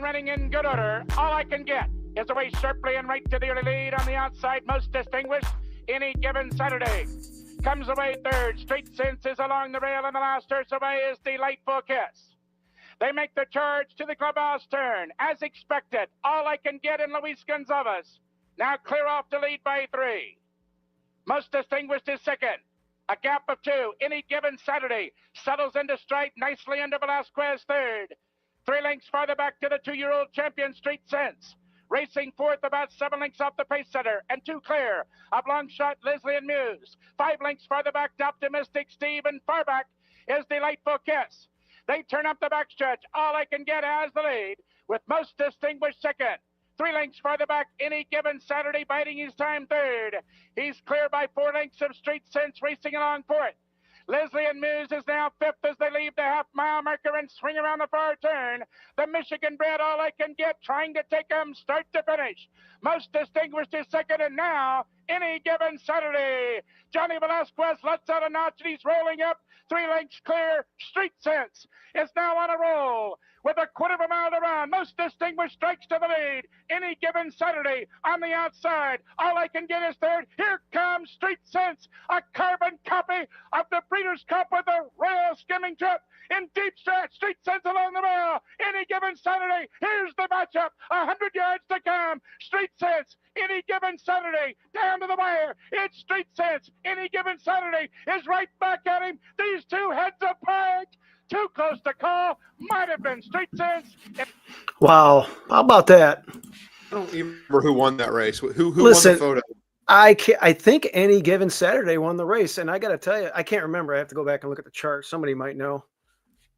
running in good order. All I Can Get is away sharply and right to the early lead on the outside. Most Distinguished, Any Given Saturday, comes away third. Street Sense is along the rail, and the last horse away is Delightful Kiss. They make the charge to the clubhouse turn. As expected, All I Can Get in Luis Gonzalez. Now clear off to lead by 3. Most Distinguished is second. A gap of 2. Any Given Saturday settles into stride nicely under Velasquez third. 3 lengths farther back to the 2-year-old champion, Street Sense. Racing fourth, about 7 lengths off the pace setter, and 2 clear of long shot Leslie and Muse. 5 lengths farther back to Optimistic Steve, and far back is Delightful Kiss. They turn up the backstretch. All I Can Get has the lead, with Most Distinguished second. 3 lengths farther back, Any Given Saturday biding his time third. He's clear by 4 lengths of Street Sense, racing along fourth. Leslie and Muse is now fifth as they leave the half-mile marker and swing around the far turn. The Michigan bred All I Can Get trying to take them start to finish. Most Distinguished is second, and now Any Given Saturday. Johnny Velasquez lets out a notch, and he's rolling up. 3 lengths clear. Street Sense is now on a roll with a quarter of a mile to run. Most Distinguished strikes to the lead. Any Given Saturday on the outside. All I Can Get is third. Here comes Street Sense, a carbon copy of the Breeders' Cup with a rail skimming trip. In deep stretch, Street Sense along the rail. Any Given Saturday. Here's the matchup. 100 yards to come. Street Sense, Any Given Saturday. Down to the wire. It's Street Sense. Any Given Saturday is right back at him. These two heads apart. Too close to call. Might have been Street Sense. Wow. How about that? I don't even remember who won that race. Who Listen, won the photo? I think Any Given Saturday won the race, and I got to tell you, I can't remember. I have to go back and look at the chart. Somebody might know.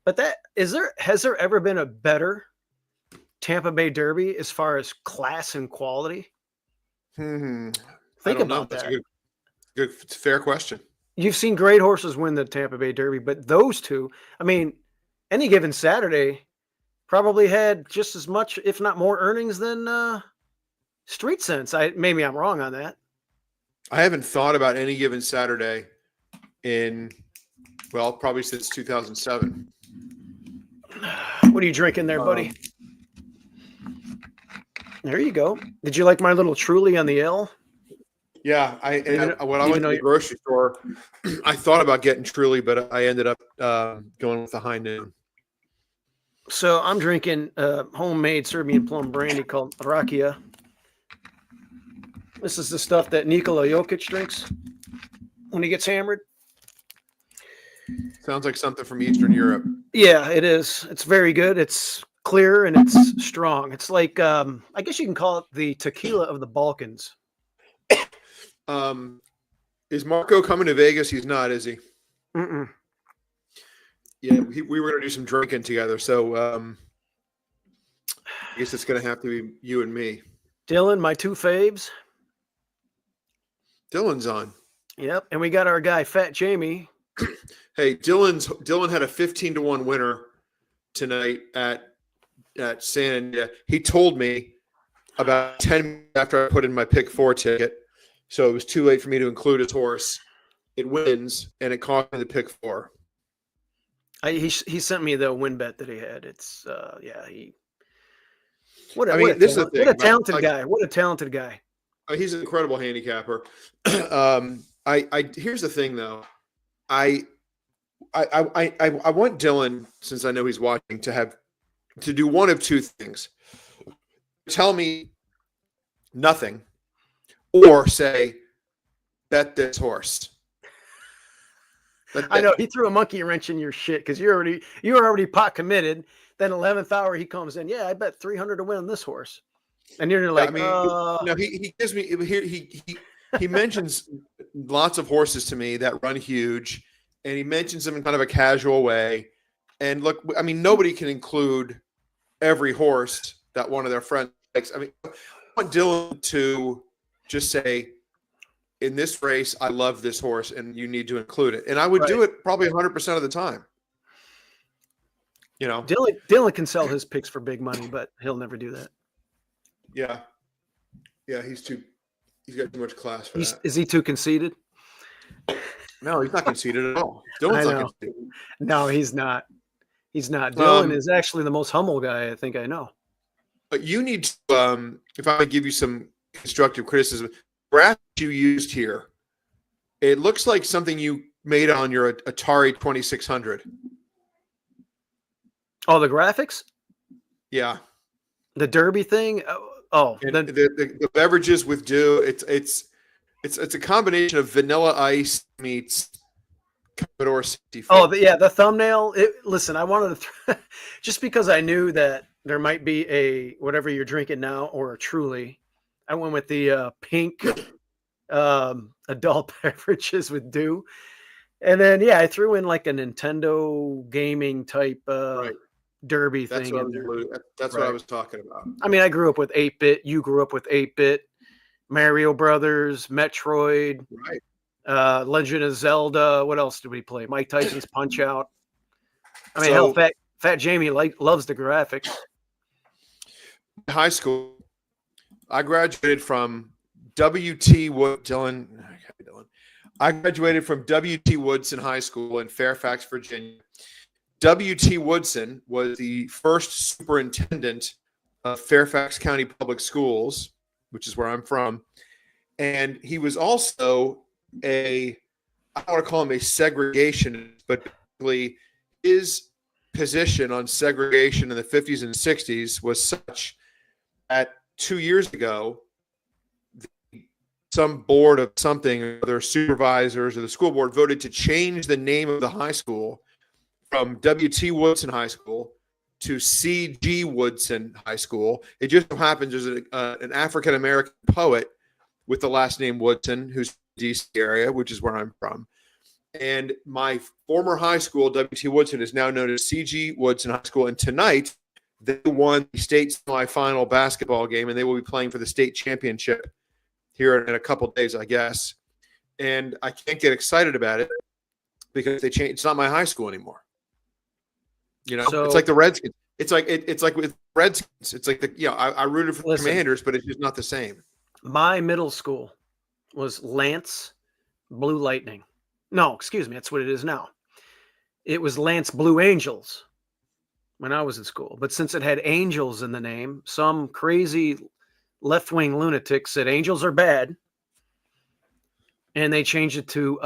But has there ever been a better Tampa Bay Derby as far as class and quality? Think about that. That's a good, fair question. You've seen great horses win the Tampa Bay Derby, but those two, I mean, Any Given Saturday probably had just as much, if not more, earnings than Street Sense. Maybe I'm wrong on that. I haven't thought about Any Given Saturday in, well, probably since 2007. What are you drinking there, buddy? There you go. Did you like my little Truly on the L? Yeah, when I went to the grocery store, I thought about getting Truly, but I ended up going with the High Noon. So I'm drinking homemade Serbian plum brandy called Rakia. This is the stuff that Nikola Jokic drinks when he gets hammered. Sounds like something from Eastern Europe. Yeah, it is. It's very good. It's clear and it's strong. It's like, I guess you can call it the tequila of the Balkans. Is Marco coming to Vegas? He's not, is he? Mm-mm. Yeah, we were going to do some drinking together, so I guess it's going to have to be you and me. Dylan, my 2 faves. Dylan's on. Yep, and we got our guy Fat Jamie. Hey, Dylan had a 15-1 winner tonight at San. He told me about 10 minutes after I put in my pick 4 ticket, so it was too late for me to include his horse. It wins, and it cost me the pick 4. He sent me the win bet that he had. It's what a talented guy. What a talented guy. He's an incredible handicapper. Here's the thing though. I want Dylan, since I know he's watching, to do one of 2 things. Tell me nothing, or say, bet this horse. I know he threw a monkey wrench in your shit because you were already pot committed. Then 11th hour he comes in. Yeah, I bet 300 to win on this horse, and you're like, he gives me he mentions lots of horses to me that run huge, and he mentions them in kind of a casual way. And look, I mean, nobody can include every horse that one of their friends likes. I mean, I want Dylan to just say, in this race, I love this horse, and you need to include it. And I would do it probably 100% of the time. You know, Dylan can sell his picks for big money, but he'll never do that. Yeah, he's got too much class for that. Is he too conceited? No, he's not conceited at all. Dylan's not conceited. No, he's not. He's not. Dylan is actually the most humble guy I think I know. You need to, if I may give you some constructive criticism, the graphics you used here, it looks like something you made on your Atari 2600. Oh, the graphics, Yeah. the Derby thing. Oh, And the beverages with dew, it's a combination of Vanilla Ice meets Commodore 64. oh, the thumbnail. Listen, I wanted to just because I knew that there might be a whatever you're drinking now or a Truly. I went with the pink adult beverages with dew, and then I threw in like a Nintendo gaming type Right. Derby That's thing. That's what I was talking about. I mean, I grew up with 8-bit. You grew up with 8-bit. Mario Brothers, Metroid, Right. Legend of Zelda. What else did we play? Mike Tyson's Punch Out. I mean, hell, Fat Jamie loves the graphics. High school, I graduated from W.T. Dylan. I graduated from W.T. Woodson High School in Fairfax, Virginia. W.T. Woodson was the first superintendent of Fairfax County Public Schools, which is where I'm from. And he was also I don't want to call him a segregationist, but basically his position on segregation in the 50s and 60s was such that 2 years ago, some board of something, or their supervisors or the school board voted to change the name of the high school from W.T. Woodson High School to C.G. Woodson High School. It just so happens there's an African-American poet with the last name Woodson, who's in the D.C. area, which is where I'm from. And my former high school, W.T. Woodson, is now known as C.G. Woodson High School. And tonight, they won the state semifinal basketball game, and they will be playing for the state championship here in a couple days, I guess. And I can't get excited about it because they changed. It's not my high school anymore. You know, it's like the Redskins. It's like with Redskins. It's like I rooted for the Commanders, but it's just not the same. My middle school was Lance Blue Lightning. No, excuse me, that's what it is now. It was Lance Blue Angels when I was in school. But since it had angels in the name, some crazy left-wing lunatic said angels are bad. And they changed it to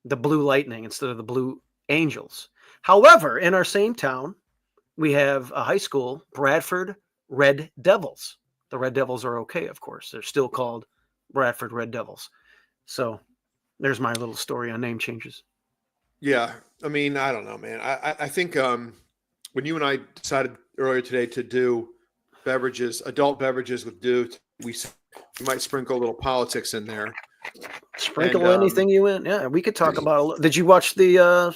the Blue Lightning instead of the Blue Angels. However, in our same town, we have a high school, Bradford Red Devils. The Red Devils are okay, of course. They're still called Bradford Red Devils. So there's my little story on name changes. Yeah. I mean, I don't know, man. I think when you and I decided earlier today to do adult beverages with dew, we might sprinkle a little politics in there. Sprinkle anything you in. Yeah, we could talk about. Did you watch the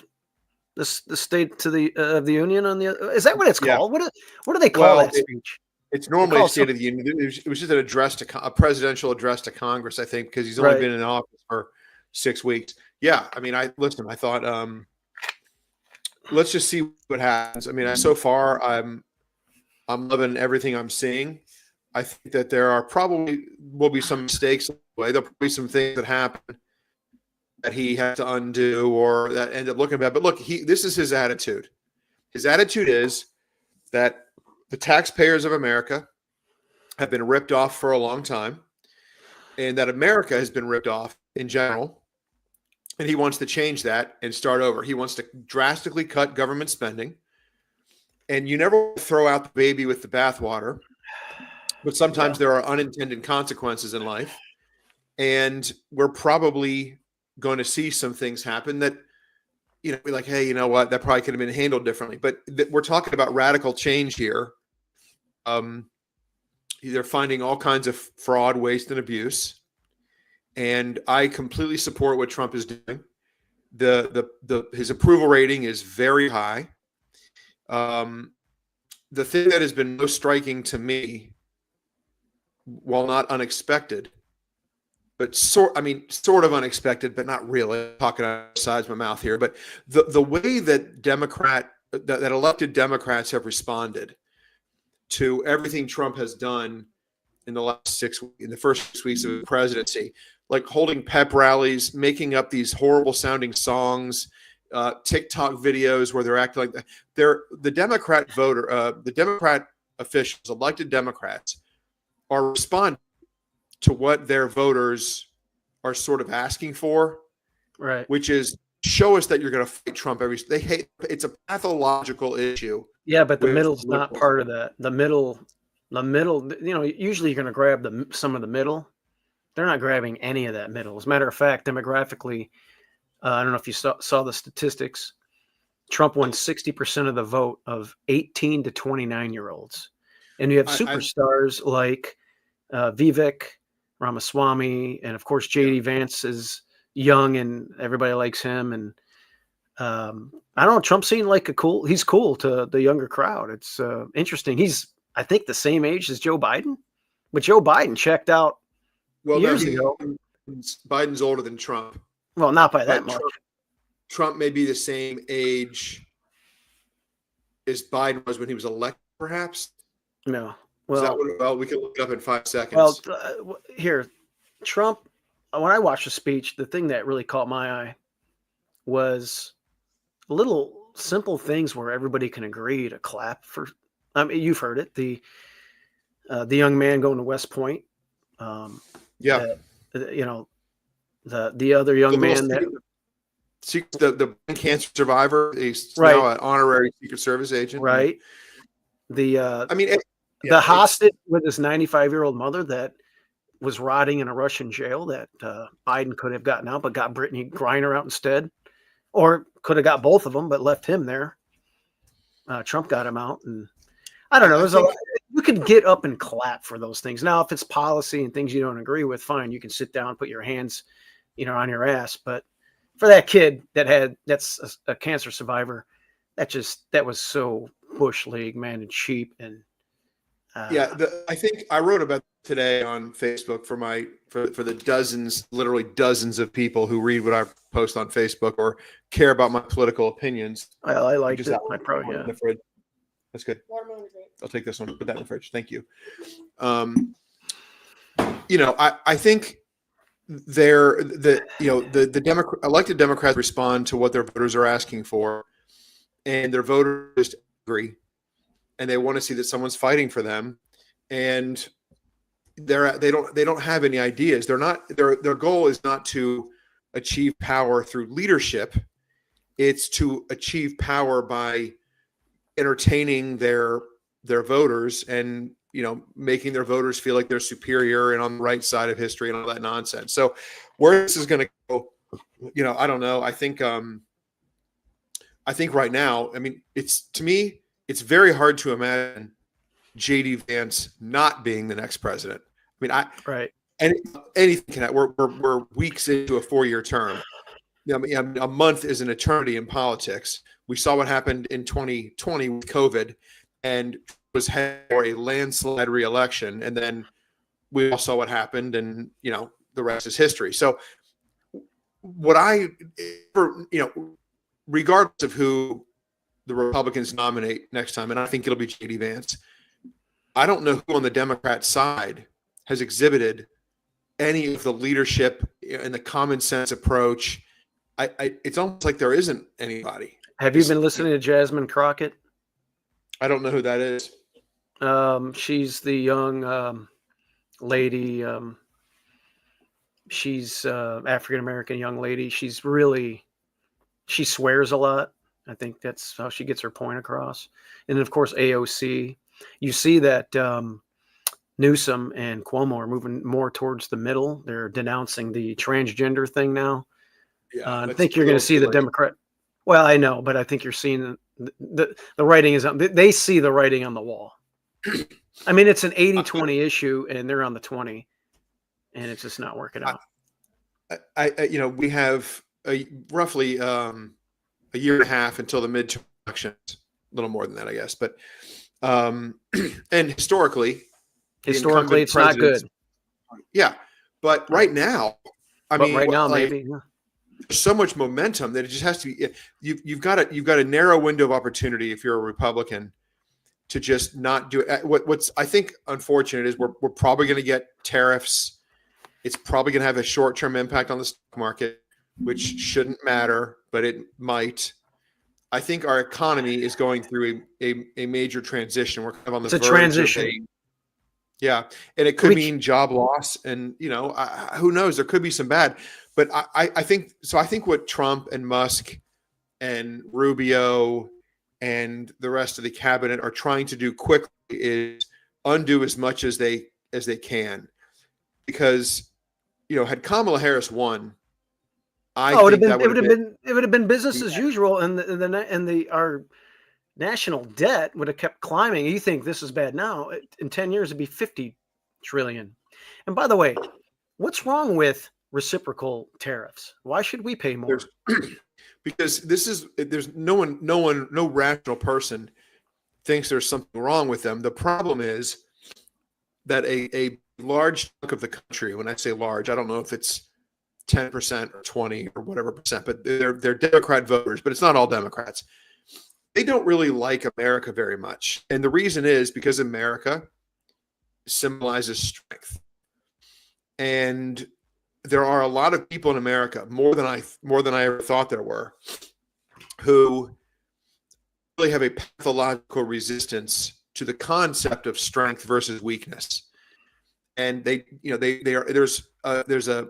State to the of the Union on the? Is that what it's called? What do they call that speech? It's normally State of the Union. It was just an address to a presidential address to Congress, I think, because he's only been in office for 6 weeks. Yeah, I mean, I thought, let's just see what happens. I mean, so far, I'm loving everything I'm seeing. I think that there will be some mistakes. There'll be some things that happen that he had to undo or that end up looking bad. But look, this is his attitude. His attitude is that the taxpayers of America have been ripped off for a long time, and that America has been ripped off in general. And he wants to change that and start over. He wants to drastically cut government spending. And you never throw out the baby with the bathwater, but sometimes there are unintended consequences in life. And we're probably going to see some things happen that, we're like, hey, you know what? That probably could have been handled differently. But we're talking about radical change here. They're finding all kinds of fraud, waste, and abuse. And I completely support what Trump is doing. His approval rating is very high. The thing that has been most striking to me, while not unexpected, but sort of unexpected, but not really. I'm talking out the sides of my mouth here. But the way that that elected Democrats have responded to everything Trump has done in the first 6 weeks of the presidency, like holding pep rallies, making up these horrible sounding songs, TikTok videos where they're acting like they're the Democrat voter, the Democrat officials, elected Democrats, are responding to what their voters are sort of asking for, Right. which is show us that you're going to fight Trump they hate, it's a pathological issue. Yeah, but the with middle's not liberals. part of that. The middle, usually you're going to grab some of the middle. They're not grabbing any of that middle. As a matter of fact, demographically, I don't know if you saw the statistics. Trump won 60% of the vote of 18 to 29-year-olds. And you have superstars like Vivek Ramaswamy, and of course, J.D. Vance is young and everybody likes him. And I don't know, Trump seemed like he's cool to the younger crowd. It's interesting. He's, I think, the same age as Joe Biden, but Joe Biden checked out years ago. Biden's older than Trump. Well, not by that much. Trump may be the same age as Biden was when he was elected, perhaps. No. Well, we can look it up in 5 seconds. Well, here, Trump, when I watched the speech, the thing that really caught my eye was little simple things where everybody can agree to clap for. I mean, you've heard it. The young man going to West Point. The other young man the cancer survivor. He's now an honorary Secret Service agent. Right. The hostage with his 95-year-old mother that was rotting in a Russian jail that Biden could have gotten out, but got Brittany Griner out instead, or could have got both of them, but left him there. Trump got him out, and I don't know. You could get up and clap for those things. Now, if it's policy and things you don't agree with, fine, you can sit down, put your hands, on your ass. But for that kid that's a cancer survivor, that was so Bush League, man, and cheap. And I think I wrote about today on Facebook for the literally dozens of people who read what I post on Facebook or care about my political opinions. I like it. I probably in the fridge. That's good. I'll take this one. Put that in the fridge. Thank you. I think the elected Democrats respond to what their voters are asking for, and their voters agree, and they want to see that someone's fighting for them, and they don't have any ideas. Their goal is not to achieve power through leadership. It's to achieve power by entertaining their voters and making their voters feel like they're superior and on the right side of history and all that nonsense. So where this is going to go, I don't know. I think right now, to me, it's very hard to imagine J.D. Vance not being the next president. Anything can happen. We're weeks into a 4-year term. A month is an eternity in politics. We saw what happened in 2020 with COVID, and was headed for a landslide re-election, and then we all saw what happened, and the rest is history. So, regardless of who the Republicans nominate next time, and I think it'll be J.D. Vance, I don't know who on the Democrat side has exhibited any of the leadership and the common sense approach. It's almost like there isn't anybody. Have you been listening to Jasmine Crockett? I don't know who that is. She's the young lady. She's African-American young lady. She swears a lot. I think that's how she gets her point across. And then, of course, AOC. You see that Newsom and Cuomo are moving more towards the middle. They're denouncing the transgender thing now. Yeah, I think you're going to see the Democrat. Well, I know, but I think you're seeing the writing is on. They see the writing on the wall. It's an 80-20 issue, and they're on the 20, and it's just not working out. We have roughly a year and a half until the midterm elections, a little more than that, I guess. But and historically, it's not good. Yeah, but right now, maybe. Yeah. There's so much momentum that it just has to be. You've got a narrow window of opportunity if you're a Republican to just not do it. What's I think unfortunate is we're probably going to get tariffs. It's probably going to have a short-term impact on the stock market, which shouldn't matter, but it might. I think our economy is going through a major transition. We're kind of on the It's a verge transition. of yeah, and it could mean job loss, and who knows? There could be some bad, but I think so. I think what Trump and Musk and Rubio and the rest of the cabinet are trying to do quickly is undo as much as they can, because had Kamala Harris won, I think that it would have been business as usual, and our national debt would have kept climbing. You think this is bad now? In 10 years, it'd be 50 trillion. And by the way, what's wrong with reciprocal tariffs? Why should we pay more? Because there's no rational person thinks there's something wrong with them. The problem is that a large chunk of the country, when I say large, I don't know if it's 10% or 20 or whatever percent, but they're Democrat voters, but it's not all Democrats. They don't really like America very much. And the reason is because America symbolizes strength. And there are a lot of people in America, more than I ever thought there were, who really have a pathological resistance to the concept of strength versus weakness. And there's a,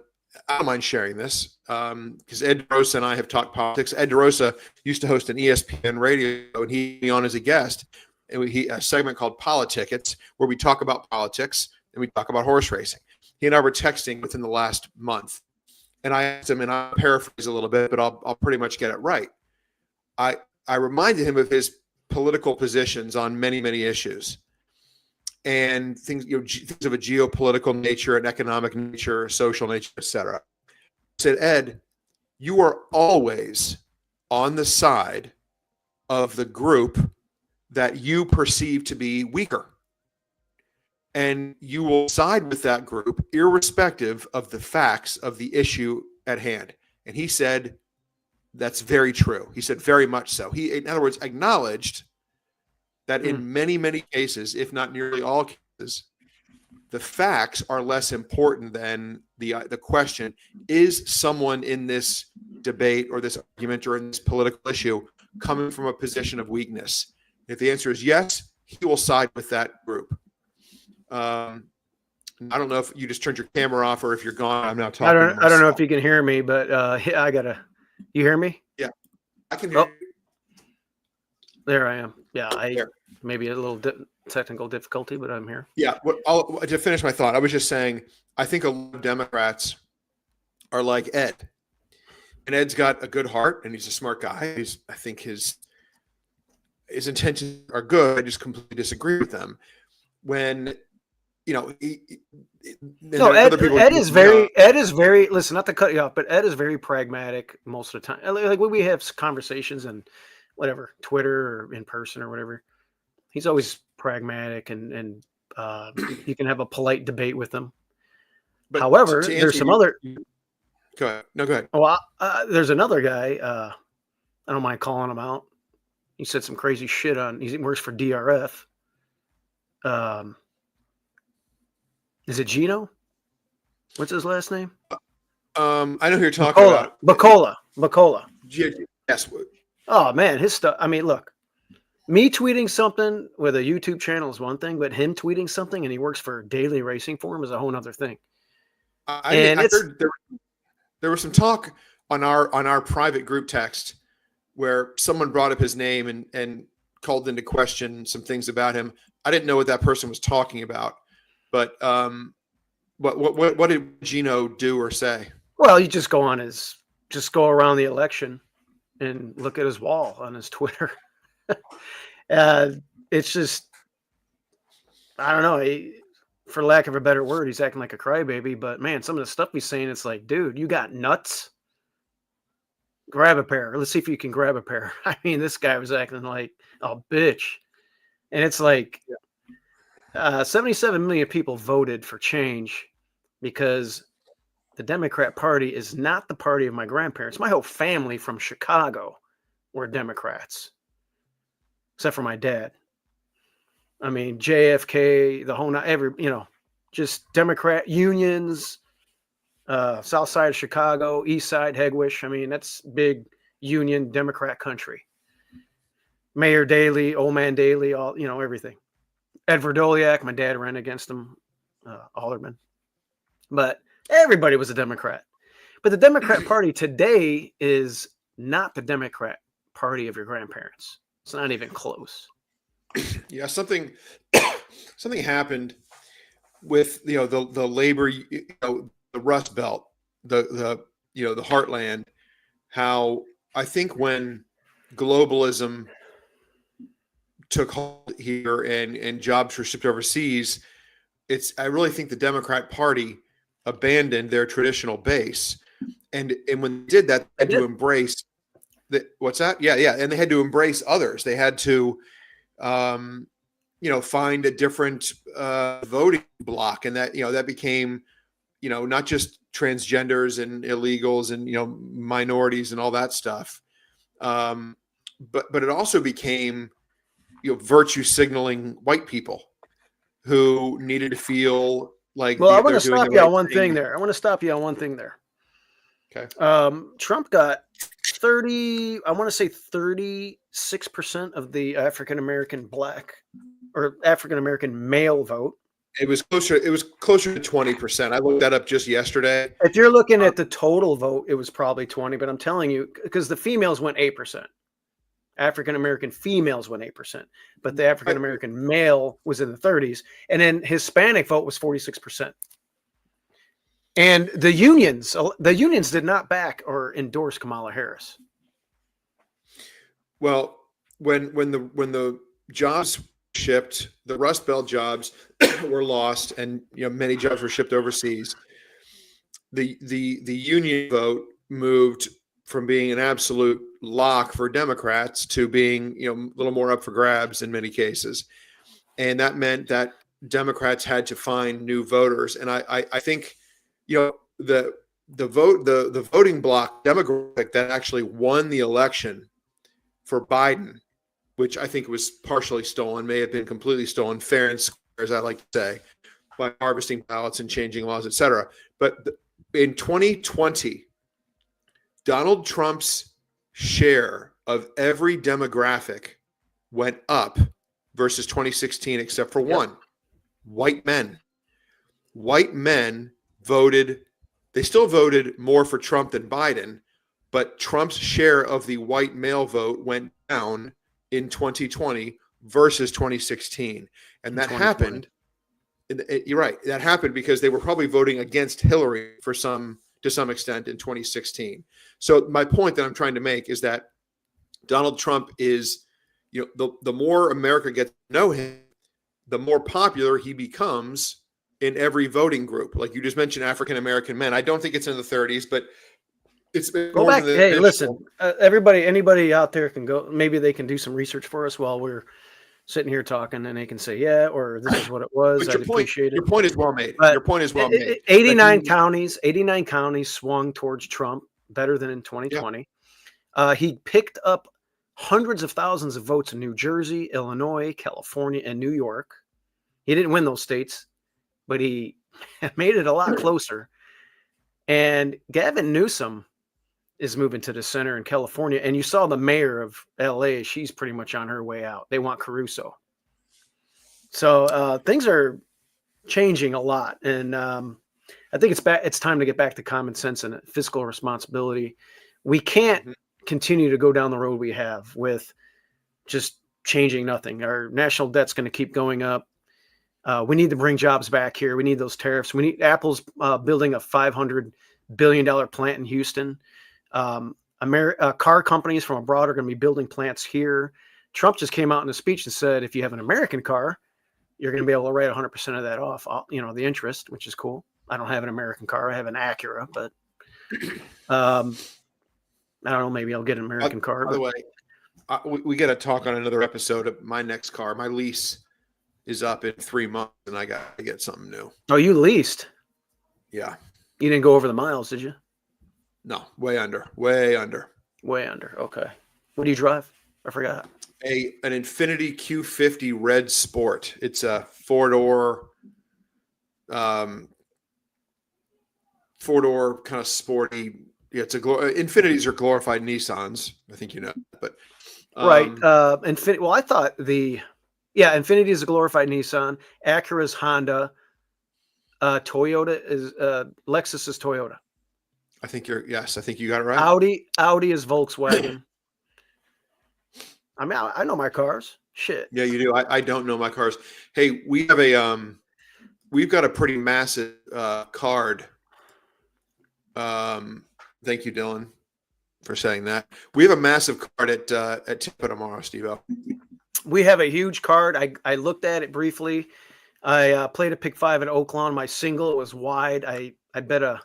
I don't mind sharing this because Ed DeRosa and I have talked politics. Ed DeRosa used to host an ESPN radio, and he on as a guest, and a segment called Politickets, where we talk about politics and we talk about horse racing. He and I were texting within the last month, and I asked him, and I'll paraphrase a little bit, but I'll pretty much get it right. I reminded him of his political positions on many, many issues, and things of a geopolitical nature, an economic nature, social nature, etc. I said, Ed, you are always on the side of the group that you perceive to be weaker. And you will side with that group irrespective of the facts of the issue at hand. And he said, that's very true. He said, very much so. He, in other words, acknowledged that in many, many cases, if not nearly all cases, the facts are less important than the question, is someone in this debate or this argument or in this political issue coming from a position of weakness? If the answer is yes, he will side with that group. I don't know if you just turned your camera off or if you're gone. I'm now talking. I don't know if you can hear me, but I gotta. You hear me? Yeah, I can hear you. There I am. Yeah, maybe a little technical difficulty, but I'm here. Yeah. To finish my thought, I was just saying, I think a lot of Democrats are like Ed, and Ed's got a good heart and he's a smart guy. I think his intentions are good. I just completely disagree with them. When Ed is very, listen, not to cut you off, but Ed is very pragmatic most of the time. Like when we have conversations and whatever, Twitter or in person or whatever, he's always pragmatic and you can have a polite debate with him. But however, there's some other. Go ahead. No, go ahead. Well, there's another guy. I don't mind calling him out. He said some crazy shit he works for DRF. Is it Gino? What's his last name? I know who you're talking about. Bacola. Yes. Oh man, his stuff. I mean, look, me tweeting something with a YouTube channel is one thing, but him tweeting something and he works for Daily Racing Form is a whole other thing. I heard there was some talk on our private group text where someone brought up his name and called into question some things about him. I didn't know what that person was talking about, but what did Gino do or say? Well, you just go around the election and look at his wall on his Twitter. It's just, I don't know. For lack of a better word, he's acting like a crybaby. But man, some of the stuff he's saying, it's like, dude, you got nuts. Grab a pair. Let's see if you can grab a pair. I mean, this guy was acting like a bitch. And it's like 77 million people voted for change because the Democrat Party is not the party of my grandparents. My whole family from Chicago were Democrats, except for my dad. I mean, JFK, the whole, just Democrat unions, South side of Chicago, East side, Hegwish. I mean, that's big union Democrat country. Mayor Daley, Old Man Daley, all everything. Ed Verdoliak, my dad ran against him, alderman. But everybody was a Democrat. But the Democrat Party today is not the Democrat Party of your grandparents. It's not even close. Yeah, something happened with the labor, the Rust Belt, the heartland. How I think when globalism took hold here and jobs were shipped overseas, I really think the Democrat Party abandoned their traditional base, and when they did that, they had to embrace what's that? Yeah, and they had to embrace others. They had to, find a different voting block, and that became, not just transgenders and illegals and minorities and all that stuff, but it also became virtue signaling white people who needed to feel like Well, I want they're to doing stop the you right on one thing. thing there. I want to stop you on one thing there. Okay. Trump got 36% of the African American black or African American male vote. It was closer to 20%. I looked that up just yesterday. If you're looking at the total vote, it was probably 20, but I'm telling you, because the females went 8%. African American females went 8%, but the African American male was in the 30s, and then Hispanic vote was 46%. And the unions did not back or endorse Kamala Harris. Well, when the jobs shipped, the Rust Belt jobs were lost, and many jobs were shipped overseas. The union vote moved from being an absolute lock for Democrats to being a little more up for grabs in many cases, and that meant that Democrats had to find new voters. And I think the voting bloc demographic that actually won the election for Biden, which I think was partially stolen, may have been completely stolen, fair and square, as I like to say, by harvesting ballots and changing laws, et cetera. But in 2020, Donald Trump's share of every demographic went up versus 2016, except for one: white men. White men voted. They still voted more for Trump than Biden, but Trump's share of the white male vote went down in 2020 versus 2016. And that happened. You're right. That happened because they were probably voting against Hillary to some extent in 2016. So my point that I'm trying to make is that Donald Trump is, the more America gets to know him, the more popular he becomes in every voting group. Like you just mentioned, African American men. I don't think it's in the 30s, but it's go back. Hey, listen, anybody out there can go. Maybe they can do some research for us while we're sitting here talking, and they can say, yeah, or this is what it was. I'd appreciate it. Your point is well made. But your point is well made. 89 counties swung towards Trump better than in 2020. Yeah. He picked up hundreds of thousands of votes in New Jersey, Illinois, California, and New York. He didn't win those states, but he made it a lot closer. And Gavin Newsom is moving to the center in California. And you saw the mayor of LA. She's pretty much on her way out. They want Caruso. So things are changing a lot. And I think it's time to get back to common sense and fiscal responsibility. We can't continue to go down the road we have with just changing nothing. Our national debt's going to keep going up. We need to bring jobs back here. We need those tariffs. Apple's building a $500 billion plant in Houston. Car companies from abroad are going to be building plants here. Trump just came out in a speech and said, if you have an American car, you're going to be able to write 100% of that off, the interest, which is cool. I don't have an American car. I have an Acura, but I don't know. Maybe I'll get an American car. By the way, we got to talk on another episode of my next car. My lease is up in 3 months, and I got to get something new. Oh, you leased? Yeah. You didn't go over the miles, did you? No, way under. Okay. What do you drive? I forgot. An Infiniti Q50 Red Sport. It's a four-door kind of sporty. Yeah, Infinitis are glorified Nissans. I think you know, but Right. Infinity. Well, I thought Infinity is a glorified Nissan. Acura is Honda. Toyota is Lexus is Toyota. I think you got it right. Audi is Volkswagen. I mean, I know my cars. Shit. Yeah, you do. I don't know my cars. Hey, we have we've got a pretty massive card. Thank you, Dylan, for saying that. We have a massive card at Tampa tomorrow, Steve-O. We have a huge card. I looked at it briefly. I played a pick 5 at Oaklawn. My single, it was wide. I bet a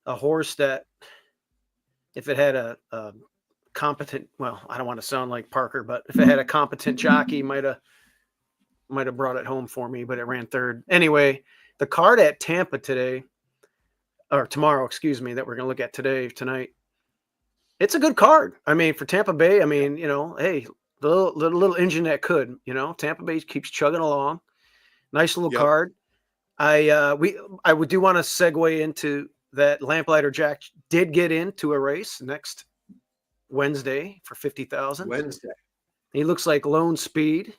horse that if it had a competent, well, I don't want to sound like Parker, but if it had a competent jockey, might have brought it home for me, but it ran third. Anyway, the card at Tampa tomorrow, excuse me, that we're going to look at tonight. It's a good card. I mean, for Tampa Bay, I mean, hey, the little engine that could, Tampa Bay keeps chugging along. Nice little card. I do want to segue into that. Lamplighter Jack did get into a race next Wednesday for $50,000. Wednesday. He looks like Lone Speed,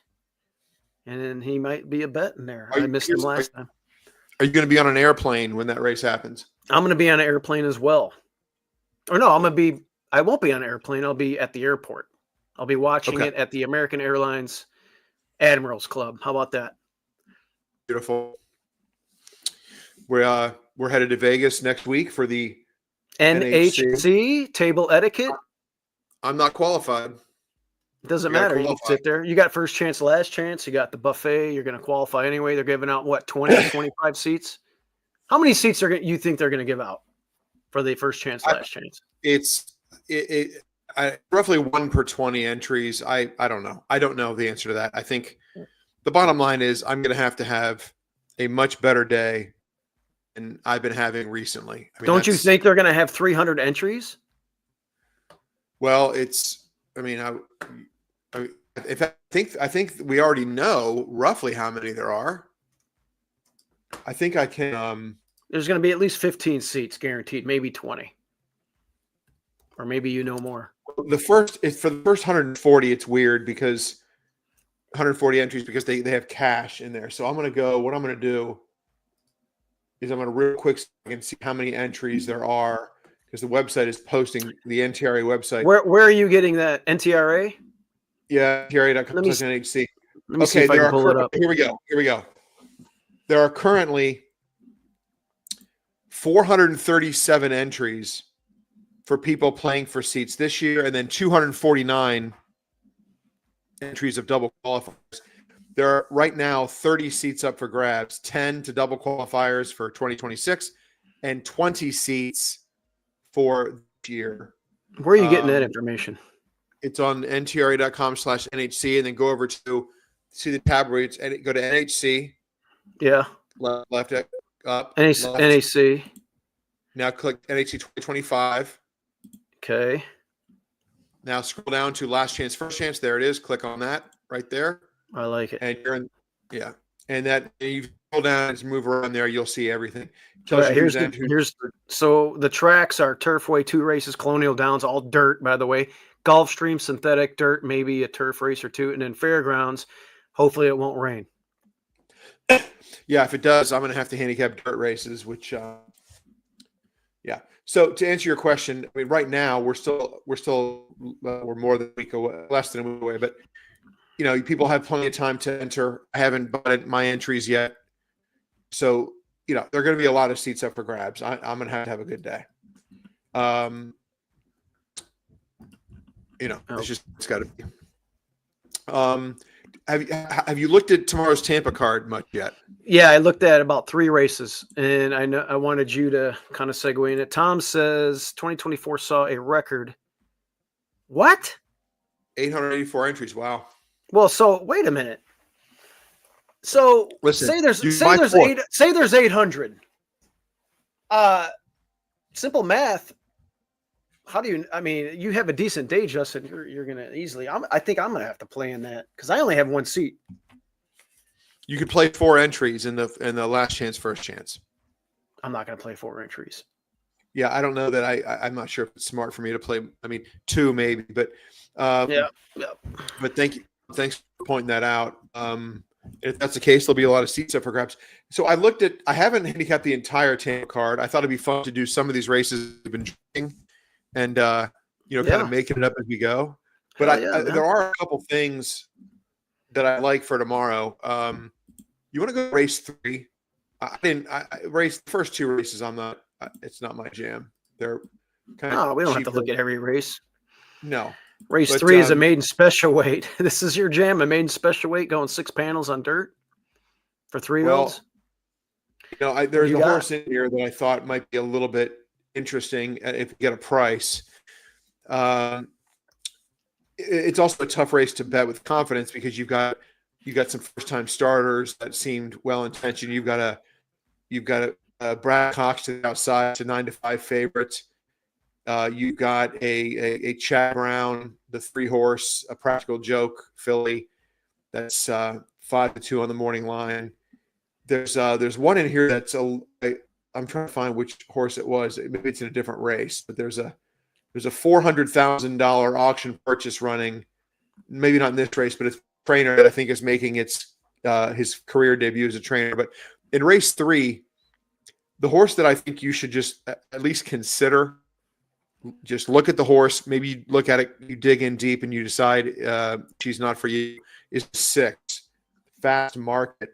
and he might be a bet in there. I missed him last time. Are you going to be on an airplane when that race happens? I'm going to be on an airplane as well. Or no, I won't be on an airplane. I'll be at the airport. I'll be watching it at the American Airlines Admirals Club. How about that? Beautiful. We're headed to Vegas next week for the NHC table etiquette. I'm not qualified. Doesn't matter. You can sit there. You got first chance, last chance. You got the buffet. You're going to qualify anyway. They're giving out 20, 25 seats. How many seats you think they're going to give out for the first chance, last chance? It's roughly 1 per 20 entries. I don't know. I don't know the answer to that. I think the bottom line is I'm going to have a much better day than I've been having recently. I mean, don't you think they're going to have 300 entries? Well, I think we already know roughly how many there are. I think I can. There's going to be at least 15 seats guaranteed, maybe 20, or maybe more. for the first 140. It's weird because 140 entries because they have cash in there. So I'm going to go. What I'm going to do is I'm going to real quick see how many entries there are. Because the website is posting the NTRA website. Where are you getting that? NTRA? Yeah, NTRA.com/NHC. Let me see if I can pull it up. Here we go. There are currently 437 entries for people playing for seats this year, and then 249 entries of double qualifiers. There are right now 30 seats up for grabs, 10 to double qualifiers for 2026, and 20 seats for this year. Where are you getting that information? It's on NTRA.com/NHC, and then go over to see the tab where it's go to NHC. Yeah. Left up. NHC. Now click NHC 2025. Okay. Now scroll down to last chance, first chance. There it is. Click on that right there. I like it. And you're in, yeah. And that you scroll down and move around there, you'll see everything. So the tracks are Turfway, 2 races, Colonial Downs, all dirt, by the way. Gulfstream, synthetic dirt, maybe a turf race or 2, and then Fairgrounds. Hopefully it won't rain. Yeah, if it does, I'm going to have to handicap dirt races, which, yeah. So to answer your question, I mean, right now we're more than a week away, less than a week away, but people have plenty of time to enter. I haven't bought my entries yet, so there are going to be a lot of seats up for grabs. I'm going to have a good day. It's got to be. Have you looked at tomorrow's Tampa card much yet? Yeah, I looked at about 3 races, and I wanted you to kind of segue in it. Tom says 2024 saw a record. What? 884 entries. Wow. Well, so wait a minute. So listen, say there's 800. Simple math. How do you? I mean, you have a decent day, Justin. You're gonna easily. I think I'm gonna have to play in that because I only have 1 seat. You could play 4 entries in the last chance, first chance. I'm not gonna play 4 entries. Yeah, I don't know that I'm not sure if it's smart for me to play. I mean, 2 maybe, but Yeah. but thanks for pointing that out. If that's the case, there'll be a lot of seats up for grabs. So I haven't handicapped the entire Tampa card. I thought it'd be fun to do some of these races we've been drinking and kind of making it up as we go. But Hell yeah, man. there are a couple things that I like for tomorrow. You want to go race 3? Race the first 2 races. It's not my jam. They're kind of We don't have to cheaper. look at every race. No. Race 3 is a maiden special weight. This is your jam, a maiden special weight going 6 panels on dirt for 3-year-olds. There's a horse in here that I thought might be a little bit interesting if you get a price. It's also a tough race to bet with confidence because you got some first-time starters that seemed well-intentioned. You've got a Brad Cox to the outside, to 9-5 favorite. You've got a Chad Brown, the 3-horse, a Practical Joke filly that's 5-2 on the morning line. There's one in here that's I'm trying to find which horse it was. Maybe it's in a different race, but there's a $400,000 auction purchase running. Maybe not in this race, but it's a trainer that I think is making his career debut as a trainer. But in race 3, the horse that I think you should just at least consider, just look at the horse, maybe you look at it, you dig in deep and you decide she's not for you, is 6, Fast Market.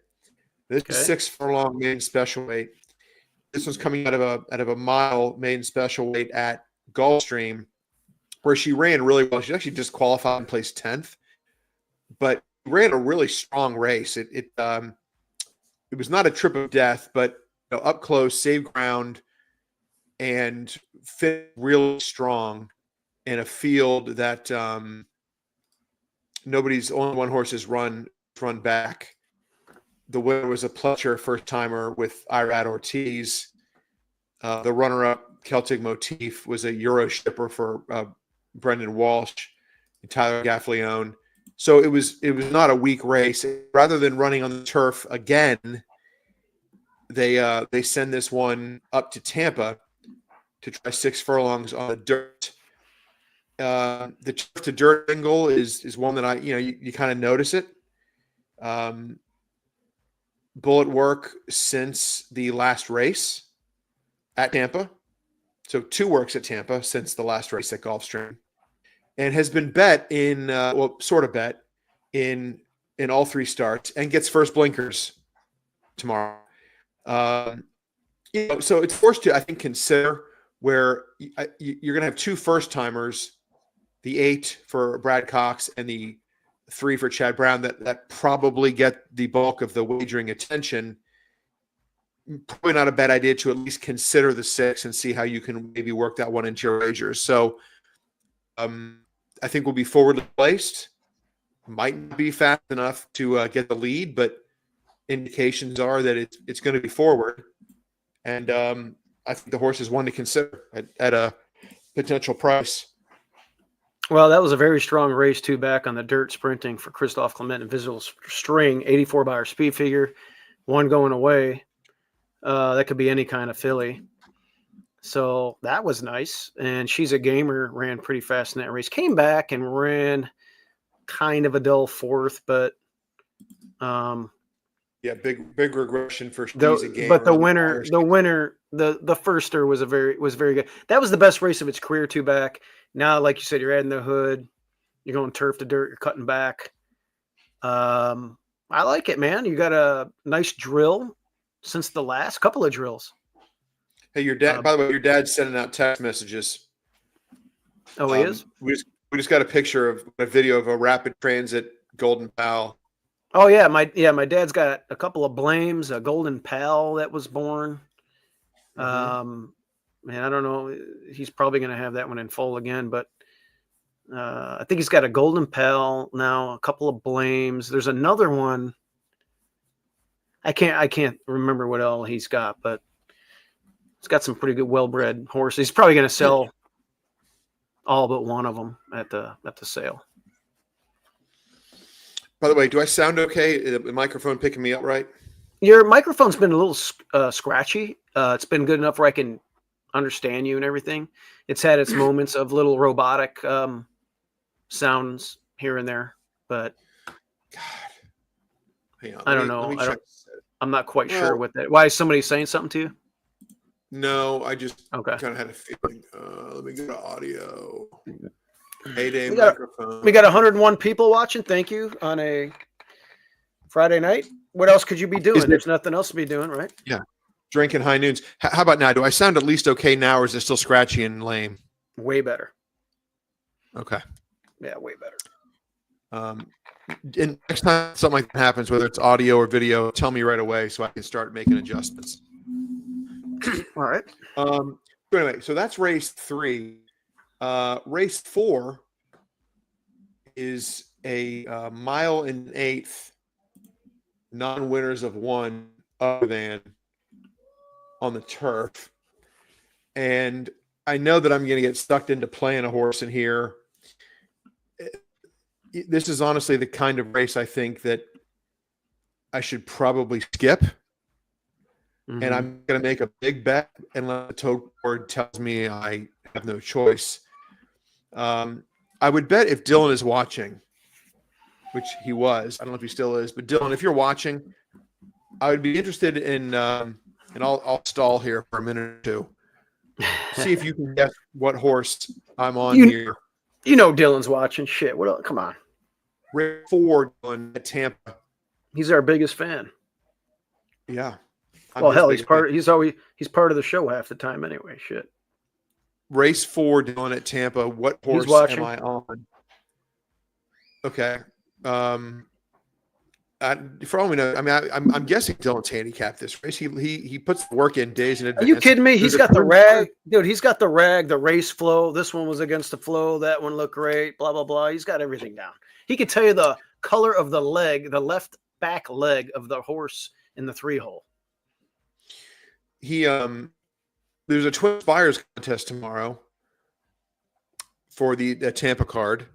This is 6 furlong maiden special weight. This one's coming out of a mile maiden special weight at Gulfstream, where she ran really well. She actually disqualified and placed 10th, but ran a really strong race. It was not a trip of death, but up close, saved ground, and fit really strong in a field that only one horse has run back. The winner was a Pletcher first-timer with Irad Ortiz. The runner-up, Celtic Motif, was a Euro shipper for Brendan Walsh and Tyler Gaffleone. So it was not a weak race. Rather than running on the turf again, they send this one up to Tampa to try 6 furlongs on the dirt. The turf to dirt angle is one that you kind of notice it. Bullet work since the last race at Tampa. So 2 works at Tampa since the last race at Gulfstream, and has been bet in sort of bet in all 3 starts, and gets first blinkers tomorrow. So it's forced to, I think, consider where you're going to have 2 first-timers, the 8 for Brad Cox and the 3 for Chad Brown, that probably get the bulk of the wagering attention. Probably not a bad idea to at least consider the 6 and see how you can maybe work that one into your wagers. So I think we'll be forwardly placed. Might not be fast enough to get the lead, but indications are that it's going to be forward. And I think the horse is one to consider at a potential price. Well, that was a very strong race, too, back on the dirt sprinting for Christophe Clement and Visual String, 84 by our speed figure, 1 going away. That could be any kind of filly. So that was nice. And She's a Gamer ran pretty fast in that race. Came back and ran kind of a dull 4th, but big regression for She's a Gamer. But the winner, the firster was very good. That was the best race of its career, 2 back. Now, like you said, you're adding the hood, you're going turf to dirt, you're cutting back. I like it, man. You got a nice drill since the last couple of drills. Hey, your dad. By the way, your dad's sending out text messages. Oh, he is. We just got a video of a rapid transit Golden Pal. Oh yeah, my dad's got a couple of blames, a Golden Pal that was born. Man, I don't know. He's probably going to have that one in full again, but I think he's got a Golden Pal now, a couple of blames. There's another one. I can't remember what all he's got, but he's got some pretty good well-bred horses. He's probably going to sell all but one of them at the sale. By the way, do I sound okay? The microphone picking me up right? Your microphone's been a little scratchy. It's been good enough where I can understand you and everything. It's had its moments of little robotic sounds here and there, but God, hang on. I don't Let know. me check. I'm not quite sure Well, what that. Why is somebody saying something to you? no, I just Okay. kind of had a feeling. Let me go to audio. Heyday We got microphone. 101 people watching. Thank you on a Friday night. What else could you be doing? There's nothing else to be doing, right? Yeah. Drinking high noons. How about now? Do I sound at least okay now, or is it still scratchy and lame? Way better. Okay. Yeah, way better. And next time something like that happens, whether it's audio or video, tell me right away so I can start making adjustments. All right. So anyway, so that's race 3. Race 4 is a mile and 1/8, non-winners of 1 other than on the turf. And I know that I'm going to get sucked into playing a horse in here. This is honestly the kind of race I think that I should probably skip. Mm-hmm. And I'm going to make a big bet unless the tote board tells me I have no choice. I would bet if Dylan is watching, which he was, I don't know if he still is, but Dylan, if you're watching, I would be interested in, and I'll stall here for a minute or two. See if you can guess what horse I'm on here. You know Dylan's watching. Shit. What else? Come on. Race 4 Dylan at Tampa. He's our biggest fan. Yeah. Well, hell, he's part of the show half the time anyway. Shit. Race 4 Dylan at Tampa. What horse am I on? Okay. For all we know, I mean, I'm guessing Dylan's handicapped this race. He puts work in days in advance. Are you kidding me? He's got the rag, dude. He's got the rag, the race flow. This one was against the flow. That one looked great. Blah blah blah. He's got everything down. He could tell you the color of the leg, the left back leg of the horse in the 3-hole. There's a Twin Spires contest tomorrow for the Tampa card.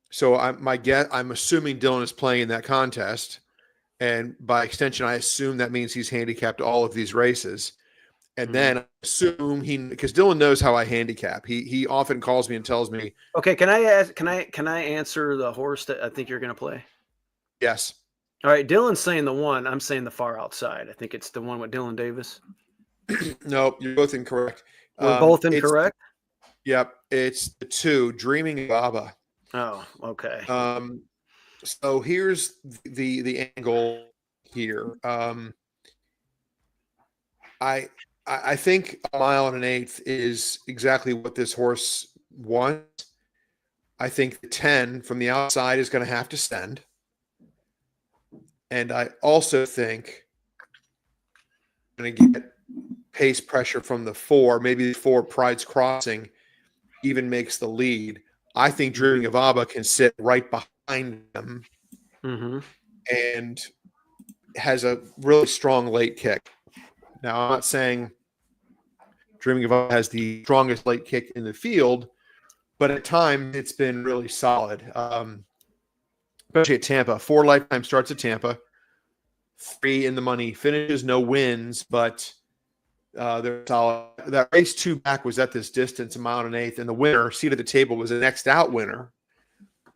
So I'm assuming Dylan is playing in that contest, and by extension, I assume that means he's handicapped all of these races. And then I assume because Dylan knows how I handicap. He often calls me and tells me. Okay, can I answer the horse that I think you're going to play? Yes. All right, Dylan's saying the 1. I'm saying the far outside. I think it's the one with Dylan Davis. No, you're both incorrect. We're both incorrect? Yep. It's the 2, Dreaming of Abba. Oh, okay. So here's the angle here. I think a mile and 1/8 is exactly what this horse wants. I think the 10 from the outside is going to have to send. And I also think I'm going to get pace pressure from the 4. Maybe the 4 Pride's Crossing even makes the lead. I think Dreaming of Abba can sit right behind them and has a really strong late kick. Now, I'm not saying Dreaming of Abba has the strongest late kick in the field, but at times it's been really solid, especially at Tampa. 4 lifetime starts at Tampa, 3 in the money finishes, no wins, but they're solid. That race 2 back was at this distance, a mile and 1/8, and the winner, seat at the table, was the next out winner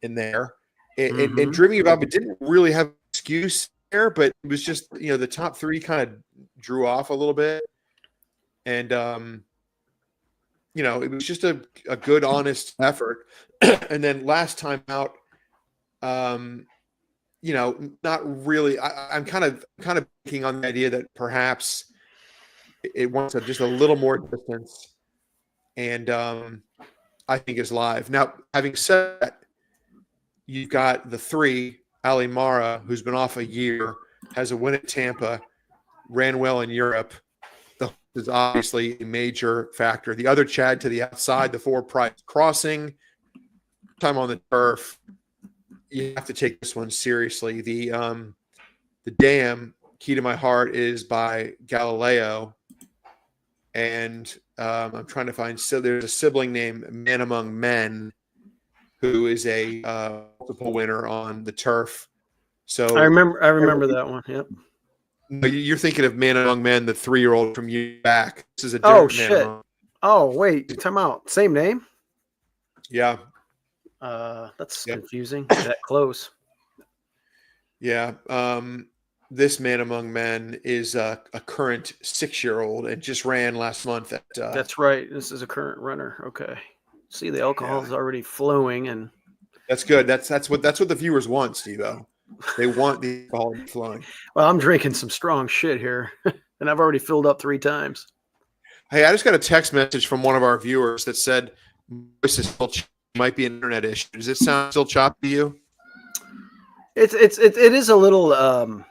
in there. And Dreaming of Abba didn't really have an excuse there, but it was just, the top 3 kind of drew off a little bit. And, it was just a good, honest effort. And then last time out, not really. I'm kind of thinking on the idea that perhaps it wants just a little more distance, and I think is live. Now, having said that, you've got the 3, Ali Mara, who's been off a year, has a win at Tampa, ran well in Europe. The is obviously a major factor. The other Chad to the outside, the 4 Pride's Crossing, time on the turf. You have to take this one seriously. The Dam, Key to My Heart, is by Galileo. And I'm trying to find, so there's a sibling named Man Among Men who is a multiple winner on the turf. So I remember that one. Yep. You're thinking of Man Among Men, the 3-year-old from you back. This is a different Man Among. Oh, wait, time out. Same name? Yeah. That's Yep. confusing. That close. Yeah. This man among men is a current 6-year-old and just ran last month at. That's right. This is a current runner. Okay. See, the alcohol Yeah, is already flowing, and that's good. That's what the viewers want, Steve-O. They want the alcohol to be flowing. well, I'm drinking some strong shit here, and I've already filled up 3 times. Hey, I just got a text message from one of our viewers that said voice is still might be an internet issue. Does it sound still choppy to you? It is a little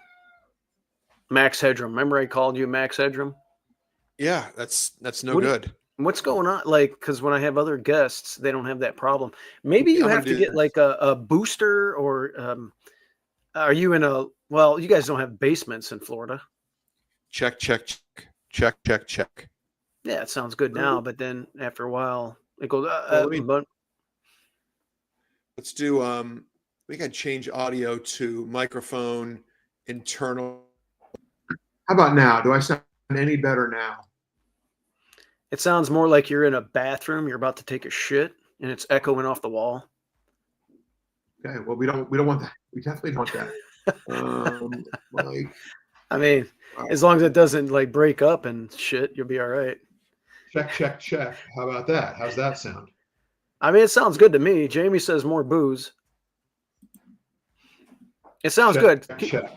max headroom. Remember I called you max headroom? Yeah, that's no good. What's going on? Like, because when I have other guests, they don't have that problem. Maybe you I'm have gonna to do get like a booster, or are you in a? Well, you guys don't have basements in Florida. Check. Yeah, it sounds good now, but then after a while, it goes. Well, But let's do. We can change audio to microphone internal. How about now? Do I sound any better now? it sounds more like you're in a bathroom. You're about to take a shit, and it's echoing off the wall. Okay. Well, we don't want that. We definitely don't want that. Like, I mean, as long as it doesn't like break up and shit, you'll be all right. check. How about that? How's that sound? I mean, it sounds good to me. Jamie says more booze. It sounds good. Check.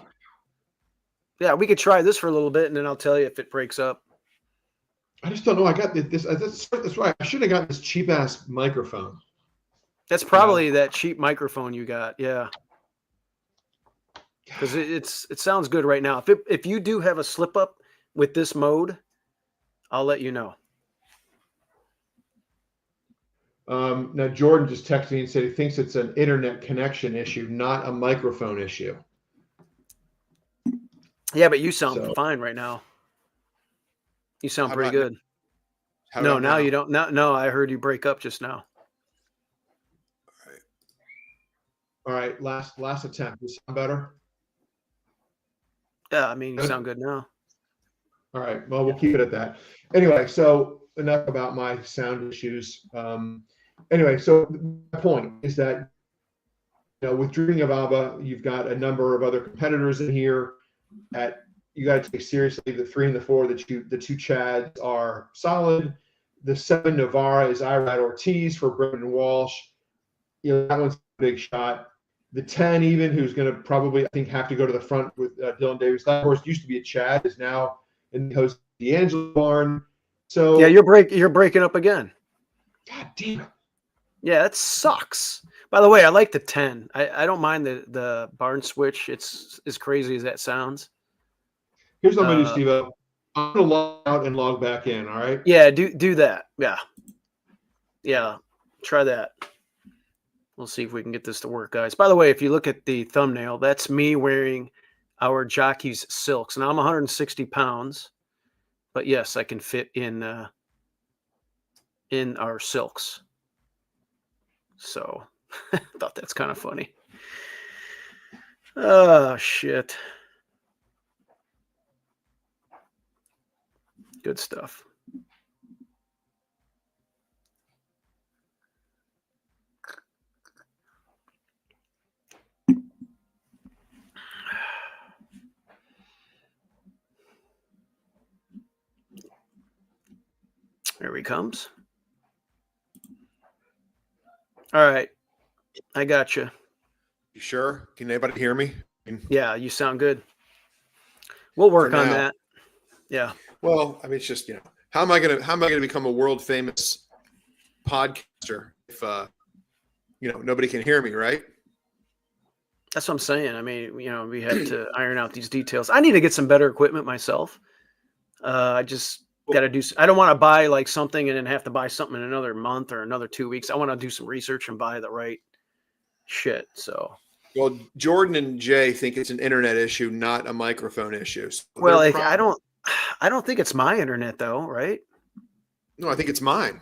Yeah, we could try this for a little bit, and then I'll tell you if it breaks up. I just don't know. I got this. That's right. I should have gotten this cheap ass microphone. That's probably that cheap microphone you got. Yeah. Because it sounds good right now. If you do have a slip up with this mode, I'll let you know. Now Jordan just texted me and said he thinks it's an internet connection issue, not a microphone issue. Yeah, but you sound fine right now. You sound pretty good. No, now you don't. No, I heard you break up just now. All right. Last attempt. Does it sound better? Yeah, I mean, you sound good now. All right. Well, we'll keep it at that. Anyway, so enough about my sound issues. Anyway, so the point is that, with Drinking of Abba, you've got a number of other competitors in here. You got to take seriously the 3 and the 4. The two Chads are solid. The 7 Navarra is Irad Ortiz for Brendan Walsh. That one's a big shot. The 10 even, who's going to probably, I think, have to go to the front with Dylan Davis. That horse used to be a Chad, is now in the Jose D'Angelo barn. So yeah, you're breaking up again. God damn it. Yeah, that sucks. By the way, I like the 10. I don't mind the barn switch. It's as crazy as that sounds. Here's what I'm going to do, Steve. I'm going to log out and log back in, all right? Yeah, do that. Yeah, try that. We'll see if we can get this to work, guys. By the way, if you look at the thumbnail, that's me wearing our jockey's silks. Now, I'm 160 pounds, but yes, I can fit in our silks. So, I thought that's kind of funny. Oh, shit. Good stuff. Here he comes. All right. I got you. You sure? Can anybody hear me? Yeah, you sound good. We'll work on that. Yeah. Well, I mean, it's just, how am I gonna become a world famous podcaster if nobody can hear me, right? That's what I'm saying. I mean, we have to iron out these details. I need to get some better equipment myself. I just got to do. I don't want to buy like something and then have to buy something in another month or another 2 weeks. I want to do some research and buy the right shit. So. Well, Jordan and Jay think it's an internet issue, not a microphone issue. So well, I don't think it's my internet though, right? No, I think it's mine.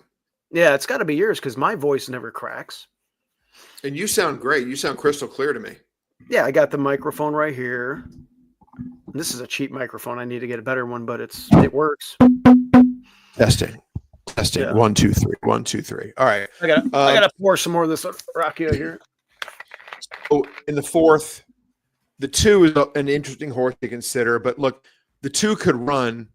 Yeah, it's got to be yours because my voice never cracks. And you sound great. You sound crystal clear to me. Yeah, I got the microphone right here. This is a cheap microphone. I need to get a better one, but it works. Testing. Testing. Yeah. 1, 2, 3. 1, 2, 3. All right. I gotta pour some more of this rakia here. So in the fourth, the 2 is an interesting horse to consider. But look, the 2 could run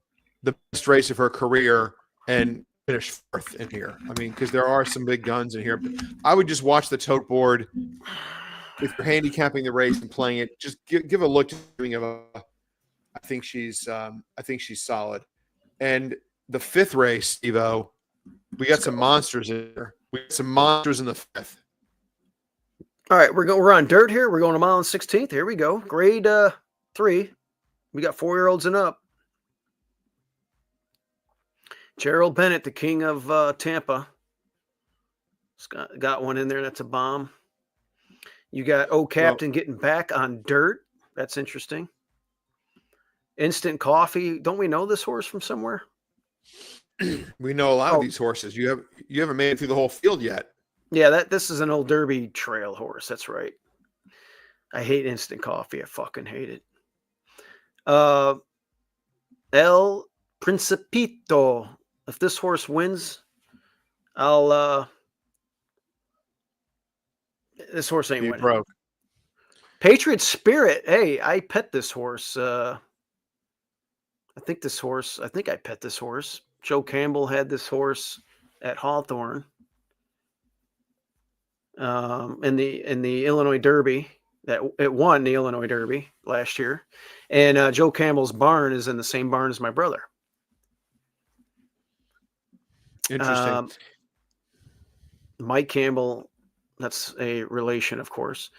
the best race of her career and finish 4th in here. I mean, because there are some big guns in here. But I would just watch the tote board. If you're handicapping the race and playing it, just give a look to doing I think she's solid. And the 5th race, Steve-O, we got some monsters in there. We got some monsters in the 5th. All right, we're on dirt here. We're going a mile and 16th. Here we go. Grade 3. We got 4-year-olds and up. Gerald Bennett, the king of Tampa. Got one in there. That's a bomb. You got Captain getting back on dirt. That's interesting. Instant Coffee. Don't we know this horse from somewhere? We know a lot of these horses. You haven't made it through the whole field yet. Yeah, this is an old Derby trail horse. That's right. I hate Instant Coffee. I fucking hate it. El Principito. If this horse wins, this horse ain't winning. Broke. Patriot Spirit. Hey, I pet this horse. I think I pet this horse. Joe Campbell had this horse at Hawthorne. In the Illinois Derby. That it won the Illinois Derby last year. And Joe Campbell's barn is in the same barn as my brother. Interesting. Mike Campbell, that's a relation, of course.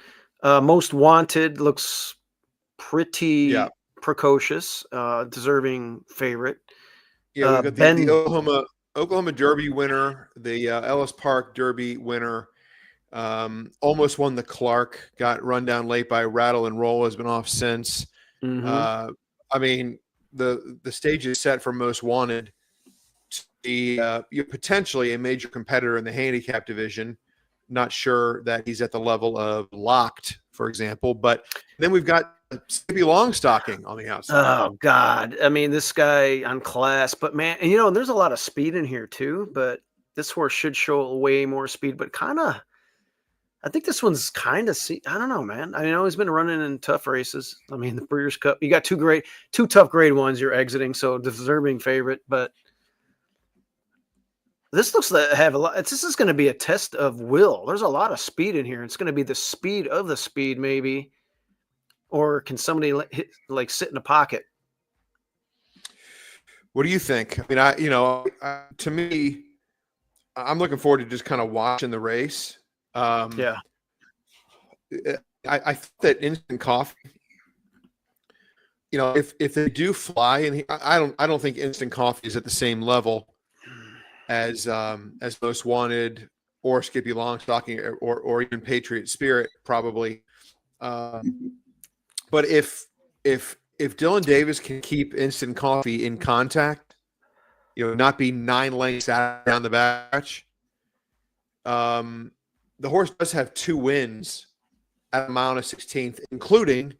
Most Wanted looks pretty precocious, deserving favorite. Yeah, we've got the Oklahoma Derby winner, the Ellis Park Derby winner. Almost won the Clark, got run down late by Rattle and Roll, has been off since. Mm-hmm. I mean, the stage is set for Most Wanted to be potentially a major competitor in the handicap division. Not sure that he's at the level of Locked, for example, but then we've got Skippy Longstocking on the outside. Oh God. I mean, this guy on Class, but man, and there's a lot of speed in here too, but this horse should show way more speed, but I think this one's I don't know, man. I know he's been running in tough races. I mean, the Breeders' Cup, you got two tough grade ones you're exiting, so deserving favorite, but this looks to have a lot. This is going to be a test of will. There's a lot of speed in here. It's going to be the speed of the speed, maybe. Or can somebody sit in a pocket? What do you think? I mean, to me, I'm looking forward to just kind of watching the race. Yeah. I think that Instant Coffee, if they do fly, and I don't think Instant Coffee is at the same level as Most Wanted or Skippy Longstocking or even Patriot Spirit probably. But if Dylan Davis can keep Instant Coffee in contact, not be 9 lengths out down the batch, the horse does have 2 wins at a mile and a 16th, including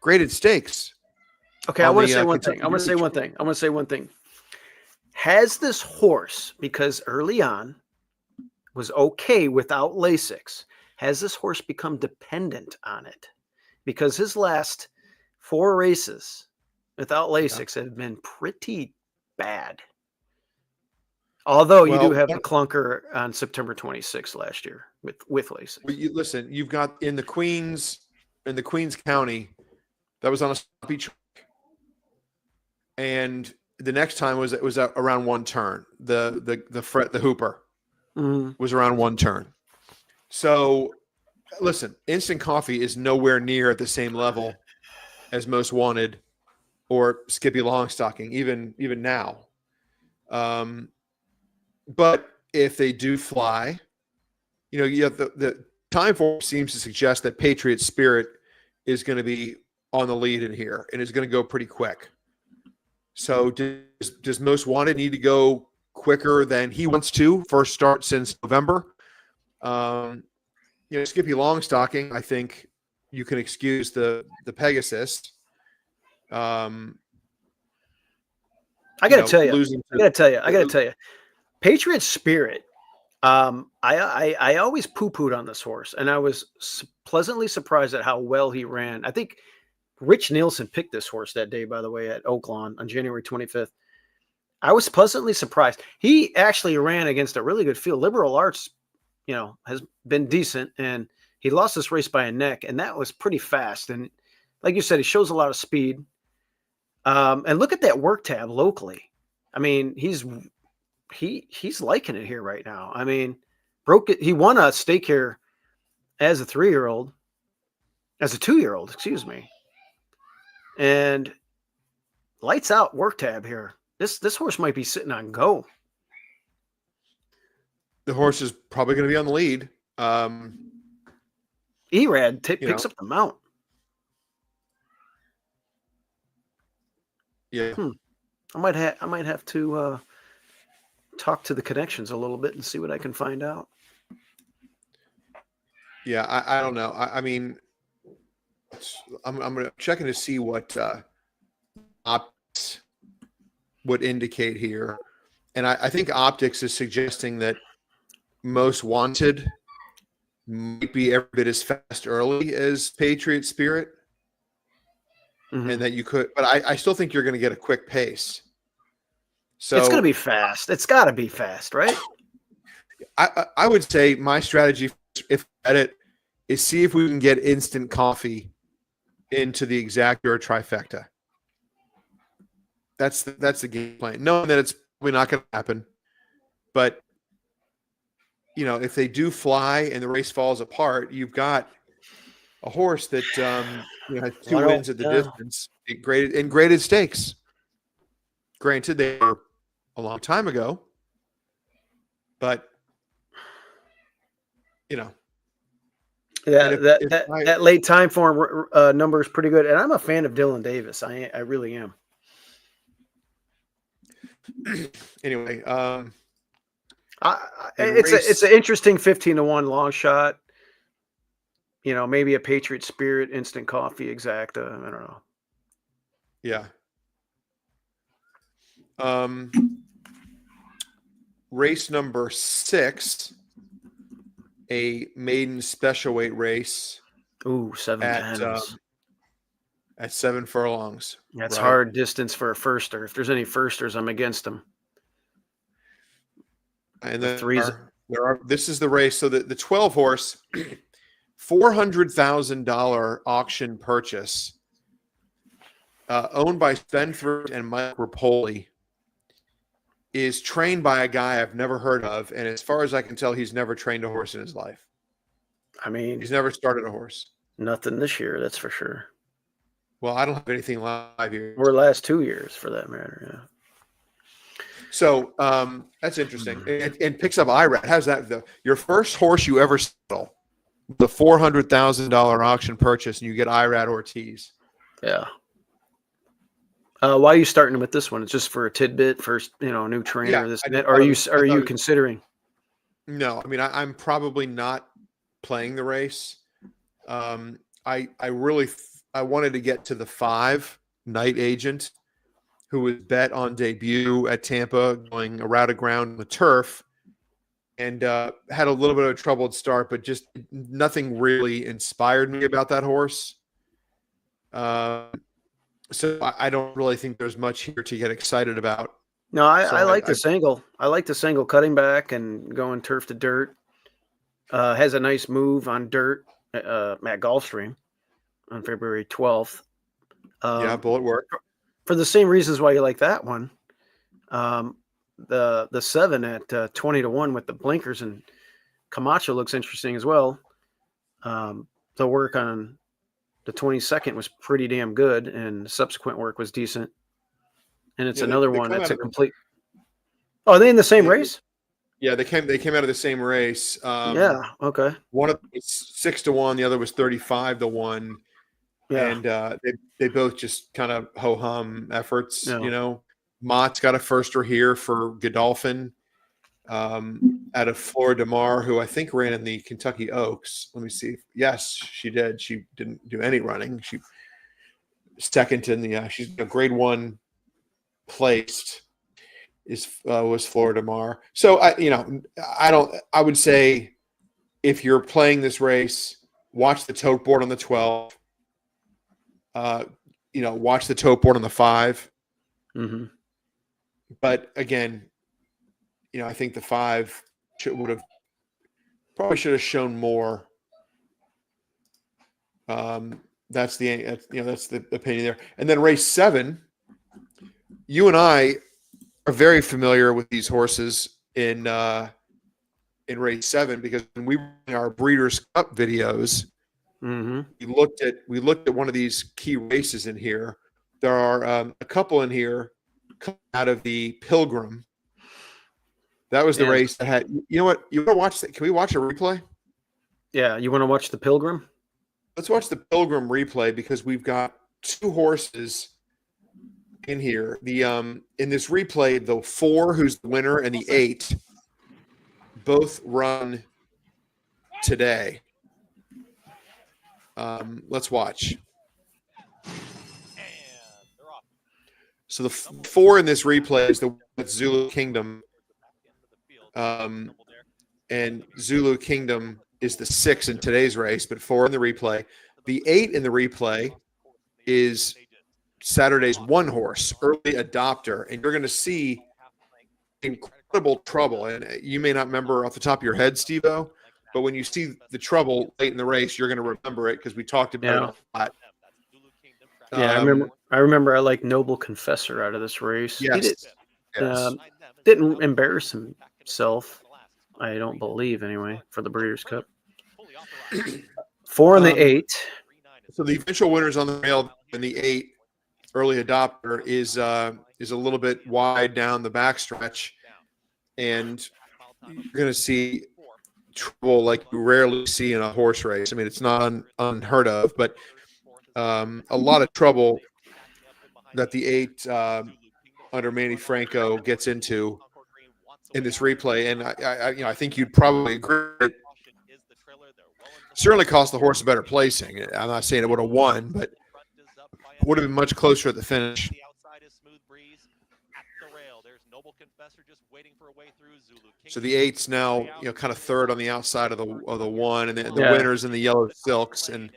graded stakes. Okay, I want to say one thing. I'm going to say one thing. Has this horse, because early on was okay without Lasix, has this horse become dependent on it? Because his last 4 races without Lasix have been pretty bad. Although you do have the clunker on September 26th last year with Lasix. Listen, you've got in the Queens County that was on a sloppy track, and the next time was around 1 turn. The Hooper was around 1 turn. So, listen, Instant Coffee is nowhere near at the same level as Most Wanted or Skippy Longstocking, even now. But if they do fly, the time form seems to suggest that Patriot Spirit is going to be on the lead in here and is going to go pretty quick. So does Most Wanted need to go quicker than he wants to? First start since November. Skippy Longstocking, I think you can excuse the Pegasus. I got to tell you. Patriot Spirit. I always poo-pooed on this horse, and I was pleasantly surprised at how well he ran. I think Rich Nielsen picked this horse that day, by the way, at Oaklawn on January 25th. I was pleasantly surprised. He actually ran against a really good field. Liberal Arts, has been decent, and he lost this race by a neck, and that was pretty fast. And like you said, he shows a lot of speed. And look at that work tab locally. I mean, he's liking it here right now. I mean, he won a stake here as a 2-year-old, excuse me. And lights out work tab here. This horse might be sitting on go. The horse is probably going to be on the lead. Erad picks up the mount. Yeah. I might have to talk to the connections a little bit and see what I can find out. Yeah, I don't know. I mean, I'm checking to see what optics would indicate here, and I think optics is suggesting that Most Wanted might be every bit as fast early as Patriot Spirit, and that you could, but I still think you're going to get a quick pace. So it's going to be fast. It's got to be fast, right? I would say my strategy, if at it, is see if we can get instant coffee into the exact or trifecta. That's the game plan. Knowing that it's probably not going to happen, but if they do fly and the race falls apart, you've got a horse that has 2 wins at the distance, graded stakes. Granted, they were a long time ago, but that late time form number is pretty good, and I'm a fan of Dylan Davis. I really am. Anyway, it's an interesting 15-1 long shot. Maybe a Patriot Spirit instant coffee exacta. I don't know. Yeah. Race number 6, a maiden special weight race. Ooh, 7 at 7 furlongs. That's hard distance for a firster. If there's any firsters, I'm against them. And then this is the race. So the 12 horse, $400,000 auction purchase, owned by Spendthrift and Mike Rapoli, is trained by a guy I've never heard of. And as far as I can tell, he's never trained a horse in his life. I mean, he's never started a horse. Nothing this year, that's for sure. Well, I don't have anything live here. Or last 2 years, for that matter. Yeah. So that's interesting. And picks up IRAD. How's that? Your first horse you ever settle, the $400,000 auction purchase, and you get IRAD Ortiz. Yeah. Why are you starting with this one? It's just for a tidbit, first, new trainer. Yeah, are you considering? No, I mean, I'm probably not playing the race. I wanted to get to the 5 Night Agent, who was bet on debut at Tampa, going around ground on the turf, and had a little bit of a troubled start, but just nothing really inspired me about that horse. So I don't really think there's much here to get excited about. No, I like this angle. I like this angle, cutting back and going turf to dirt. Has a nice move on dirt at Gulfstream on February 12th. Bullet work. For the same reasons why you like that one. The 7 at 20-1 with the blinkers and Camacho looks interesting as well. The work on the 22nd was pretty damn good, and the subsequent work was decent. And it's another one that's a complete. Oh, are they in the same race? Yeah, they came out of the same race. Okay. One of them was 6-1, the other was 35-1. Yeah. And they both just kind of ho-hum efforts. Yeah. Mott's got a firster here for Godolphin out of Flora DeMar, who I think ran in the Kentucky Oaks. Let me see. Yes, she did. She didn't do any running. She second in the she's a grade 1 placed. was Florida Mar. So I would say if you're playing this race, watch the tote board on the 12. Watch the tote board on the 5. Mm-hmm. But again, I think the 5 should have shown more. That's the opinion there. And then race 7, you and I are very familiar with these horses in race 7 because when we were in our Breeders' Cup videos, Mm-hmm. we looked at one of these key races in here. There are a couple in here out of the Pilgrim. That was the race that had. You know what? You want to watch that? Can we watch a replay? Yeah, you want to watch the Pilgrim? Let's watch the Pilgrim replay because we've got 2 horses in here. The in this replay, the 4, who's the winner, and the 8, both run today. Let's watch. So the 4 in this replay is the Zulu Kingdom, and Zulu Kingdom is the 6 in today's race, but 4 in the replay. The 8 in the replay is Saturday's 1 horse, Early Adopter, and you're going to see incredible trouble. And you may not remember off the top of your head, Steve-O, but when you see the trouble late in the race, you're going to remember it because we talked about it a lot. Yeah, I remember. I like Noble Confessor out of this race. Yes. He didn't embarrass himself. I don't believe, anyway, for the Breeders' Cup. 4 and the 8. So the eventual winners on the rail, and the 8 Early Adopter is a little bit wide down the backstretch, and you're going to see trouble like you rarely see in a horse race. I mean, it's not unheard of, but a lot of trouble that the 8 under Manny Franco gets into in this replay, and I think you'd probably agree. It certainly cost the horse a better placing. I'm not saying it would have won, but would have been much closer at the finish. So the 8's now kind of third on the outside of the 1, and the winners in the yellow silks, and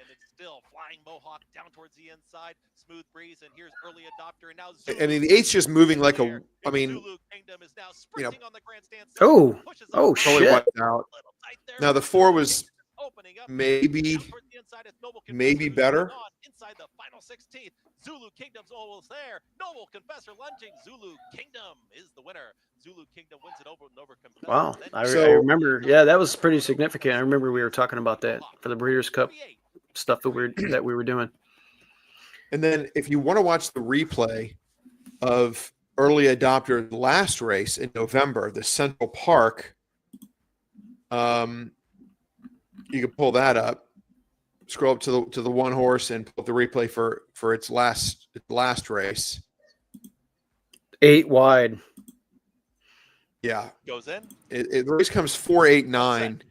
Smooth breeze, and here's Early Adopter, and now I mean the 8's just moving like a. I mean, shit! Out. Now the 4 was maybe better. Inside the final 16th, Zulu Kingdom's almost there. Noble Confessor lunging. Zulu Kingdom is the winner. Zulu Kingdom wins it over Confessor. Wow, I remember. Yeah, that was pretty significant. I remember we were talking about that for the Breeders' Cup stuff that we were doing. And then if you want to watch the replay of Early Adopter's last race in November, the Central Park, you can pull that up, scroll up to the 1 horse and pull up the replay for its last race. 8 wide. Yeah. Goes in. The race comes 4, 8, 9.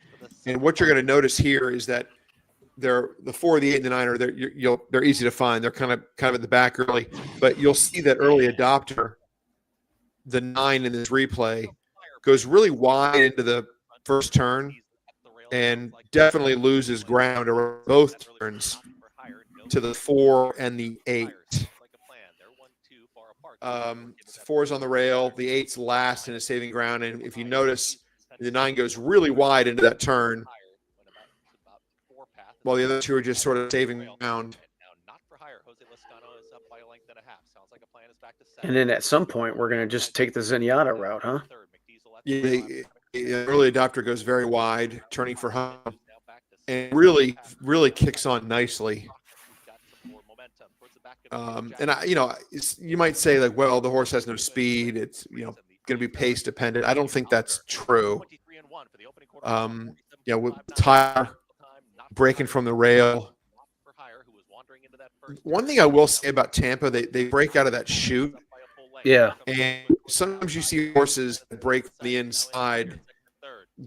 And what you're going to notice here is that the 4, the 8, and the 9 are they're easy to find. They're kind of at the back early, but you'll see that Early Adopter, the 9 in this replay, goes really wide into the first turn and definitely loses ground around both turns to the 4 and the 8. 4's on the rail, the 8's last and is saving ground, and if you notice, the 9 goes really wide into that turn, while the other 2 are just sort of saving ground. And then at some point, we're going to just take the Zenyatta route, huh? Yeah, the Early Adopter goes very wide, turning for home, and really, really kicks on nicely. You might say like, well, the horse has no speed. It's going to be pace dependent. I don't think that's true. With Tyler breaking from the rail. One thing I will say about Tampa, they break out of that chute. Yeah. And sometimes you see horses break from the inside,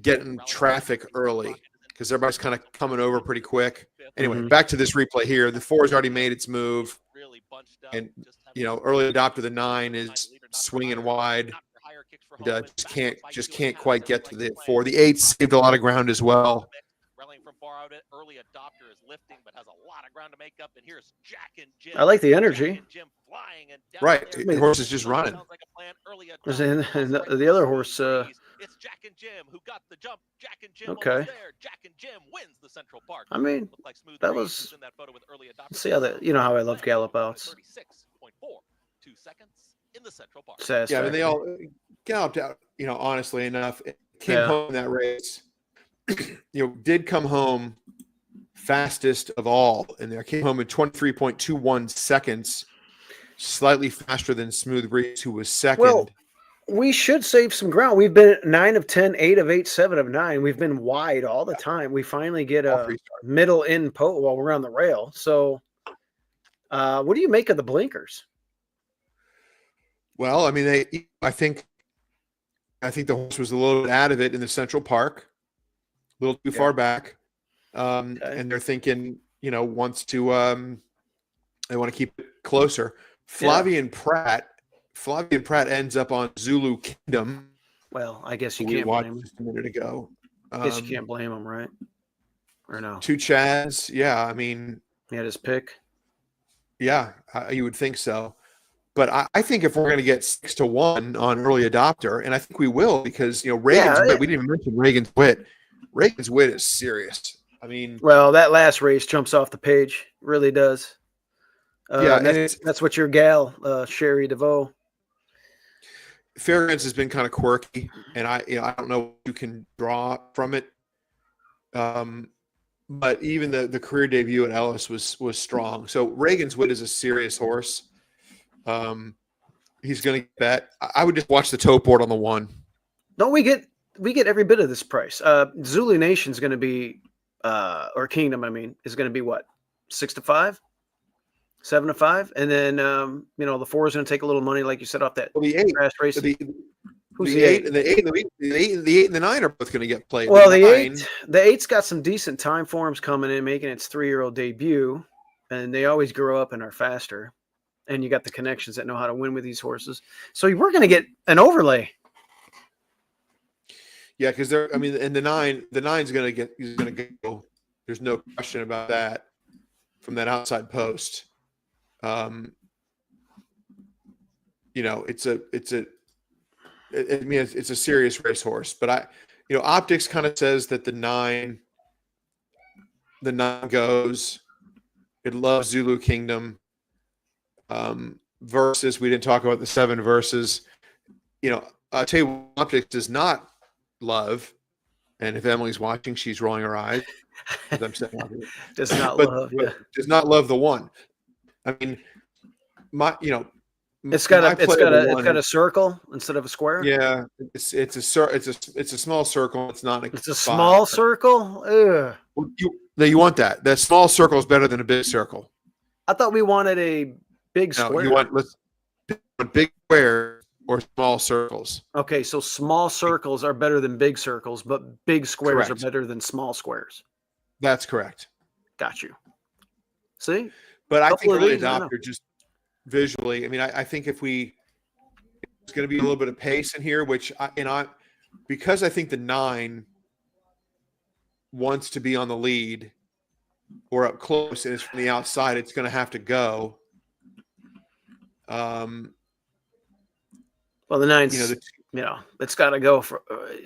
getting traffic early because everybody's kind of coming over pretty quick. Anyway, back to this replay here. The 4 has already made its move. And, Early Adopter, the 9, is swinging wide. Just can't quite get to the 4. The 8 saved a lot of ground as well. Rallying from far out, early adopter is lifting, but has a lot of ground to make up. And here's Jack and Jim. I like the energy. Jack and Jim flying and down Right, there. the horse is just running. Sounds like a plan. Early And adopter, the other horse. it's Jack and Jim who got the jump. Jack and Jim Okay. almost there. Jack and Jim wins the Central Park. I mean, Looked like Smooth that Breeze was. in that photo with early adopter. Let's see how that. You know how I love gallop outs. 36.42 seconds in the Central Park. Yeah, I mean, they all galloped out. Honestly enough, it came home in that race. Did come home fastest of all in there. Came home in 23.21 seconds, slightly faster than Smooth Breeze, who was second. Well, we should save some ground. We've been 9 of 10, 8 of 8, 7 of 9. We've been wide all the time. We finally get a middle in post while we're on the rail. So, what do you make of the blinkers? Well, I mean, I think the horse was a little bit out of it in the Central Park, a little too far back, and they're thinking, wants to, they want to keep it closer. Flavien Pratt ends up on Zulu Kingdom. Well, I guess you we can't watched blame him. just a minute ago. I guess you can't blame him, right? Or no? 2 Chads, yeah. I mean, he had his pick. Yeah, you would think so. But I think if we're going to get 6-1 on early adopter, and I think we will, because Reagan's wit, we didn't even mention Reagan's wit. Reagan's wit is serious. I mean, well, that last race jumps off the page, really does. That's what your gal, Sherry DeVoe. Fairgrounds has been kind of quirky, and I don't know what you can draw from it. But even the career debut at Ellis was strong. So Reagan's wit is a serious horse. He's going to bet. I would just watch the tote board on the 1. Don't we get every bit of this price? Zulu Nation's going to be, or Kingdom, I mean, is going to be what? 6-5, 7-5, and then the 4 is going to take a little money, like you said, off that fast race. Who's the 8? The 8 and the 9 are both going to get played. Well, the 8's got some decent time forms coming in, making its 3-year-old debut, and they always grow up and are faster. And you got the connections that know how to win with these horses. So we're going to get an overlay. Yeah, because and the 9's going to go. There's no question about that from that outside post. It's a serious racehorse, but optics kind of says that the 9 goes. It loves Zulu Kingdom. Versus, we didn't talk about the 7 versus, I'll tell you, optics does not love, and if Emily's watching, she's rolling her eyes. As I'm saying, does not does not love the 1. I mean, it's got a circle instead of a square. Yeah, it's a small circle. It's not. It's a small circle. Ugh. You want that? That small circle is better than a big circle. I thought we wanted a big square. No, you want big square or small circles. Okay, so small circles are better than big circles, but big squares are better than small squares. That's correct. Got you. See? But I think early adopter just visually, I think it's going to be a little bit of pace in here, because I think the 9 wants to be on the lead or up close and it's from the outside, it's going to have to go. Well, the 9's, it's got to go for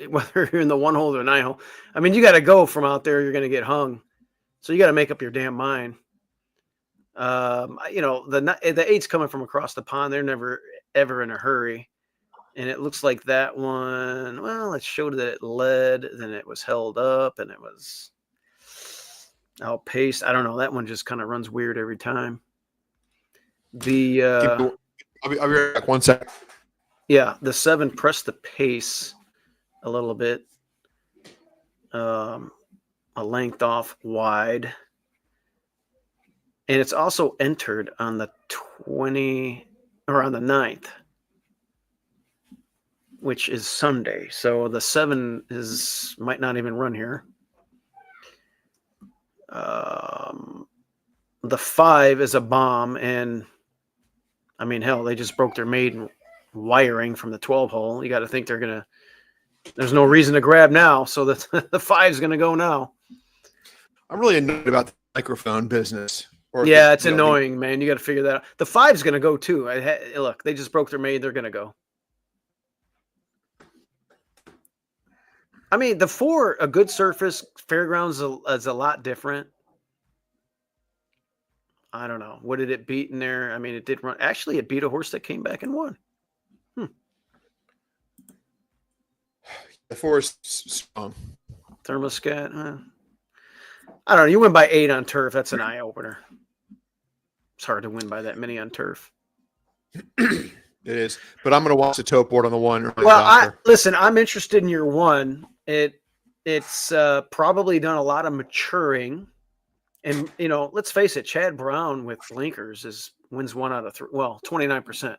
whether you're in the 1 hole or 9 hole. I mean, you got to go from out there. You're going to get hung, so you got to make up your damn mind. The 8's coming from across the pond. They're never ever in a hurry, and it looks like that one. Well, it showed that it led, then it was held up, and it was outpaced. I don't know. That one just kind of runs weird every time. I'll be right back. 1 sec. Yeah, the 7 pressed the pace a little bit. A length off wide. And it's also entered on the 20 or on the 9th, which is Sunday. So the 7 might not even run here. The 5 is a bomb, and hell, they just broke their maiden wiring from the 12 hole. You got to think there's no reason to grab now. So the 5's going to go now. I'm really annoyed about the microphone business. Yeah, it's annoying, man. You got to figure that out. The 5's going to go too. Look, they just broke their maid. They're going to go. I mean, the 4, a good surface, fairgrounds is a lot different. I don't know. What did it beat in there? I mean, it did run. Actually, it beat a horse that came back and won. The 4 is strong. Thermostat. I don't know. You win by 8 on turf. That's an eye opener. It's hard to win by that many on turf. It is, but I'm going to watch the tote board on the 1. Well, listen. I'm interested in your 1. It's probably done a lot of maturing, and let's face it. Chad Brown with blinkers wins 1 out of 3. Well, 29%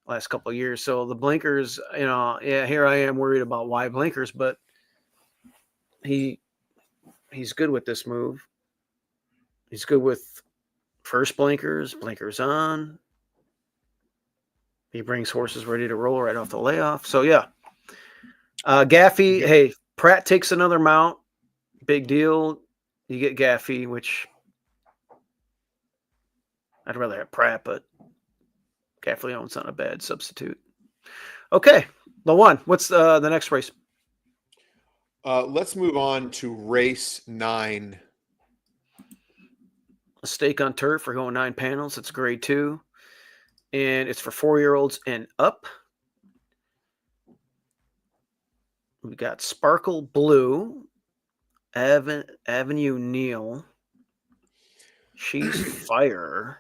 last couple of years. So the blinkers, here I am worried about why blinkers, but he's good with this move. He's good with first blinkers on. He brings horses ready to roll right off the layoff. So yeah. Gaffey, hey, Pratt takes another mount. Big deal. You get Gaffey, which I'd rather have Pratt, but Gaffleone's not a bad substitute. Okay, the 1. What's the next race? Let's move on to race 9. A stake on turf. We're going 9 panels. It's grade 2, and it's for 4-year-olds and up. We got Sparkle Blue, Avenue Neil. She's Fire.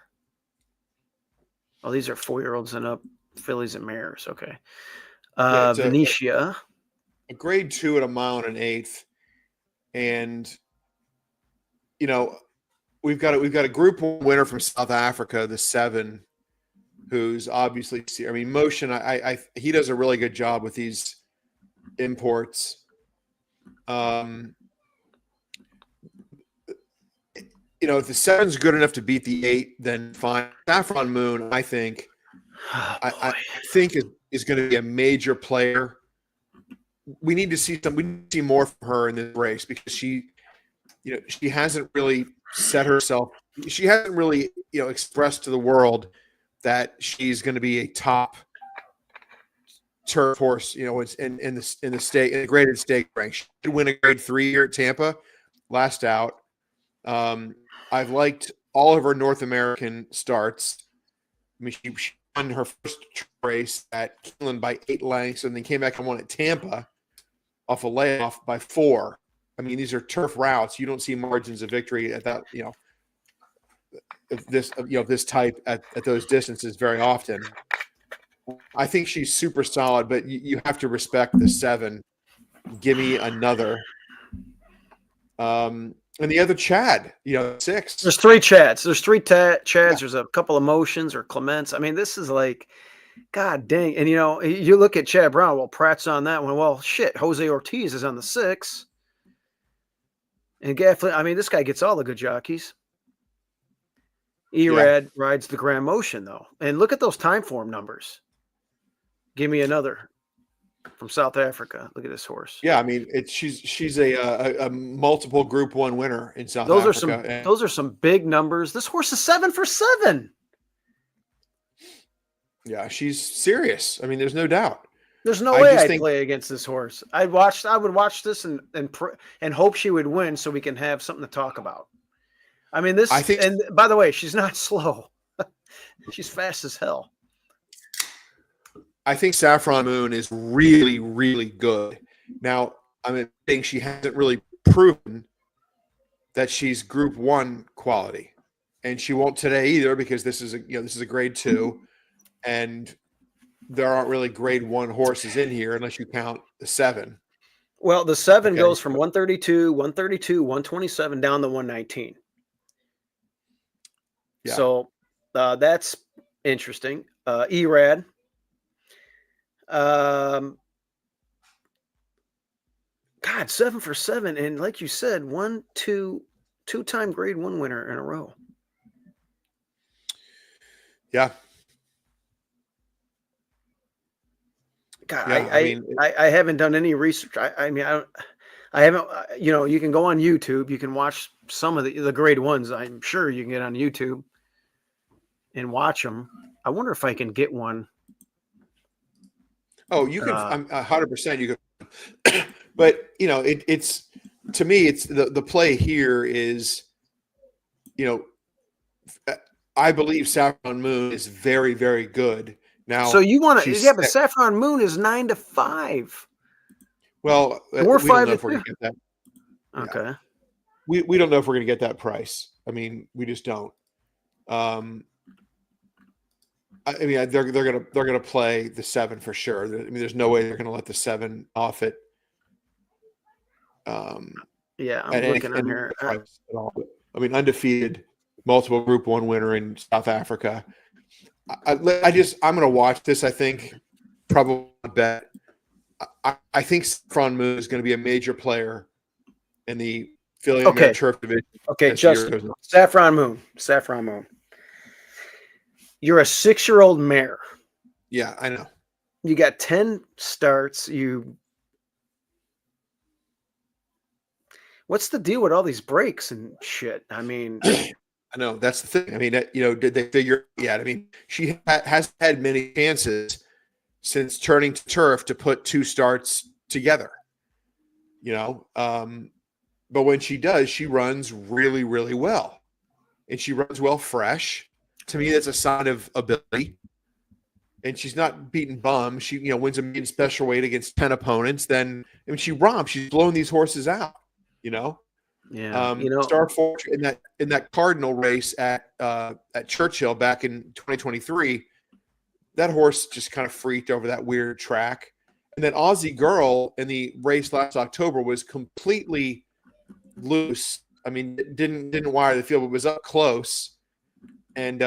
Oh, these are 4-year-olds and up. Fillies and mares. Okay. Venetia. A grade 2 at a mile and an eighth, and we've got a Group 1 winner from South Africa, the 7, who's obviously. I mean, Motion. He does a really good job with these imports. If the 7's good enough to beat the 8, then fine. Saffron Moon, I think, I think is going to be a major player. We need to see more from her in this race because she hasn't really set herself. She hasn't really, expressed to the world that she's going to be a top turf horse. It's in the state, in the graded stake rank. She did win a grade 3 here at Tampa, last out. I've liked all of her North American starts. I mean, she won her first race at Keeneland by 8 lengths, and then came back and won at Tampa off a layoff by 4. I mean, these are turf routes. You don't see margins of victory at that, this type at those distances very often. I think she's super solid, but you have to respect the 7. Give me another. And the other Chad, 6. There's 3 Chads. There's 3 Chads. Yeah. There's a couple of Motions or Clements. I mean, this is like, God dang. And, you look at Chad Brown. Well, Pratt's on that one. Well, shit. Jose Ortiz is on the 6. And Gaffley, I mean, this guy gets all the good jockeys. Erad rides the Grand Motion, though. And look at those time form numbers. Give me another from South Africa. Look at this horse. Yeah, I mean, she's a multiple Group 1 winner in South Africa. Those are some big numbers. This horse is 7 for 7. Yeah, she's serious. I mean, there's no doubt. There's no way I'd play against this horse. I would watch this and hope she would win so we can have something to talk about. I mean, and by the way, she's not slow. She's fast as hell. I think Saffron Moon is really, really good. Now, I think she hasn't really proven that she's Group 1 quality, and she won't today either because this is a grade 2, and there aren't really grade 1 horses in here unless you count the 7. Well, the 7 goes from 132, 127 down to 119. Yeah. So that's interesting. Erad. God, 7 for 7, and like you said, 2-time grade 1 winner in a row. Yeah. God, Yeah, I mean, I haven't done any research. I mean, I haven't. You can go on YouTube. You can watch some of the grade ones. I'm sure you can get on YouTube and watch them. I wonder if I can get one. oh, you can. I'm 100%. You can, but it's to me, it's the play here is, you know, I believe Saffron Moon is very, very good. So Now you want to? she's Yeah, but sick. Saffron Moon is 9 to 5. Well, And we're we don't 5 know to if we're 2. going to get that. Yeah, Okay. we don't know if we're going to get that price. I mean, we just don't. I mean, they're gonna play the 7 for sure. I mean, there's no way they're gonna let the 7 off it. Yeah, I'm At any looking on here. price at all. I mean, undefeated, multiple Group 1 winner in South Africa. I'm gonna watch this. I think probably bet. I think Saffron Moon is going to be a major player in the Philly Okay. Turf division. Okay, as the year Justin. goes on. Saffron Moon. Saffron Moon. You're a 6-year-old mare. Yeah, I know. You got 10 starts. What's the deal with all these breaks and shit? I mean, I know that's the thing. I mean, did they figure? Yeah, I mean, she has had many chances since turning to turf to put 2 starts together. But when she does, she runs really, really well, and she runs well fresh. To me, that's a sign of ability. And she's not beating bums. She wins a meet special weight against 10 opponents. Then I mean, she romps. She's blowing these horses out. yeah. Star Fortune in that Cardinal race at Churchill back in 2023, that horse just kind of freaked over that weird track. And then Aussie Girl in the race last October was completely loose. I mean, didn't wire the field, but was up close, and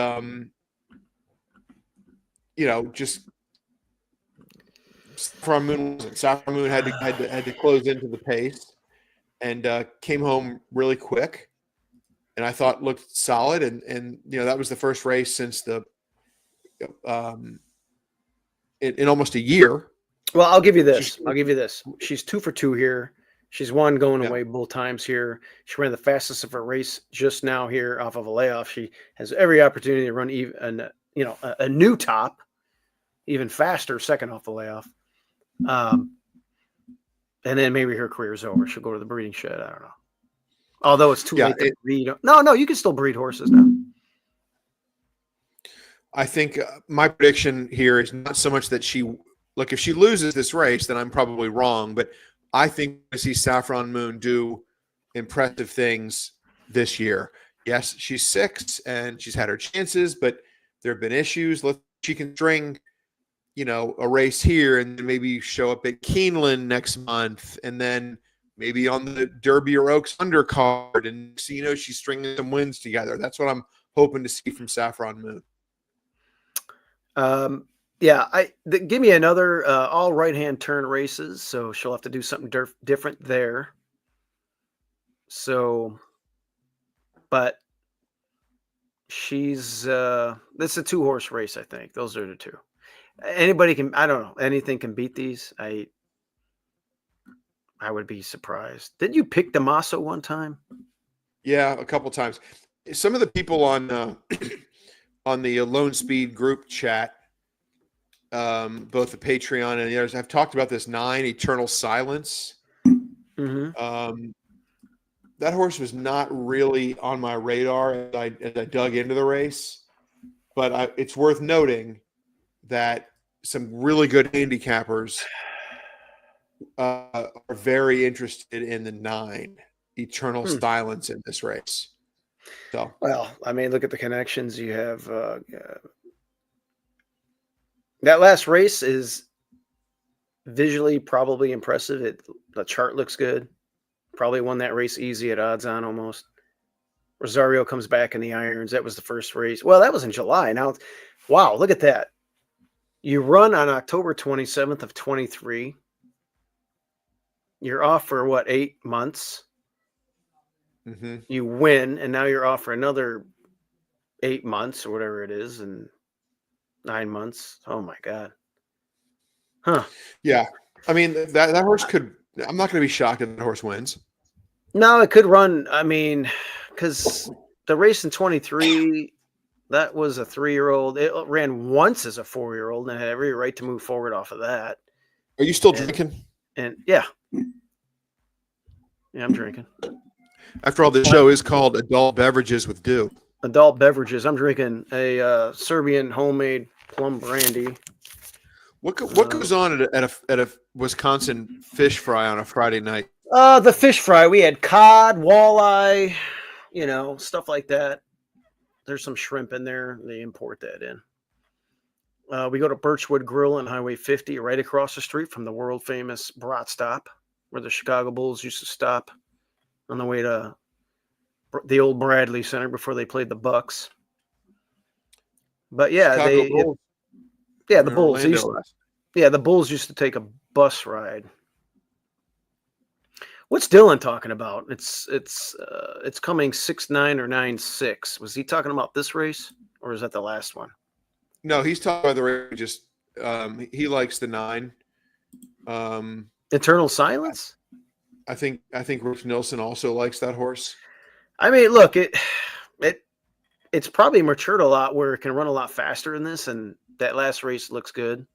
just Saffron Moon had to close into the pace, and came home really quick, and I thought looked solid, and that was the first race since the in almost a year. Well, I'll give you this. She's 2 for 2 here. She's won going Yeah. away both times here. She ran the fastest of her race just now here off of a layoff. She has every opportunity to run even a new top, even faster, second off the layoff. And then maybe her career's over. She'll go to the breeding shed. I don't know. Although it's too late to breed. No, you can still breed horses now. I think my prediction here is not so much that if she loses this race, then I'm probably wrong. But I think I see Saffron Moon do impressive things this year. Yes, she's 6 and she's had her chances, but there have been issues. She can string, a race here and then maybe show up at Keeneland next month, and then maybe on the Derby or Oaks undercard, and she's stringing some wins together. That's what I'm hoping to see from Saffron Moon. Give me another all right-hand turn races, so she'll have to do something different there. So, but she's this is a 2-horse race, I think. Those are the 2. Anybody can, I don't know, anything can beat these. I would be surprised. Didn't you pick Damaso one time? Yeah, a couple times. Some of the people on on the Lone Speed group chat, both the Patreon and the others, have talked about this 9 Eternal Silence. Mm-hmm. That horse was not really on my radar as I dug into the race, but it's worth noting that some really good handicappers are very interested in the 9 Eternal Silence in this race. So, well, I mean, look at the connections you have. That last race is visually probably impressive. The chart looks good. Probably won that race easy at odds on almost. Rosario comes back in the irons. That was the first race. Well, that was in July. Now, wow, look at that. You run on October 27th of 23. You're off for what, 8 months? mm-hmm. You win, and now you're off for another 8 months or whatever it is, and 9 months. Oh my God. Huh. Yeah. I mean, that horse could. I'm not going to be shocked if the horse wins. No, it could run. I mean, because the race in 23, that was a 3-year-old. It ran once as a 4-year-old and had every right to move forward off of that. Are you still And- drinking? And yeah, I'm drinking. After all, this show is called Adult Beverages with Dew. Adult beverages. I'm drinking a Serbian homemade plum brandy. What goes on at a Wisconsin fish fry on a Friday night? The fish fry. We had cod, walleye, stuff like that. There's some shrimp in there. They import that in. We go to Birchwood Grill on Highway 50, right across the street from the world famous Brat Stop, where the Chicago Bulls used to stop on the way to the old Bradley Center before they played the Bucks. But yeah, Chicago Bulls the in Bulls. Orlando. The Bulls used to take a bus ride. What's Dylan talking about? It's coming 6-9 or 9-6. Was he talking about this race, or is that the last one? No, he's talking about the race. Just he likes the 9. Eternal Silence. I think Rich Nilsson also likes that horse. I mean, look, it's probably matured a lot where it can run a lot faster in this, and that last race looks good.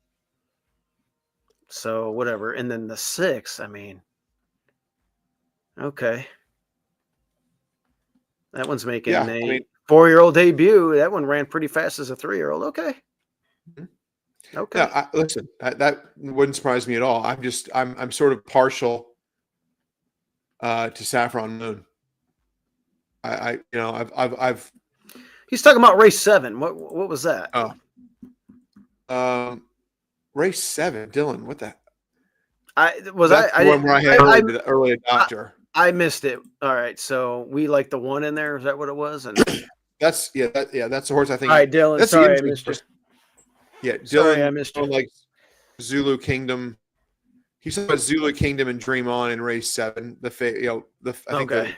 So whatever. And then the 6, I mean, okay. That one's making a 4-year-old debut. That one ran pretty fast as a 3-year-old. Okay. Okay. Yeah, listen, that wouldn't surprise me at all. I'm sort of partial to Saffron Moon. I've He's talking about race 7. What was that? Race 7, Dylan. What the? That's the one where I had early adopter. I missed it. All right, so we like the one in there. Is that what it was? And that's the horse I think. All right, Dylan. That's Sorry, I missed you. Yeah, Dylan. Sorry, I missed you. Like Zulu Kingdom. He's talking about Zulu Kingdom and Dream On in race 7. I think Okay.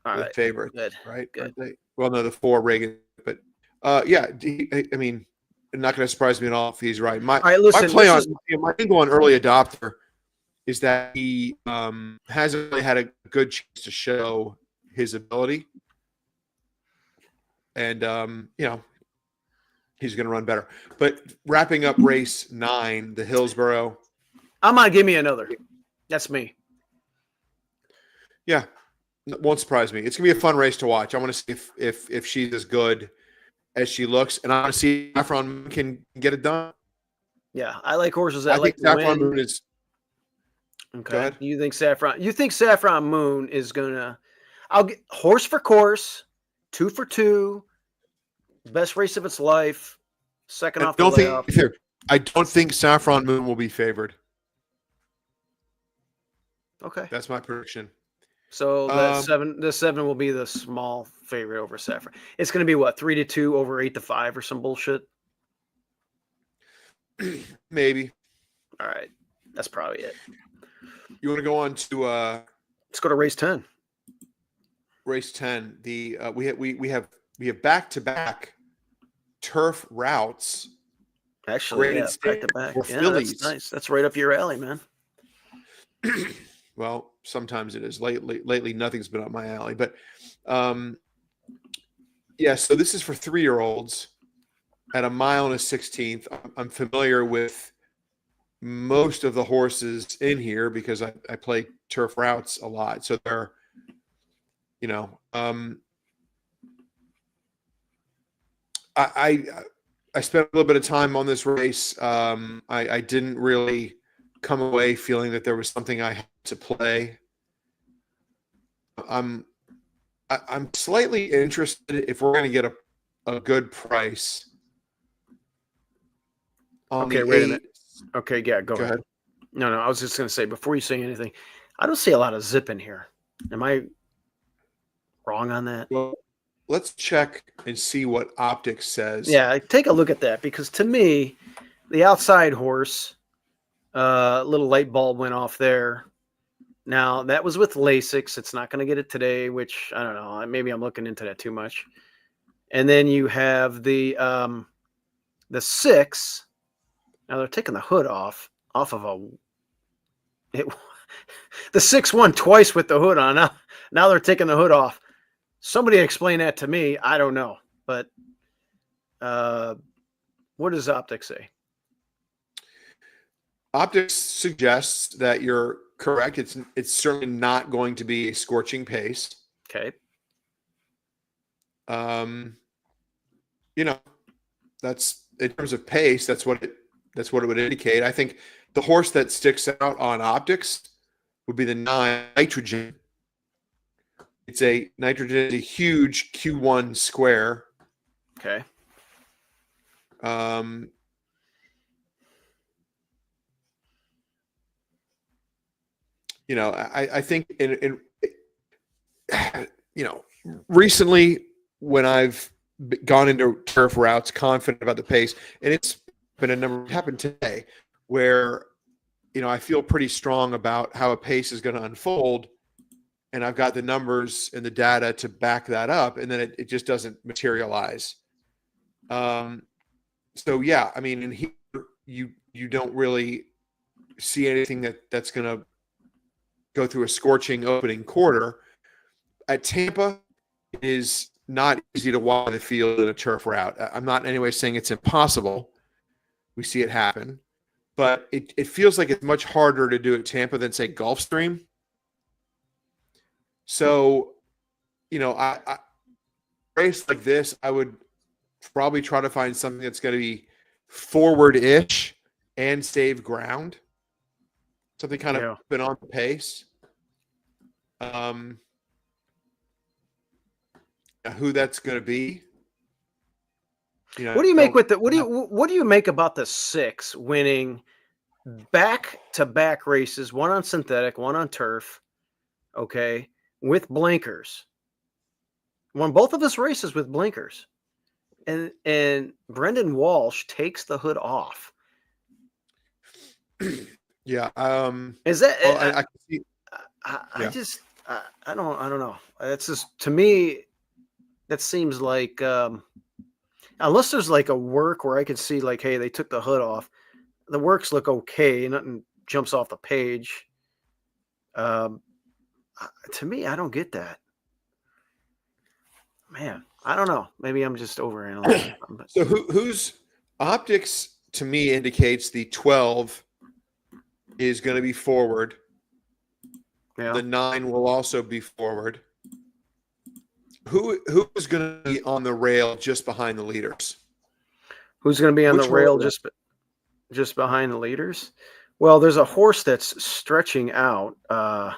the favorite. Good. Right. Good. Well, no, the 4 Reagan, but yeah. I mean, not going to surprise me at all if he's right. All right, listen. My angle on early adopter is that he hasn't really had a good chance to show his ability, and he's going to run better. But wrapping up race 9, the Hillsborough. I'm gonna give me another. That's me. Yeah, won't surprise me. It's gonna be a fun race to watch. I want to see if she's as good as she looks, and I want to see if Saffron can get it done. Yeah, I like horses that I like think Saffron to win. Moon is. Okay. Go ahead. You think Saffron Moon is gonna? I'll get horse for course, 2 for 2, best race of its life, second off the layoff. I don't think Saffron Moon will be favored. Okay. That's my prediction. So the 7 will be the small favorite over Saffron. It's going to be what, 3-2 over 8-5 or some bullshit. Maybe. All right, that's probably it. You want to go on to let's go to race 10. Race 10. The we have back-to-back turf routes. Actually, yeah, back to back. Yeah, that's nice. That's right up your alley, man. Well, sometimes it is. Lately, nothing's been up my alley. But yeah, so this is for 3-year-olds at 1 mile and a 16th. I'm familiar with most of the horses in here because I play turf routes a lot. So they're, I spent a little bit of time on this race. I didn't really come away feeling that there was something I had to play. I'm slightly interested if we're going to get a good price. Okay, wait a minute. Okay, yeah, go ahead. No, I was just going to say, before you say anything, I don't see a lot of zip in here. Am I wrong on that? Well, let's check and see what Optics says. Yeah, take a look at that, because to me, the outside horse, little light bulb went off there. Now, that was with Lasix. It's not going to get it today, which, I don't know. Maybe I'm looking into that too much. And then you have the 6, Now they're taking the hood off of it, the 6 won twice with the hood on. Now they're taking the hood off. Somebody explain that to me. I don't know, but what does optics say? Optics suggests that you're correct. It's certainly not going to be a scorching pace. Okay. You know, that's in terms of pace. That's what it would indicate. I think the horse that sticks out on optics would be the 9 Nitrogen. It's a Nitrogen is a huge Q1 square. Okay. You know, I think in you know, recently when I've gone into turf routes confident about the pace, and it's been happened today where, you know, I feel pretty strong about how a pace is going to unfold, and I've got the numbers and the data to back that up, and then it just doesn't materialize. So yeah, I mean, in here you don't really see anything that's going to go through a scorching opening quarter. At Tampa, it is not easy to walk the field in a turf route. I'm not in any way saying it's impossible. We see it happen, but it feels like it's much harder to do at Tampa than, say, Gulfstream. So, you know, I race like this, I would probably try to find something that's going to be forward-ish and save ground. Something kind of been on the pace. Who that's going to be? You know, What do you make with the what do you make about the 6 winning back-to-back races, one on synthetic, one on turf, okay, with blinkers? Won both of his races with blinkers. And Brendan Walsh takes the hood off. Yeah. Is that well, I can see, I just I don't know. It's just, to me, that seems like unless there's like a work where I could see like, hey, they took the hood off. The works look okay. Nothing jumps off the page. To me, I don't get that. Man, I don't know. Maybe I'm just overanalyzing. So whose optics to me indicates the 12 is going to be forward. Yeah. The 9 will also be forward. Who is going to be on the rail just behind the leaders? Who's going to be on the rail just behind the leaders? Well, there's a horse that's stretching out. I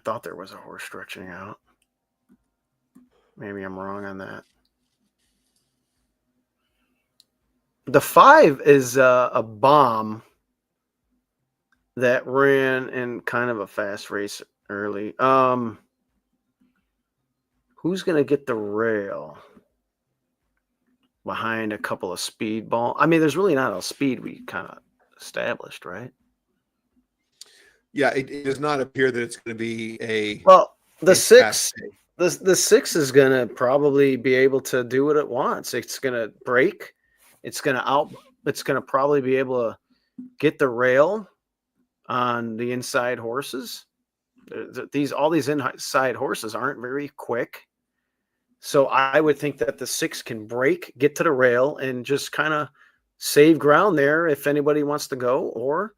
thought there was a horse stretching out. Maybe I'm wrong on that. The 5 is a bomb that ran in kind of a fast race early. Who's going to get the rail behind a couple of speed ball? I mean, there's really not a speed we kind of established, right? Yeah, it does not appear that it's going to be the 6. The 6 is going to probably be able to do what it wants. It's going to break. It's going to probably be able to get the rail on the inside horses. All these inside horses aren't very quick. So I would think that the 6 can break, get to the rail, and just kind of save ground there if anybody wants to go, or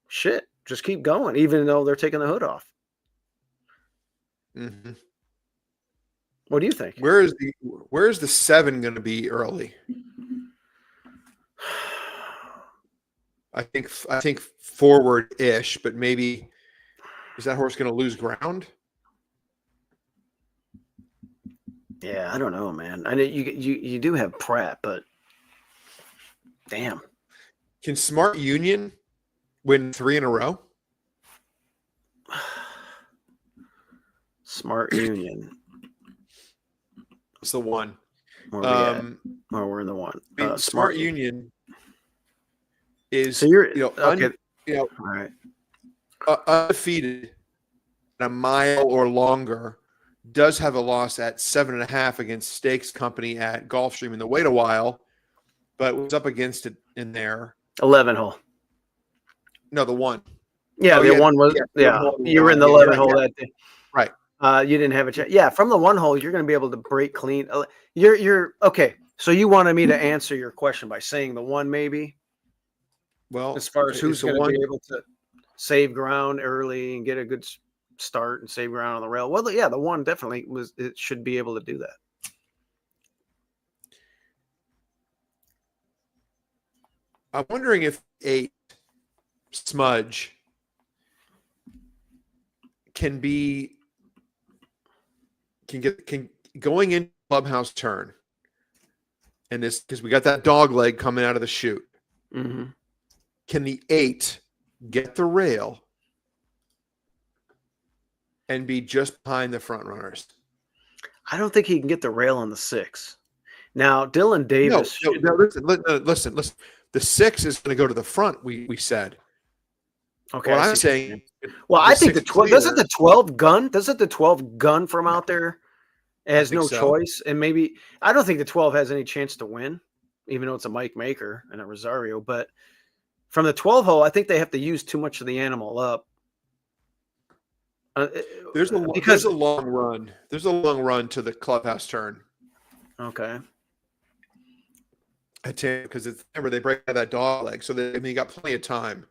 just keep going, even though they're taking the hood off. Mm-hmm. What do you think? Where is the 7 going to be early? I think forward-ish, but maybe is that horse going to lose ground? Yeah, I don't know, man. I know you do have Pratt, but damn. Can Smart Union win 3 in a row? Smart Union. It's the one. Where we're in the one. I mean, Smart Union is okay. All right. Undefeated a mile or longer does have a loss at 7.5 against Stakes Company at Gulfstream in the wait a while, but was up against it in there. 11 hole. No, the one. Yeah, Oh, the yeah, one was, yeah, you were in the yeah, 11 yeah, hole yeah. that day. Right. You didn't have a chance. Yeah, from the one hole, you're going to be able to break clean. You're okay. So you wanted me to answer your question by saying the one, maybe, Well, as far as who's it's the going to one. be able to save ground early and get a good start and save ground on the rail. Well, yeah, the one definitely it should be able to do that. I'm wondering if 8 Smudge can going into clubhouse turn, and this because we got that dog leg coming out of the chute. Mm-hmm. Can the 8 get the rail and be just behind the front runners? I don't think he can get the rail on the 6. Now, Dylan Davis. No, listen. The 6 is going to go to the front. We said. Okay, What I I'm see. saying. Well, I think the 6 12 doesn't the 12 gun. Doesn't the 12 gun from out there? It has no so. choice, and maybe I don't think the 12 has any chance to win, even though it's a Mike Maker and a Rosario. But from the 12 hole, I think they have to use too much of the animal up. There's a long run. There's a long run to the clubhouse turn. Okay. Because remember they break that dog leg, so you got plenty of time.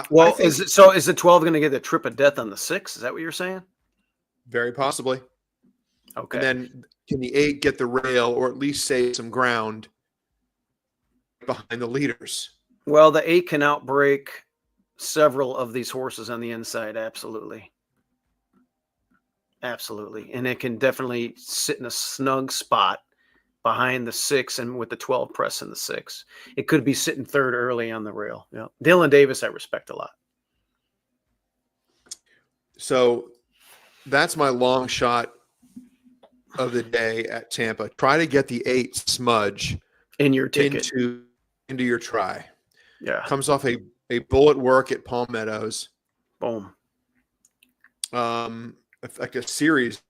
Is the 12 going to get the trip of death on the 6? Is that what you're saying? Very possibly. Okay. And then can the 8 get the rail or at least save some ground behind the leaders? Well, the 8 can outbreak several of these horses on the inside. Absolutely. And it can definitely sit in a snug spot behind the 6 and with the 12 pressing the 6. It could be sitting third early on the rail. Yeah. Dylan Davis, I respect a lot. So that's my long shot of the day at Tampa. Try to get the 8 Smudge in your ticket into your try. Yeah. Comes off a bullet work at Palmettos. Boom. Like a series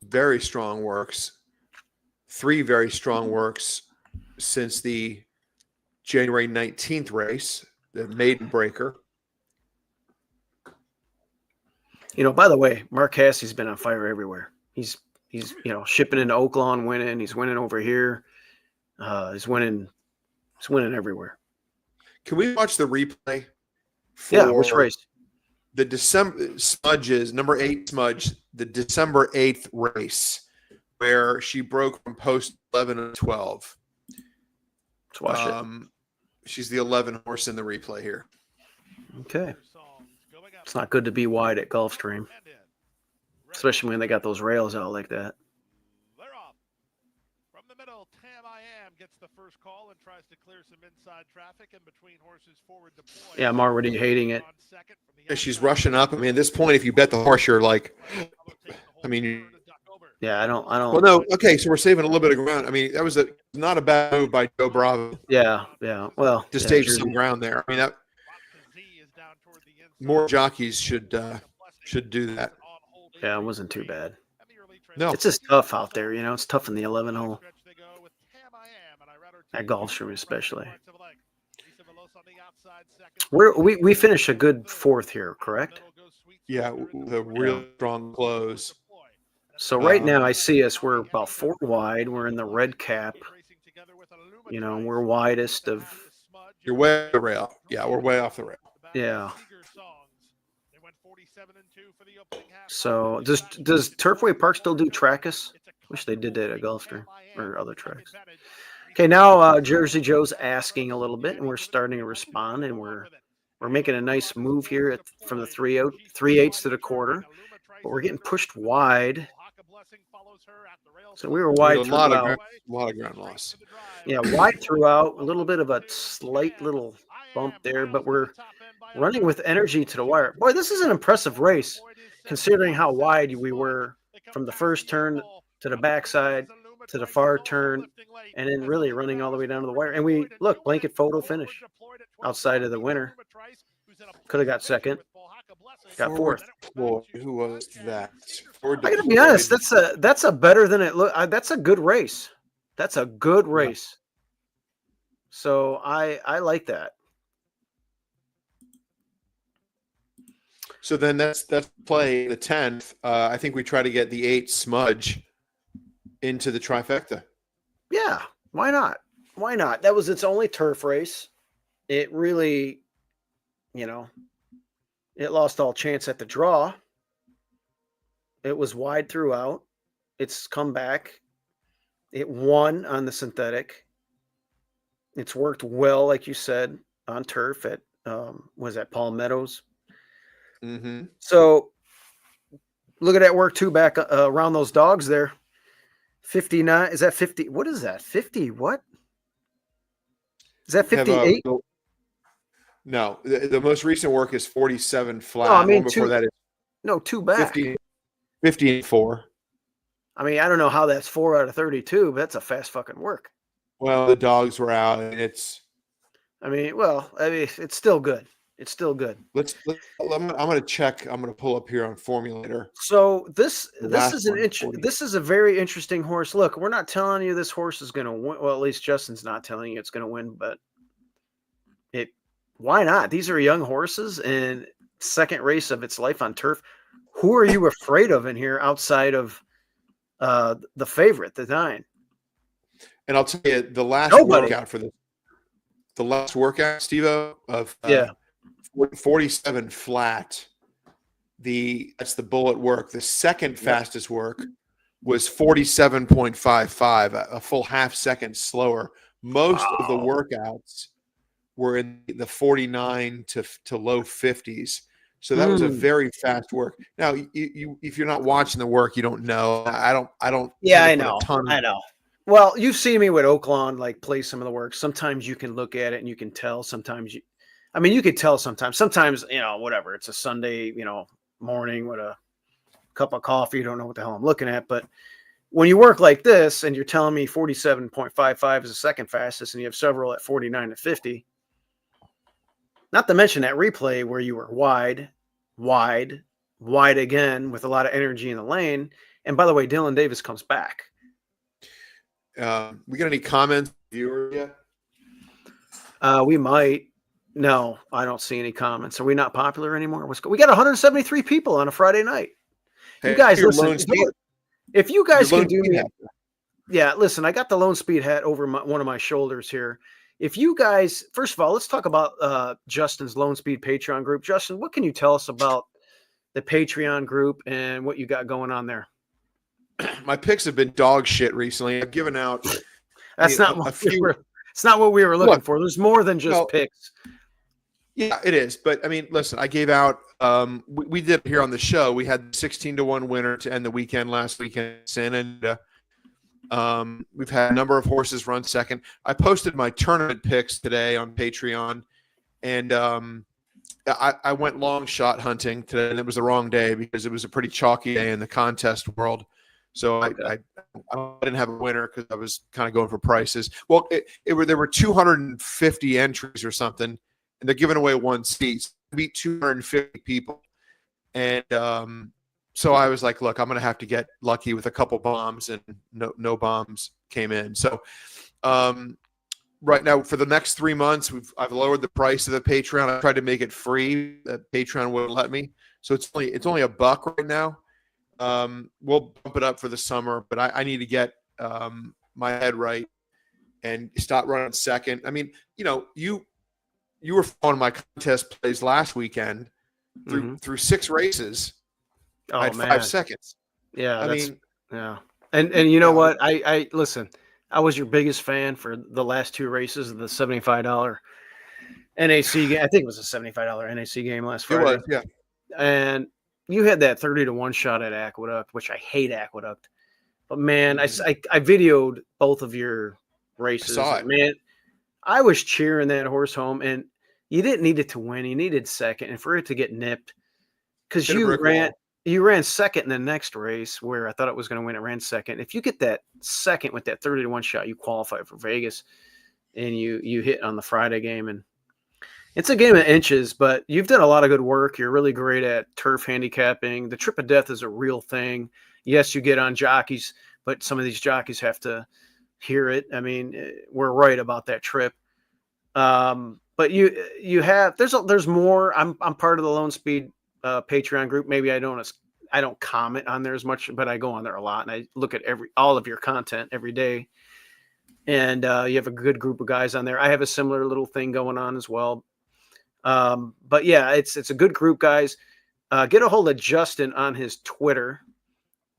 very strong works. 3 very strong works since the January 19th race, the maiden breaker. By the way, Mark Cassie's been on fire everywhere. He's shipping into Oaklawn, winning. He's winning over here. He's winning everywhere. Can we watch the replay? Which race? The December Smudges, number 8 Smudge, the December 8th race, where she broke from post 11 and 12. Let's watch it. She's the 11 horse in the replay here. Okay. It's not good to be wide at Gulfstream, especially when they got those rails out like that. They're off. From the middle, Tam I Am gets the first call and tries to clear some inside traffic in between horses forward deploy. Yeah, I'm already hating it. Yeah, she's rushing up. I mean, at this point, if you bet the horse, you're like, yeah, I don't. Well, no. Okay, so we're saving a little bit of ground. I mean, that was not a bad move by Joe Bravo. Yeah. Well, to save some ground there. I mean, that more jockeys should do that. Yeah, it wasn't too bad. No, it's just tough out there. It's tough in the 11 hole. At Gulfstream, especially. We finished a good 4th here, correct? Yeah, the real strong close. So right now I see we're about 4 wide. We're in the red cap. We're widest of. You're way off the rail. Yeah, we're way off the rail. Yeah. So does Turfway Park still do Trackus? Wish they did that at Gulfstream or other tracks. Okay, now Jersey Joe's asking a little bit, and we're starting to respond, and we're making a nice move here from the 3/8 to the quarter, but we're getting pushed wide. So we were wide throughout. A lot of ground loss. Yeah, wide throughout. A little bit of a slight little bump there, but we're running with energy to the wire. Boy, this is an impressive race, considering how wide we were from the first turn to the backside to the far turn, and then really running all the way down to the wire. And we look blanket photo finish outside of the winner. Could have got second. a blessing. Got fourth. Floyd, who was that? Ford I gotta be deployed. honest. That's a better than it look. That's a good race. That's a good race. So I like that. So then that's play the 10th. I think we try to get the 8 smudge into the trifecta. Yeah, why not? Why not? That was its only turf race. It really, it lost all chance at the draw. It was wide throughout. It's come back. It won on the synthetic. It's worked well, like you said, on turf at was that Palm Meadows. Mm-hmm. So look at that work too back around those dogs there. 59 is that 50? What is that? 50? What is that? 58? No, the most recent work is 47 flat. No, I mean one before that is two back. 50 and 4. I mean, I don't know how that's 4 out of 32, but that's a fast fucking work. Well, the dogs were out, and it's. I mean, it's still good. It's still good. I'm going to check. I'm going to pull up here on Formulator. So this Last is this is a very interesting horse. Look, we're not telling you this horse is going to win. Well, at least Justin's not telling you it's going to win, but why not? These are young horses and second race of its life on turf. Who are you afraid of in here outside of the favorite, the 9? And I'll tell you, the last workout for the last workout, Steve-O, of 47 flat. That's the bullet work. The second fastest work was 47.55, a full half second slower. Most of the workouts were in the 49 to low 50s. So that was a very fast work. Now, you if you're not watching the work, you don't know. I don't. Yeah, I know. I know. Well, you've seen me with Oaklawn, like play some of the work. Sometimes you can look at it and you can tell. Sometimes you could tell sometimes. Sometimes, whatever. It's a Sunday, morning with a cup of coffee. You don't know what the hell I'm looking at. But when you work like this and you're telling me 47.55 is the second fastest and you have several at 49 to 50, not to mention that replay where you were wide again with a lot of energy in the lane. And by the way, Dylan Davis comes back. We got any comments, viewers yet? We might. No, I don't see any comments. Are we not popular anymore? We got 173 people on a Friday night. Hey, you guys, listen. If you guys can do me, listen. I got the Lone Speed hat over one of my shoulders here. If you guys, first of all, let's talk about Justin's Lone Speed Patreon group. Justin, what can you tell us about the Patreon group and what you got going on there? My picks have been dog shit recently. I've given out. It's not what we were looking for. There's more than just picks. Yeah, it is. But I mean, listen, I gave out. We did here on the show. We had 16-1 winner to end the weekend last weekend. And we've had a number of horses run second. I posted my tournament picks today on Patreon, and I went long shot hunting today, and it was the wrong day because it was a pretty chalky day in the contest world. So I didn't have a winner because I was kind of going for prices. Well, there were 250 entries or something, and they're giving away one seat. So I beat 250 people, and so I was like, look, I'm going to have to get lucky with a couple bombs, and no bombs came in. So right now, for the next 3 months, I've lowered the price of the Patreon. I tried to make it free. The Patreon wouldn't let me, so it's only $1 right now. We'll bump it up for the summer, but I need to get my head right and stop running second. I mean, you were following my contest plays last weekend through 6 races. I had 5 seconds. Yeah, And you know what? I listen. I was your biggest fan for the last 2 races of the $75 NAC game. I think it was a $75 NAC game last Friday. It was, yeah. And you had that 30-1 shot at Aqueduct, which I hate Aqueduct. But man, I videoed both of your races. I saw it. Man, I was cheering that horse home, and you didn't need it to win. You needed second, and for it to get nipped, because you ran second in the next race where I thought it was going to win. It ran second. If you get that second with that 30-1 shot, you qualify for Vegas, and you hit on the Friday game. And It's a game of inches, but you've done a lot of good work. You're really great at turf handicapping. The trip of death is a real thing. Yes, you get on jockeys, but some of these jockeys have to hear it. I mean, we're right about that trip. But you have there's more. I'm part of the Lone Speed Patreon group. Maybe I don't comment on there as much, but I go on there a lot and I look at all of your content every day. And you have a good group of guys on there. I have a similar little thing going on as well. But yeah, it's a good group, guys. Get a hold of Justin on his Twitter,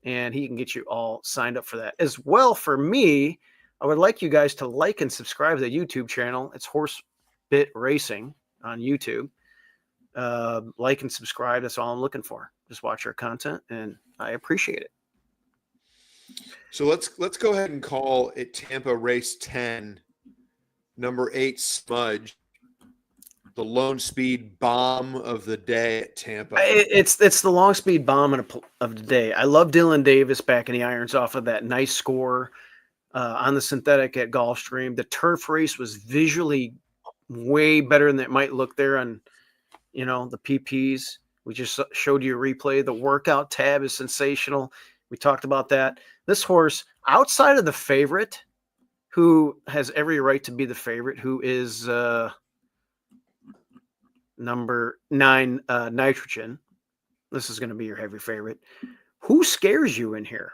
and he can get you all signed up for that. As well, for me, I would like you guys to like and subscribe to the YouTube channel. It's Horse Bit Racing on YouTube. Like and subscribe. That's all I'm looking for. Just watch our content, and I appreciate it. So let's go ahead and call it Tampa Race 10, number 8 Smudge, the Lone Speed bomb of the day at Tampa. It's the long speed bomb of the day. I love Dylan Davis backing the irons off of that nice score on the synthetic at Gulfstream. The turf race was visually way better than it might look there on, the PPs. We just showed you a replay. The workout tab is sensational. We talked about that. This horse, outside of the favorite, who has every right to be the favorite, who is number 9, Nitrogen. This is going to be your heavy favorite. Who scares you in here?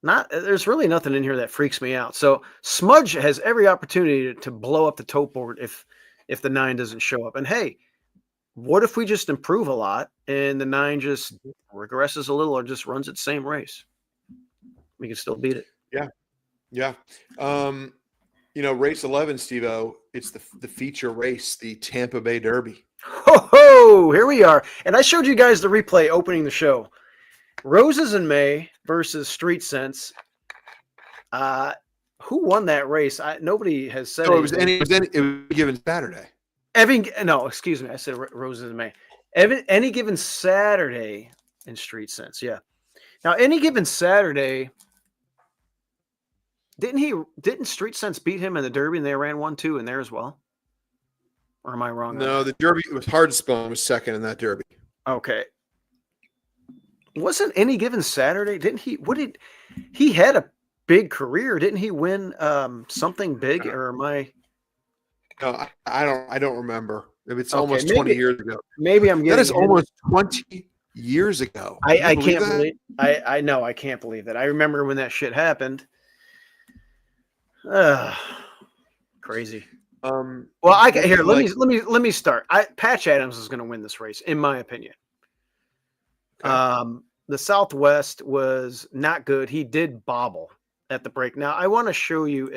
There's really nothing in here that freaks me out. So Smudge has every opportunity to blow up the tote board if the 9 doesn't show up. And hey, what if we just improve a lot and the 9 just regresses a little or just runs its same race? We can still beat it. Yeah. Race 11, Steve-O, it's the feature race, the Tampa Bay Derby. Ho, here we are. And I showed you guys the replay opening the show. Roses in May versus Street Sense. Who won that race? Nobody has said. No, it was given Saturday. Excuse me. I said Roses in May. Any given Saturday in Street Sense. Yeah. Now, any given Saturday. Didn't Street Sense beat him in the Derby and they ran 1-2 in there as well? Or am I wrong? No, the Derby, it was Hardspun was second in that Derby. Okay. Wasn't any given Saturday? He had a big career? Didn't he win something big? Or am I? No, I don't remember. It's almost 20 years ago. Maybe I'm getting that is almost 20 years ago. I can't believe. I know I can't believe that. I remember when that shit happened. Crazy. Well, let me start. Patch Adams is going to win this race, in my opinion. Okay. The Southwest was not good. He did bobble at the break. Now I want to show you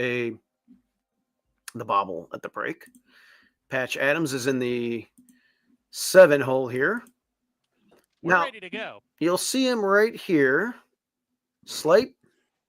the bobble at the break. Patch Adams is in the 7 hole here. We're ready to go. You'll see him right here. Slight.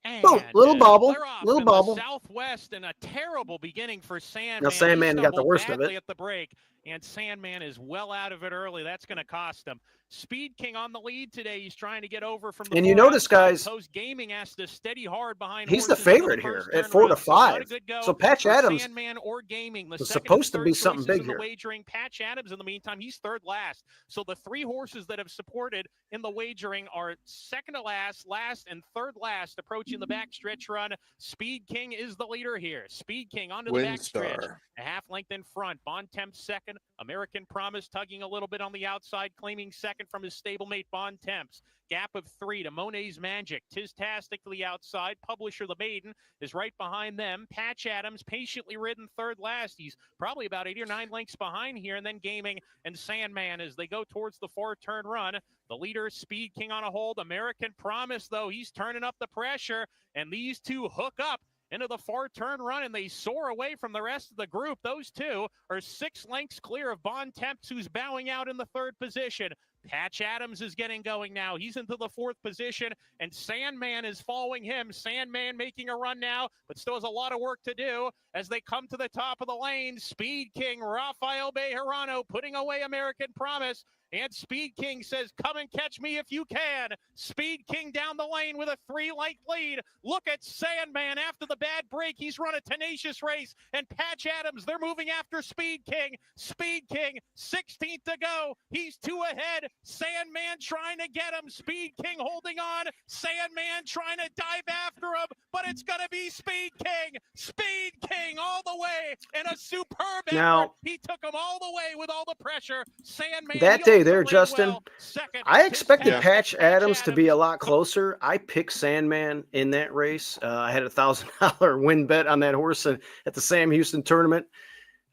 And boom, little bobble. Southwest, and a terrible beginning for Sandman. Now Sandman got the worst of it at the break, and Sandman is well out of it early. That's going to cost him. Speed King on the lead today. He's trying to get over from the. And you notice, guys, Post Gaming has to steady hard behind. He's the favorite here at 4-5. So Patch Adams, Sandman or Gaming, was supposed to be something big here. Wagering. Patch Adams, in the meantime, he's third last. So the 3 horses that have supported in the wagering are second to last, and third last, approaching the backstretch run. Speed King is the leader here. Speed King onto the backstretch, a half length in front. Bon Temps second. American Promise tugging a little bit on the outside, claiming second from his stablemate Bon Temps. Gap of 3 to Monet's Magic. Tistastic to the outside. Publisher the Maiden is right behind them. Patch Adams patiently ridden third last. He's probably about 8 or 9 lengths behind here. And then Gaming and Sandman as they go towards the 4-turn run. The leader, Speed King on a hold. American Promise, though, he's turning up the pressure. And these two hook up into the 4-turn run, and they soar away from the rest of the group. Those two are 6 lengths clear of Bon Temps, who's bowing out in the 3rd position. Patch Adams is getting going now. He's into the 4th position, and Sandman is following him. Sandman making a run now, but still has a lot of work to do as they come to the top of the lane. Speed King, Rafael Bejarano putting away American Promise. And Speed King says, come and catch me if you can. Speed King down the lane with a 3-length lead. Look at Sandman after the bad break. He's run a tenacious race. And Patch Adams, they're moving after Speed King. Speed King, 16th to go. He's 2 ahead. Sandman trying to get him. Speed King holding on. Sandman trying to dive after him. But it's going to be Speed King. Speed King all the way in a superb Now- effort. He took him all the way with all the pressure. Sandman, That he day also there, ran Justin, well. Second, I expected Fitzpatrick, Patch Adams to be a lot closer. I picked Sandman in that race. I had a $1,000 win bet on that horse at the Sam Houston tournament.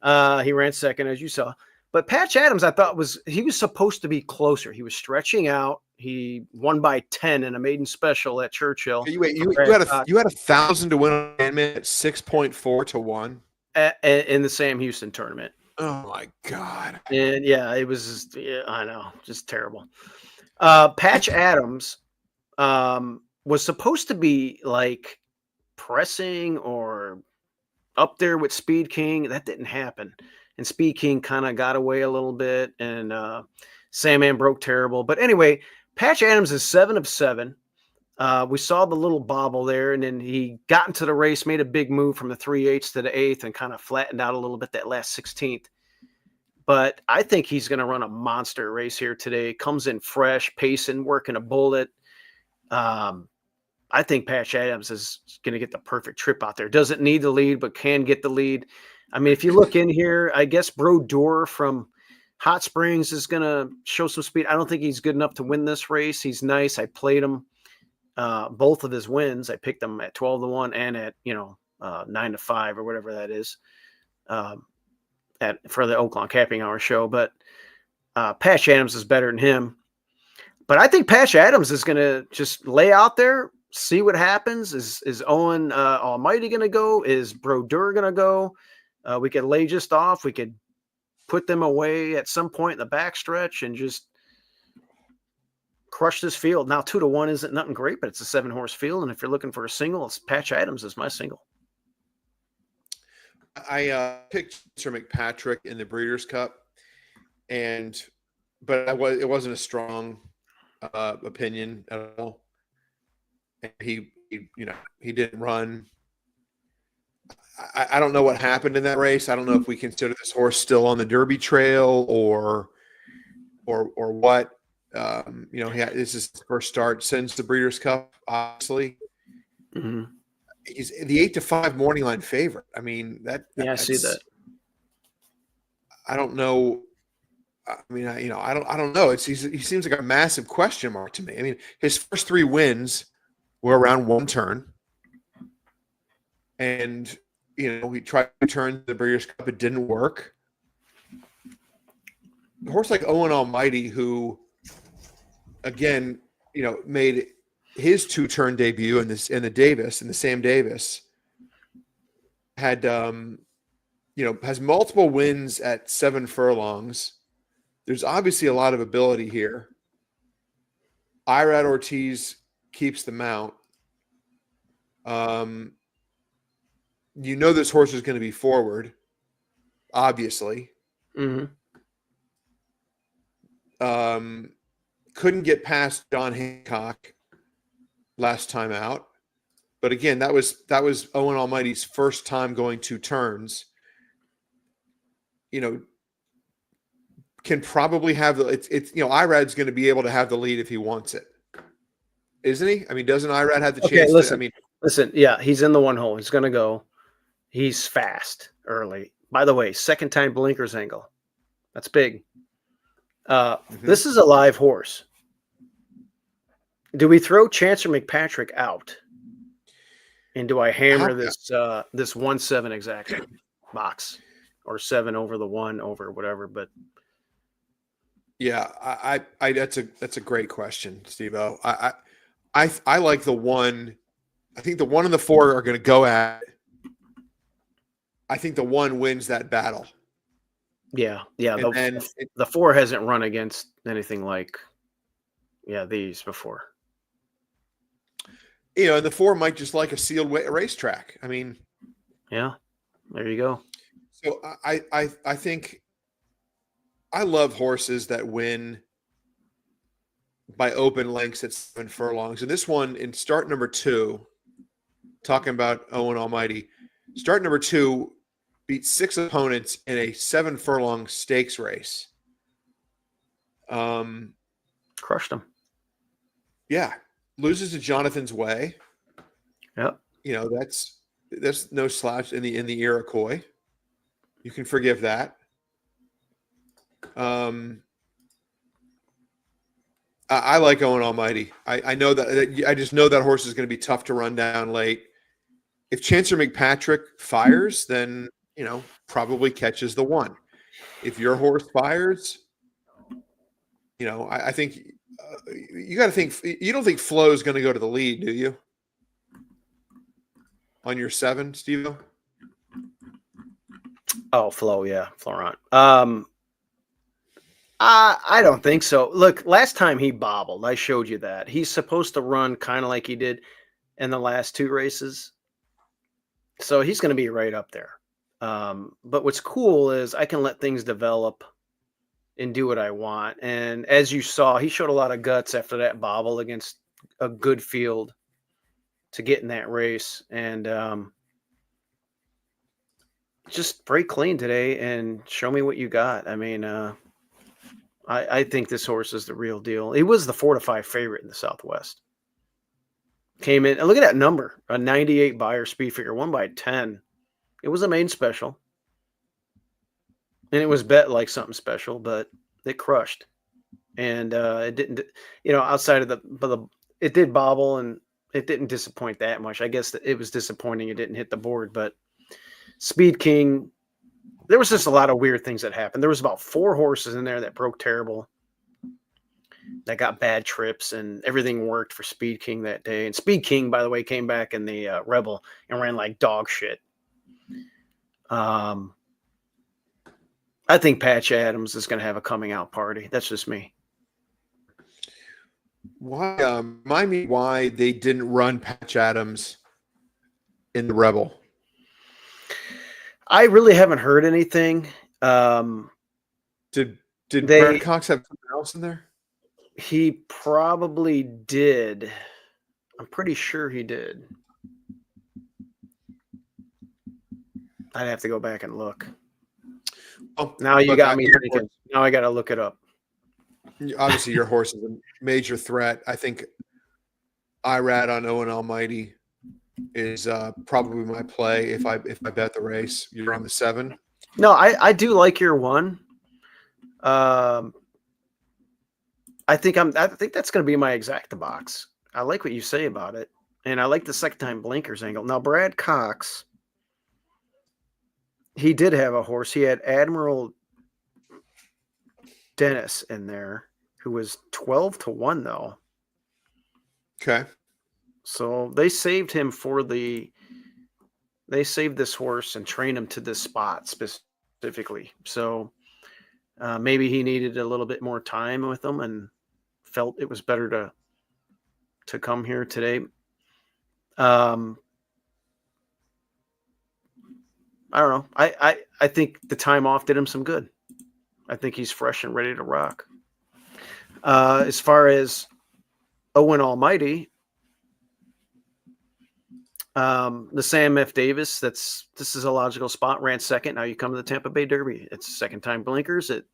He ran second, as you saw. But Patch Adams, I thought he was supposed to be closer. He was stretching out. He won by 10 in a maiden special at Churchill. You had 1,000 to win on Sandman at 6.4 to 1 in the Sam Houston tournament. Oh my God! And yeah, it was. I know, just terrible. Patch Adams was supposed to be like pressing or up there with Speed King. That didn't happen, and Speed King kind of got away a little bit, and Sandman broke terrible. But anyway, Patch Adams is 7 of 7. We saw the little bobble there, and then he got into the race, made a big move from the 3/8 to the 8th, and kind of flattened out a little bit that last 16th. But I think he's going to run a monster race here today. Comes in fresh, pacing, working a bullet. I think Patch Adams is going to get the perfect trip out there. Doesn't need the lead, but can get the lead. I mean, if you look in here, I guess Brodeur from Hot Springs is going to show some speed. I don't think he's good enough to win this race. He's nice. I played him both of his wins. I picked him at 12 to 1 and at 9 to 5 or whatever that is. For the Oaklawn Capping Hour show, but Patch Adams is better than him. But I think Patch Adams is going to just lay out there, see what happens. Is Owen Almighty going to go? Is Brodeur going to go? We could lay just off. We could put them away at some point in the backstretch and just crush this field. Now 2 to 1 isn't nothing great, but it's a 7-horse field, and if you're looking for a single, it's Patch Adams is my single. I picked Sir McPatrick in the Breeders' Cup, but it wasn't a strong opinion at all. And he didn't run. I don't know what happened in that race. I don't know if we consider this horse still on the Derby trail or what. This is his first start since the Breeders' Cup, obviously. Mm-hmm. He's the 8 to 5 morning line favorite. I mean, I see that. I don't know. I mean, I don't know. He seems like a massive question mark to me. I mean, his first 3 wins were around 1 turn, and he tried to turn the Breeders' Cup. It didn't work. A horse like Owen Almighty, who, again, made his 2-turn debut in the Sam Davis, had has multiple wins at 7 furlongs. There's obviously a lot of ability here. Irad Ortiz keeps the mount. This horse is going to be forward, obviously. Mm-hmm. Couldn't get past Don Hancock last time out, but again, that was Owen Almighty's first time going 2 turns. Can probably have Irad's going to be able to have the lead if he wants it, isn't he? I mean, doesn't Irad have the chance? Listen, yeah, he's in the 1 hole. He's going to go. He's fast early. By the way, second time blinkers angle. That's big. This is a live horse. Do we throw Chancer McPatrick out? And do I hammer this 1-7 exact box or 7 over the 1 over whatever? But yeah, I that's a great question, Steve-O. I like the 1. I think the 1 and the 4 are going to go at it. I think the 1 wins that battle. Yeah. The 4 hasn't run against anything like these before. And the 4 might just like a sealed racetrack. I mean, yeah, there you go. So I think I love horses that win by open lengths at 7 furlongs. And this one in start number 2, talking about Owen Almighty, start number 2 beat 6 opponents in a 7 furlong stakes race. Crushed him. Yeah. Loses to Jonathan's Way. Yep. You know, that's no slouch in the Iroquois. You can forgive that. I like Owen Almighty. I know that. I just know that horse is going to be tough to run down late. If Chancer McPatrick fires, then, you know, probably catches the 1. If your horse fires, you know, I think you got to think. You don't think Flo is going to go to the lead, do you? On your 7, Steve? Oh, Flo, yeah, Florent. I don't think so. Look, last time he bobbled, I showed you that. He's supposed to run kind of like he did in the last 2 races. So he's going to be right up there. But what's cool is I can let things develop and do what I want. And as you saw, he showed a lot of guts after that bobble against a good field to get in that race. And just break clean today and show me what you got. I mean, I think this horse is the real deal. He was the 4-5 favorite in the Southwest. Came in, and look at that number, a 98 buyer speed figure, 1 by 10. It was a main special. And it was bet like something special, but it crushed. And it didn't, you know, outside of it did bobble and it didn't disappoint that much. I guess it was disappointing it didn't hit the board, but Speed King, there was just a lot of weird things that happened. There was about 4 horses in there that broke terrible, that got bad trips, and everything worked for Speed King that day. And Speed King, by the way, came back in the Rebel and ran like dog shit. I think Patch Adams is going to have a coming out party. That's just me. Why? Remind me why they didn't run Patch Adams in the Rebel. I really haven't heard anything. Did Brad Cox have something else in there? He probably did. I'm pretty sure he did. I'd have to go back and look. Oh, now you got me thinking. Now I got to look it up. Obviously, your horse is a major threat. I think IRAD on Owen Almighty is probably my play if I bet the race. You're on the 7. No, I do like your 1. I think that's going to be my exacta box. I like what you say about it, and I like the second time blinkers angle. Now, Brad Cox, he did have a horse. He had Admiral Dennis in there, who was 12-1 though. Okay. So they saved him they saved this horse and trained him to this spot specifically. So maybe he needed a little bit more time with them and felt it was better to come here today. I don't know. I think the time off did him some good. I think he's fresh and ready to rock. As far as Owen Almighty, the Sam F. Davis, this is a logical spot. Ran second. Now you come to the Tampa Bay Derby. It's second time blinkers. It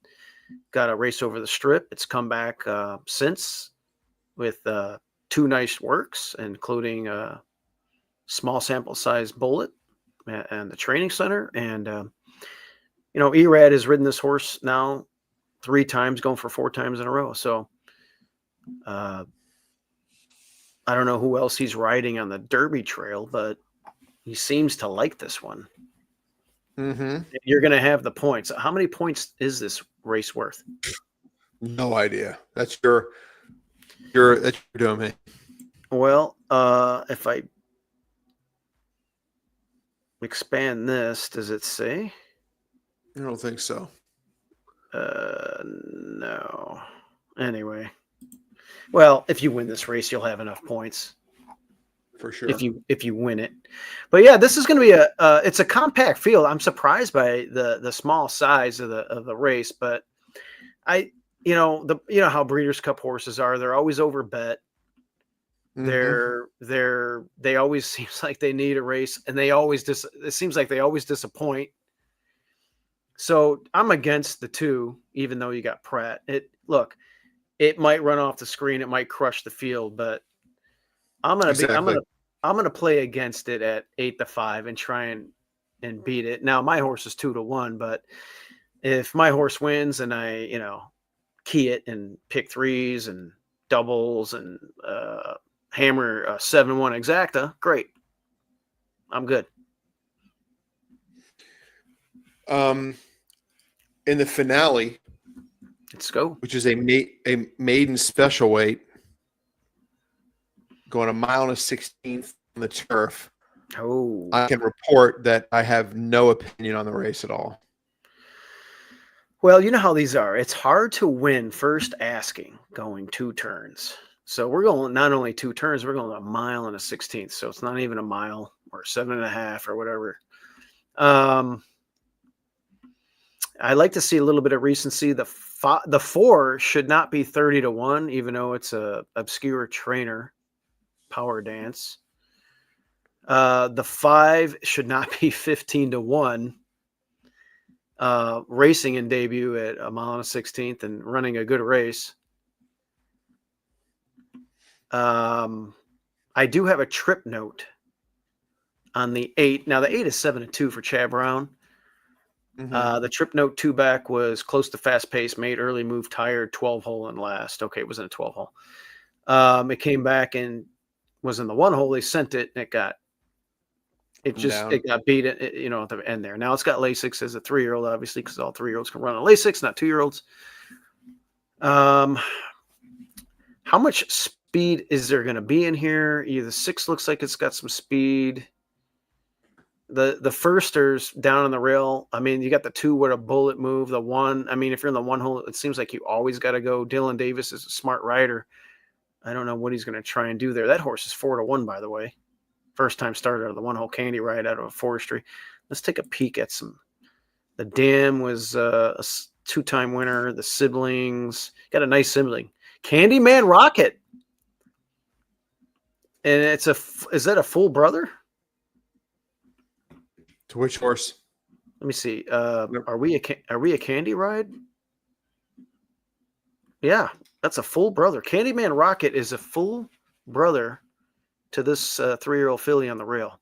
got a race over the strip. It's come back since with 2 nice works, including a small sample size bullet and the training center. And, you know, Erad has ridden this horse now 3 times, going for 4 times in a row. So I don't know who else he's riding on the Derby trail, but he seems to like this one. Mm-hmm. You're going to have the points. How many points is this race worth? No idea. That's your domain. Well, if I expand this, does it say? I don't think so. No. Anyway. Well, if you win this race, you'll have enough points. For sure. If you win it. But yeah, this is going to be it's a compact field. I'm surprised by the small size of the race, but you know how Breeders' Cup horses are. They're always overbet. They always seems like they need a race, and it seems like they always disappoint. So I'm against the 2, even though you got Pratt. It might run off the screen, it might crush the field, but Exactly. I'm gonna play against it at 8-5 and try and beat it. Now my horse is 2-1, but if my horse wins and I key it and pick threes and doubles and hammer 7-1 exacta, great. I'm good. In the finale, Let's go. which is a maiden special weight, going 1.16 on the turf. Oh, I can report that I have no opinion on the race at all. well, you know how these are. It's hard to win first asking going 2 turns. So we're going not only 2 turns, we're going 1.16 miles. So it's not even a mile or 7.5 or whatever. I like to see a little bit of recency. The 4 should not be 30-1, even though it's a obscure trainer power dance. The 5 should not be 15-1. Racing in debut at 1.16 miles and running a good race. I do have a trip note on the 8. Now the 8 is 7-2 for Chad Brown. The trip note 2 back was close to fast pace, made early move, tired, 12 hole and last. Okay, it wasn't a 12 hole. It came back and was in the 1 hole. They sent it and it got beat at the end there. Now it's got Lasix as a 3-year-old, obviously, because all 3-year-olds can run on Lasix, not 2-year-olds. How much speed is there going to be in here? The 6 looks like it's got some speed. The firsters down on the rail. I mean, you got the 2 with a bullet move. The 1. I mean, if you're in the 1 hole, it seems like you always got to go. Dylan Davis is a smart rider. I don't know what he's going to try and do there. That horse is 4-1, by the way. First time starter of the 1 hole candy ride out of a forestry. Let's take a peek at some. The Dam was a 2-time winner. The siblings got a nice sibling, Candyman Rocket, and is that a full brother? To which horse? Let me see. Are we a candy ride? Yeah, that's a full brother. Candyman Rocket is a full brother to this 3-year-old filly on the rail,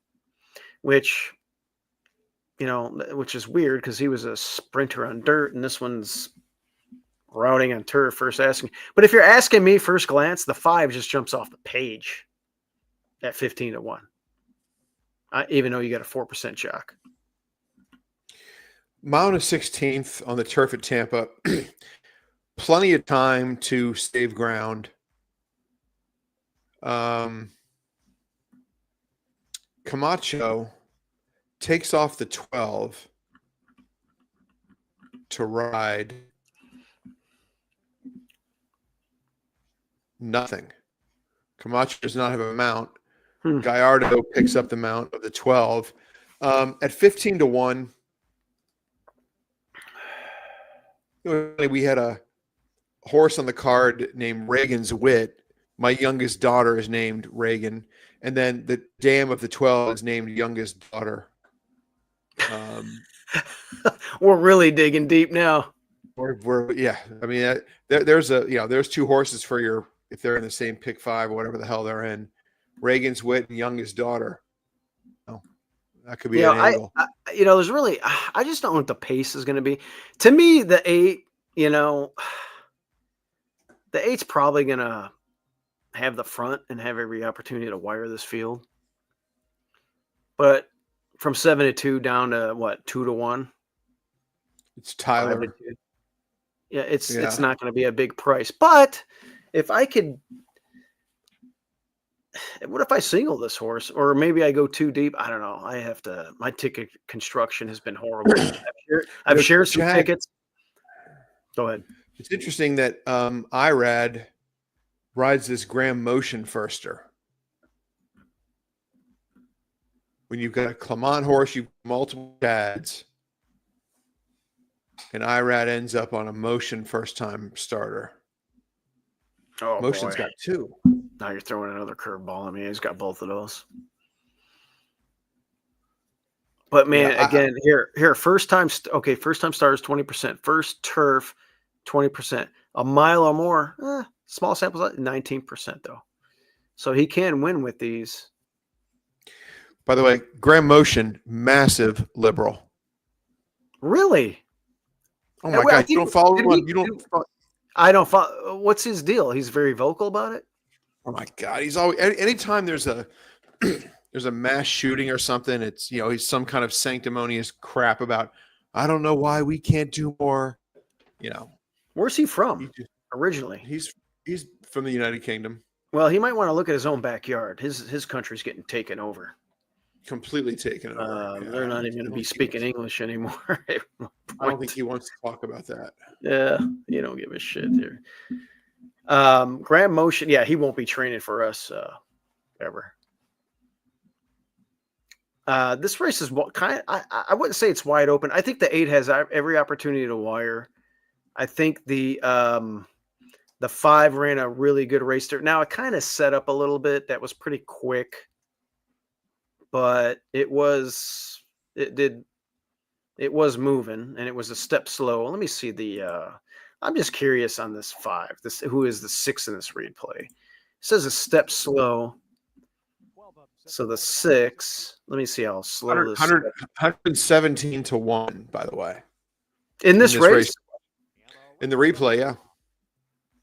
which is weird because he was a sprinter on dirt, and this one's routing on turf. First asking, but if you're asking me, first glance, the 5 just jumps off the page at 15-1. Even though you got a 4% shock. 1.16 on the turf at Tampa. Plenty of time to save ground. Camacho takes off the 12 to ride. Nothing. Camacho does not have a mount. Gallardo picks up the mount of the 12. At 15-1, we had a horse on the card named Reagan's Wit. My youngest daughter is named Reagan. And then the Dam of the 12 is named youngest daughter. We're really digging deep now. Yeah. I mean, there's 2 horses for your, if they're in the same pick 5 or whatever the hell they're in. Reagan's Wit and youngest daughter. Oh, that could be an angle. There's really, I just don't know what the pace is going to be. To me, the 8, the 8's probably going to have the front and have every opportunity to wire this field. But from 7-2 down to what, 2-1? It's Tyler. Yeah, it's not going to be a big price. But if I could, what if I single this horse, or maybe I go too deep? I don't know. My ticket construction has been horrible. I've shared some tickets. Go ahead. It's interesting that IRAD rides this Graham Motion firster. When you've got a Clement horse, you've multiple Chads. and Irad ends up on a Motion first-time starter. Oh, Motion's boy. got 2. Now you're throwing another curveball at me. He's got both of those. But man, Yeah, again, first time stars 20%, first turf 20%, a mile or more, small samples 19% though. So he can win with these. By the way, Graham Motion, massive liberal. Really? Oh my God! You don't follow him on. You don't. I don't follow. What's his deal? He's very vocal about it. Oh my God! He's always anytime there's a there's a mass shooting or something. It's he's some kind of sanctimonious crap about. I don't know why we can't do more. Where's he from originally? He's from the United Kingdom. Well, he might want to look at his own backyard. His country's getting taken over. Completely taken over. Yeah, they're not even going to be speaking English anymore. I don't think he wants to talk about that. Yeah, you don't give a shit there. Graham Motion, yeah, he won't be training for us ever. This race is kind of, I wouldn't say it's wide open. I think the 8 has every opportunity to wire. I think the 5 ran a really good race there. Now it kind of set up a little bit. That was pretty quick. But it was moving, and it was a step slow. Let me see I'm just curious on this 5. Who is the 6 in this replay? It says a step slow. So the 6. Let me see how slow this. 117 to 1, by the way. In this race? In the replay, yeah.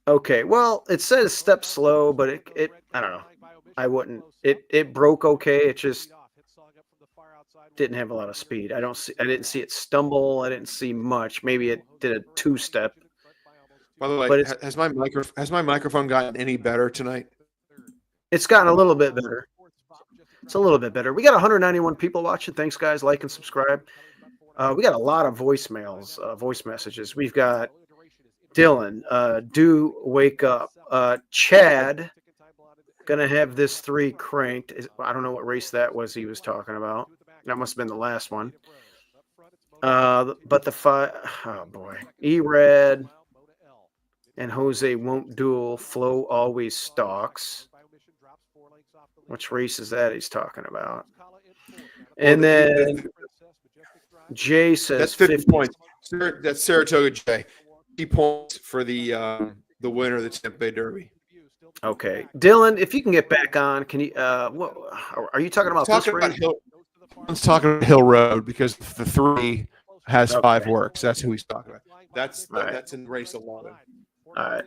Okay, well, it says step slow, but it I don't know. I wouldn't. It broke okay. It just didn't have a lot of speed. I didn't see it stumble. I didn't see much. Maybe it did a 2-step. By the way, but has my microphone gotten any better tonight? It's gotten a little bit better. It's a little bit better. We got 191 people watching. Thanks, guys. Like and subscribe. We got a lot of voicemails, voice messages. We've got Dylan, do wake up. Chad, gonna have this 3 cranked. I don't know what race that was he was talking about. That must have been the last one. But the 5, oh boy. Erad and Jose won't duel. Flo always stalks. Which race is that he's talking about? And then Jay says that's 50 points. That's Saratoga Jay. 50 points for the winner of the Tampa Bay Derby. Okay, Dylan, if you can get back on, can you? What are you talking about? This race? Let's talk about Hill Road because the 3 has 5 works. That's who he's talking about. That's in race 11. All right.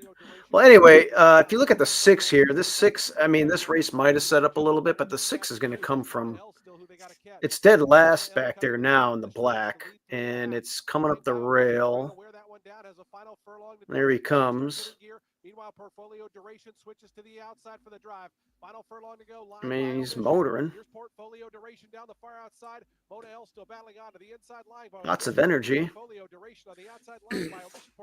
Well, anyway, if you look at the 6 here, this 6, I mean, this race might have set up a little bit, but the 6 is going to come from. It's dead last back there now in the black, and it's coming up the rail. There he comes. Meanwhile, Portfolio Duration switches to the outside for the drive. Final furlong to go. I mean, he's motoring. Here's Portfolio Duration down the far outside. Mona L still battling on to the inside line. Lots of energy.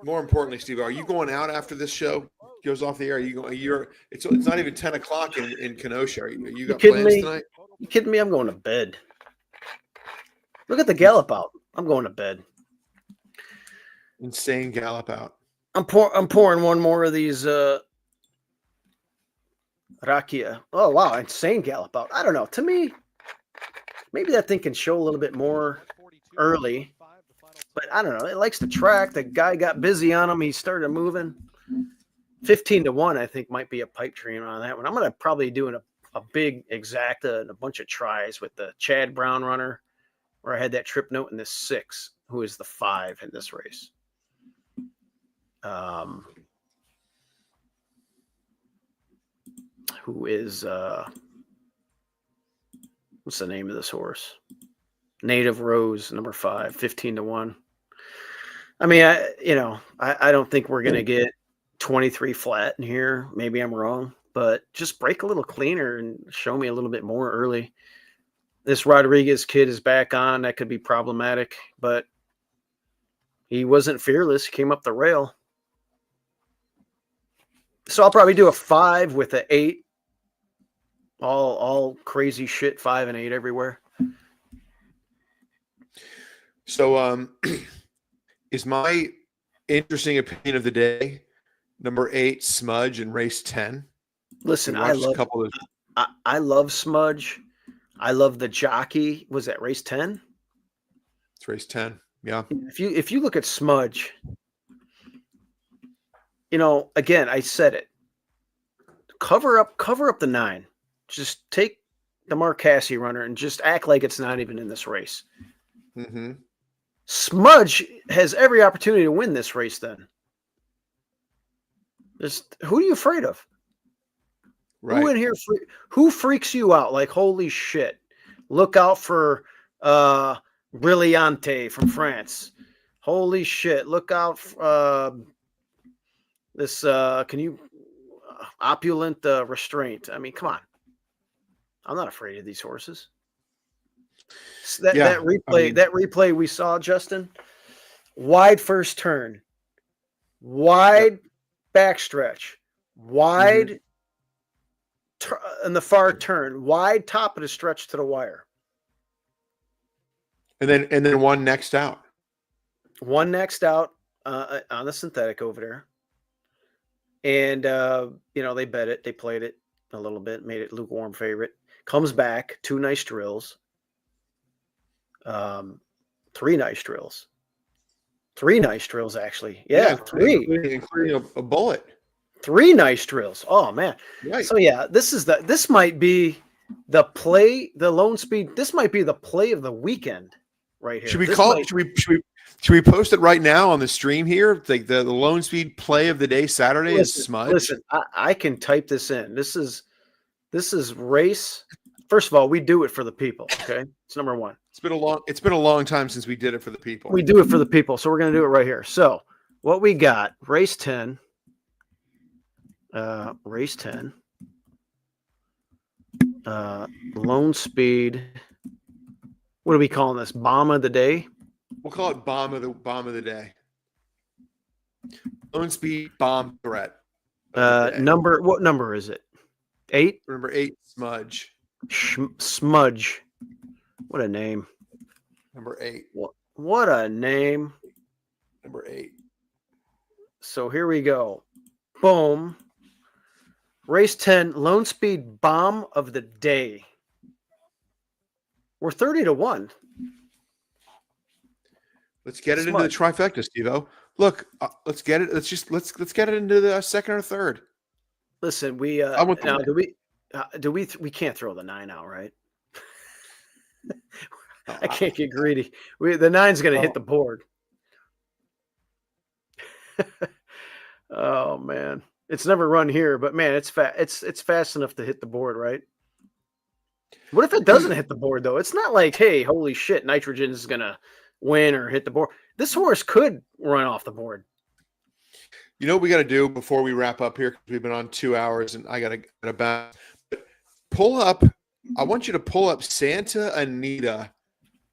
More importantly, Steve, are you going out after this show goes off the air? Are you going? It's not even 10 o'clock in Kenosha. You got plans tonight? You kidding me? I'm going to bed. Look at the gallop out. I'm going to bed. Insane gallop out. I'm pouring one more of these Rakia. Oh wow, insane gallop out. I don't know. To me, maybe that thing can show a little bit more early, but I don't know. It likes to track. The guy got busy on him. He started moving. 15 to 1, I think, might be a pipe dream on that one. I'm gonna probably do a big exacta and a bunch of tries with the Chad Brown runner, where I had that trip note in this 6, who is the 5 in this race. Who is what's the name of this horse? Native Rose, number 5, 15 to 1. I mean, I don't think we're gonna get 23 flat in here. Maybe I'm wrong, but just break a little cleaner and show me a little bit more early. This Rodriguez kid is back on. That could be problematic, but he wasn't fearless. He came up the rail. So I'll probably do a 5 with an 8. All crazy shit, 5 and 8 everywhere. So is my interesting opinion of the day. Number 8, Smudge in race 10. Listen, We I watched a love couple of I love Smudge. I love the jockey. Was that race 10? it's race 10. Yeah. If you look at Smudge, again, I said it. Cover up the 9. Just take the Marcassi runner and just act like it's not even in this race. Mm-hmm. Smudge has every opportunity to win this race then. Who are you afraid of? Right. Who in here who freaks you out? Like, holy shit. Look out for Brillante from France. Holy shit. Look out this can you opulent restraint. I mean, come on. I'm not afraid of these horses. That replay we saw, Justin, wide first turn, wide backstretch, wide in the far turn, wide top of the stretch to the wire. And then one next out. One next out on the synthetic over there. And they bet it, they played it a little bit, made it lukewarm favorite. Comes back, 2 nice drills. 3 nice drills. 3 nice drills, actually. Yeah, 3. Including a bullet. 3 nice drills. Oh man. Right. So yeah, this might be the play, the Lone Speed. This might be the play of the weekend right here. Should we post it right now on the stream here? Like the Lone Speed play of the day Saturday is Smudge. Listen, I can type this in. This is race. First of all, we do it for the people. Okay, it's number 1. It's been a long time since we did it for the people. We do it for the people, so we're going to do it right here. So what we got? Race 10. Race 10. Lone Speed. What are we calling this? Bomb of the day? We'll call it bomb of the day. Lone Speed bomb threat. What number is it? 8? Number 8, Smudge. Smudge. What a name. Number 8. What a name. Number 8. So here we go. Boom. Race 10, Lone Speed bomb of the day. We're 30-1. Let's get it into the trifecta, Steve-O. Look, let's get it. Let's get it into the second or third. Listen, we can't throw the 9 out, right? I can't get greedy. The 9's going to hit the board. Oh man, it's never run here, but man, it's fast enough to hit the board, right? What if it doesn't hit the board though? It's not like, hey, holy shit, Nitrogen is going to win or hit the board. This horse could run off the board. You know what we got to do before we wrap up here? Because we've been on 2 hours and I got to bounce. Pull up. I want you to pull up Santa Anita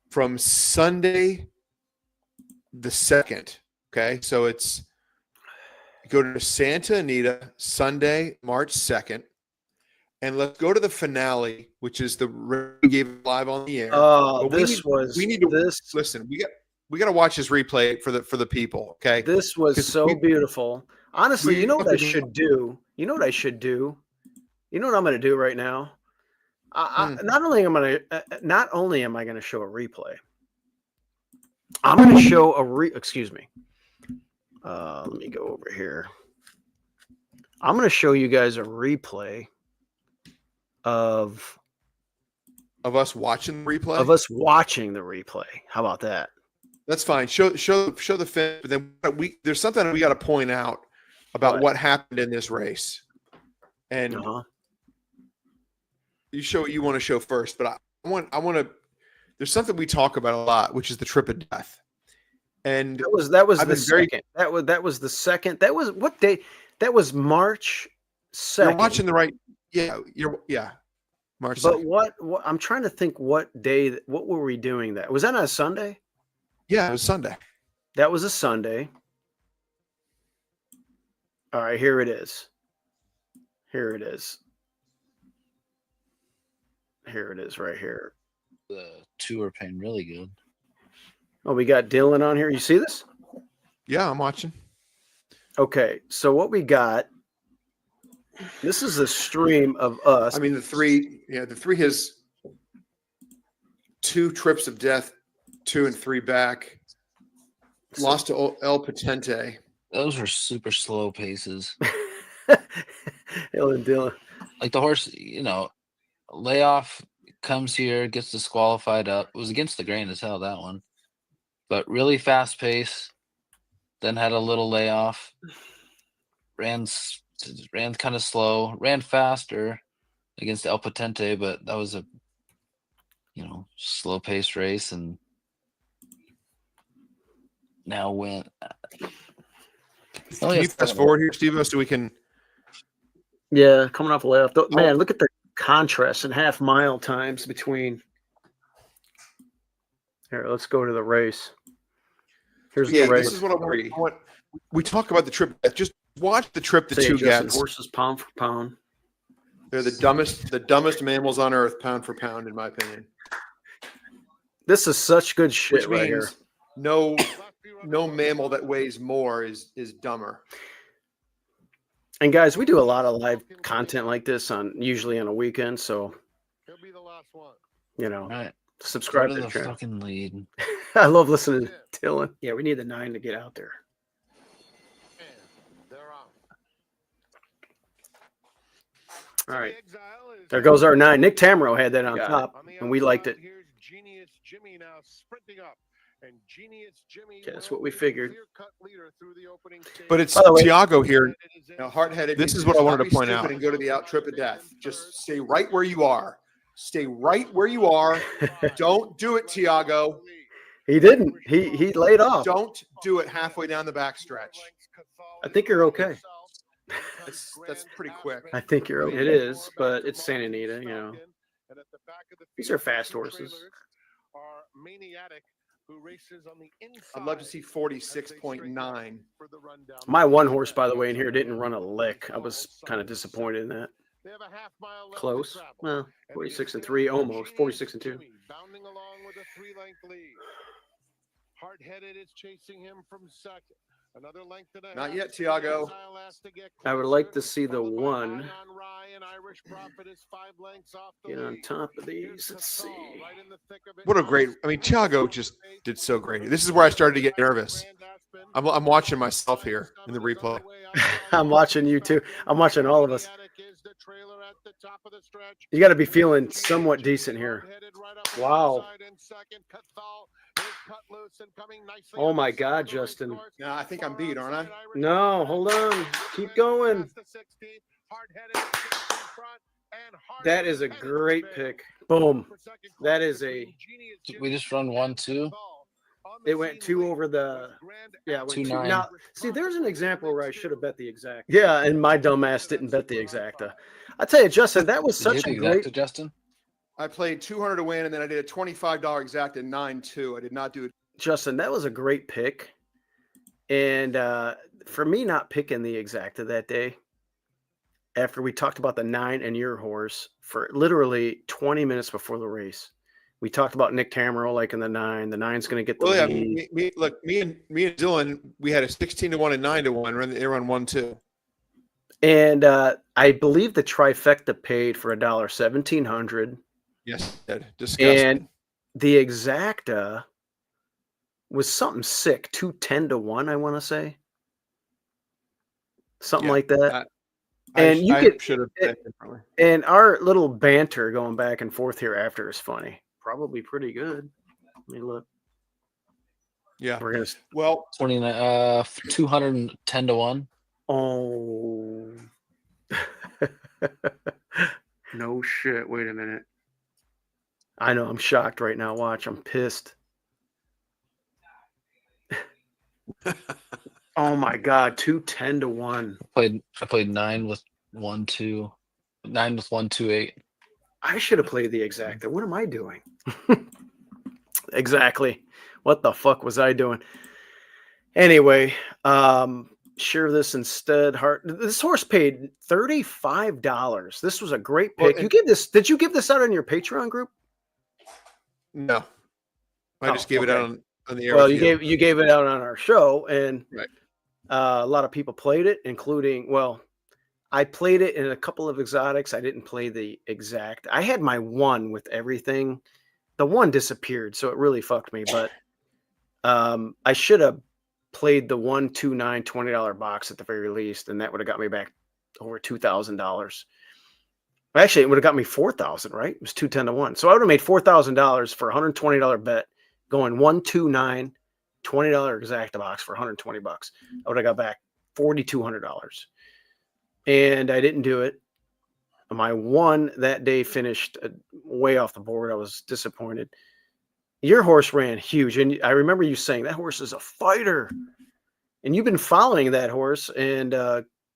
from Sunday the 2nd. Okay. So go to Santa Anita Sunday, March 2nd. And let's go to the finale, which is we gave live on the air. Listen, we got to watch this replay for the people. Okay. This was so beautiful. Honestly, you know what I should do? You know what I should do? You know what I'm going to do right now? Not only am I going to show a replay, I'm going to show excuse me. Let me go over here. I'm going to show you guys a replay of us watching the replay. Of us watching the replay. How about that? That's fine. Show the film. But then there's something we got to point out about what happened in this race. And you show what you want to show first, but I want to. There's something we talk about a lot, which is the trip of death. And that was the second. That was the second. That was what day? That was March 2nd. You're watching the right. Yeah, March 2nd. But what I'm trying to think what day. What were we doing that? Was that on a Sunday? Yeah, it was Sunday. That was a Sunday. All right, here it is. Here it is. Here it is right here. The two are paying really good. Oh, we got Dylan on here. You see this? Yeah, I'm watching. Okay, so what we got, this is a stream of us. I mean, the three has 2 trips of death, 2 and 3 back. Lost to El Patente. Those were super slow paces. Hill and Dylan. Like the horse, layoff comes here, gets disqualified up. It was against the grain as hell, that one. But really fast pace. Then had a little layoff. Ran kind of slow. Ran faster against El Patente, but that was a slow paced race, and now went. Can you fast forward here, Steve, so we can? Yeah, coming off a layoff. Man, look at the contrast in half mile times between. Here, let's go to the race. Here's the race. This is what I want. We talk about the trip. Just watch the trip. The two guys. Horses pound for pound. They're the dumbest mammals on earth, pound for pound, in my opinion. This is such good shit Which right here. No mammal that weighs more is dumber. And guys, we do a lot of live content like this usually on a weekend, so He'll be the last one. Right. Subscribe Go to to the the channel. fucking lead. I love listening to Dylan. Yeah, we need the 9 to get out there. And they're on. All right. Exile is There goes our 9. Nick Tamaro had that on Got it. top, on the and we liked outside. it. Here's Genius Jimmy now sprinting up. And Genius Jimmy Okay, that's will what we be the figured. clear-cut leader through the opening stage. But it's By the way- Tiago here. Now, Hard-headed. This is what I wanted to point out. And go to the out trip of death. Just stay right where you are. Stay right where you are. Don't do it, Tiago. He didn't. He laid off. Don't do it halfway down the backstretch. I think you're okay. That's pretty quick. I think you're okay. It is, but it's Santa Anita, These are fast horses. I'd love to see 46.9. My one horse, by the way, in here didn't run a lick. I was kind of disappointed in that. Close. Well, 46 and 3, almost 46 and 2. Bounding along with a 3-length lead. Hard-headed is chasing him from second. Another length and a half. Not yet, Tiago. I would like to see the 1 get on top of these. Let's see. What a great. I mean, Tiago just did so great. This is where I started to get nervous. I'm watching myself here in the replay. I'm watching you too. I'm watching all of us. You got to be feeling somewhat decent here. Wow. Oh my God, Justin. No, I think I'm beat, aren't I? No, hold on. Keep going. That is a great pick. Boom. That is a. We just run 1-2. It went 2 over the. Yeah, it went 2. 2-9. Now, see, there's an example where I should have bet the exact. Yeah, and my dumbass didn't bet the exacta. I tell you, Justin, that was such a great. Justin. I played 200 to win, and then I did a $25 exact at 9-2. I did not do it. Justin, that was a great pick. And for me not picking the exacta that day, after we talked about the 9 and your horse for literally 20 minutes before the race, we talked about Nick Tamaro liking the 9. The 9's going to get the Well, yeah, lead. me and Dylan, we had a 16-1 and 9-1. They run 1-2. And I believe the trifecta paid for $1,700. Yes, disgusting. And the exacta was something sick, 210 to 1, I want to say. Something like that. I should have bet differently. And our little banter going back and forth here after is funny. Probably pretty good. Let me look. Yeah. We're gonna 29, 210 to 1. Oh no shit. Wait a minute. I know I'm shocked right now. Watch, I'm pissed. Oh my God, 210 to 1. I played 9 with 1-2. 9 with 1-2-8. I should have played the exacta. What am I doing? Exactly. What the fuck was I doing? Anyway, share this instead. This horse paid $35. This was a great pick. Did you give this out on your Patreon group? No. I just gave it out on on the air. Well, with you gave it out on our show, and Right. a lot of people played it, including I played it in a couple of exotics. I didn't play the exact. I had my one with everything. The one disappeared, so it really fucked me. But I should have played the 129 $20 box at the very least, and that would have got me back over $2,000. Actually, it would have got me $4,000, right? It was 210 to 1. So I would have made $4,000 for a $120 bet going 129 $20 exacta box for $120. I would have got back $4,200. And I didn't do it. My one that day finished way off the board. I was disappointed. Your horse ran huge. And I remember you saying that horse is a fighter. And you've been following that horse. And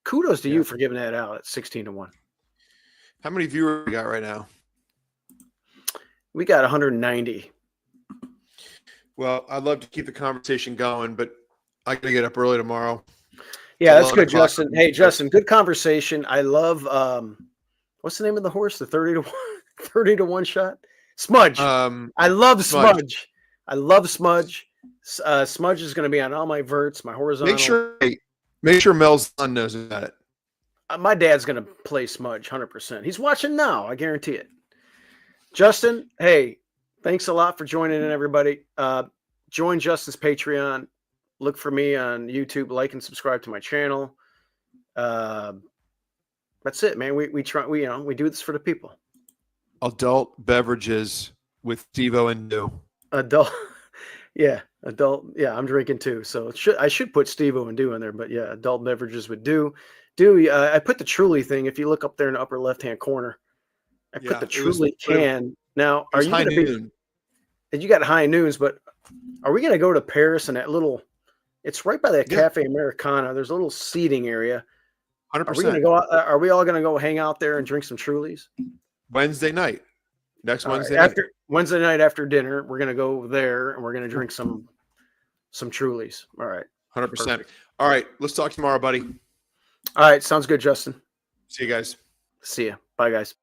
kudos to you for giving that out at 16 to 1. How many viewers we got right now? We got 190. Well, I'd love to keep the conversation going, but I got to get up early tomorrow. Yeah, that's 11 good, o'clock. Justin. Hey, Justin, good conversation. I love what's the name of the horse? The 30 to 1, 30 to 1 shot? Smudge. I love Smudge. I love Smudge. Smudge is going to be on all my verts, my horizontal. Make sure Mel's son knows about it. My dad's going to play Smudge 100%. He's watching now. I guarantee it. Justin, hey, thanks a lot for joining in, everybody. Join Justin's Patreon. Look for me on YouTube. Like and subscribe to my channel. That's it, man. We do this for the people. Adult beverages with Steve-O and New. Adult. Yeah, I'm drinking too. So I should put Steve-O and Do in there, but yeah, adult beverages would do. I put the Truly thing. If you look up there in the upper left-hand corner, I put the Truly can. Now, are you going to be? And you got high noons, but are we going to go to Paris and that little? It's right by that Cafe Americana. There's a little seating area. 100%. Are we going to go? Are we all going to go hang out there and drink some Trulies? Wednesday night. Next Wednesday night. Wednesday night after dinner, we're going to go there and we're going to drink some Trulies. All right. 100%. Perfect. All right. Let's talk tomorrow, buddy. All right. Sounds good, Justin. See you guys. See ya. Bye, guys.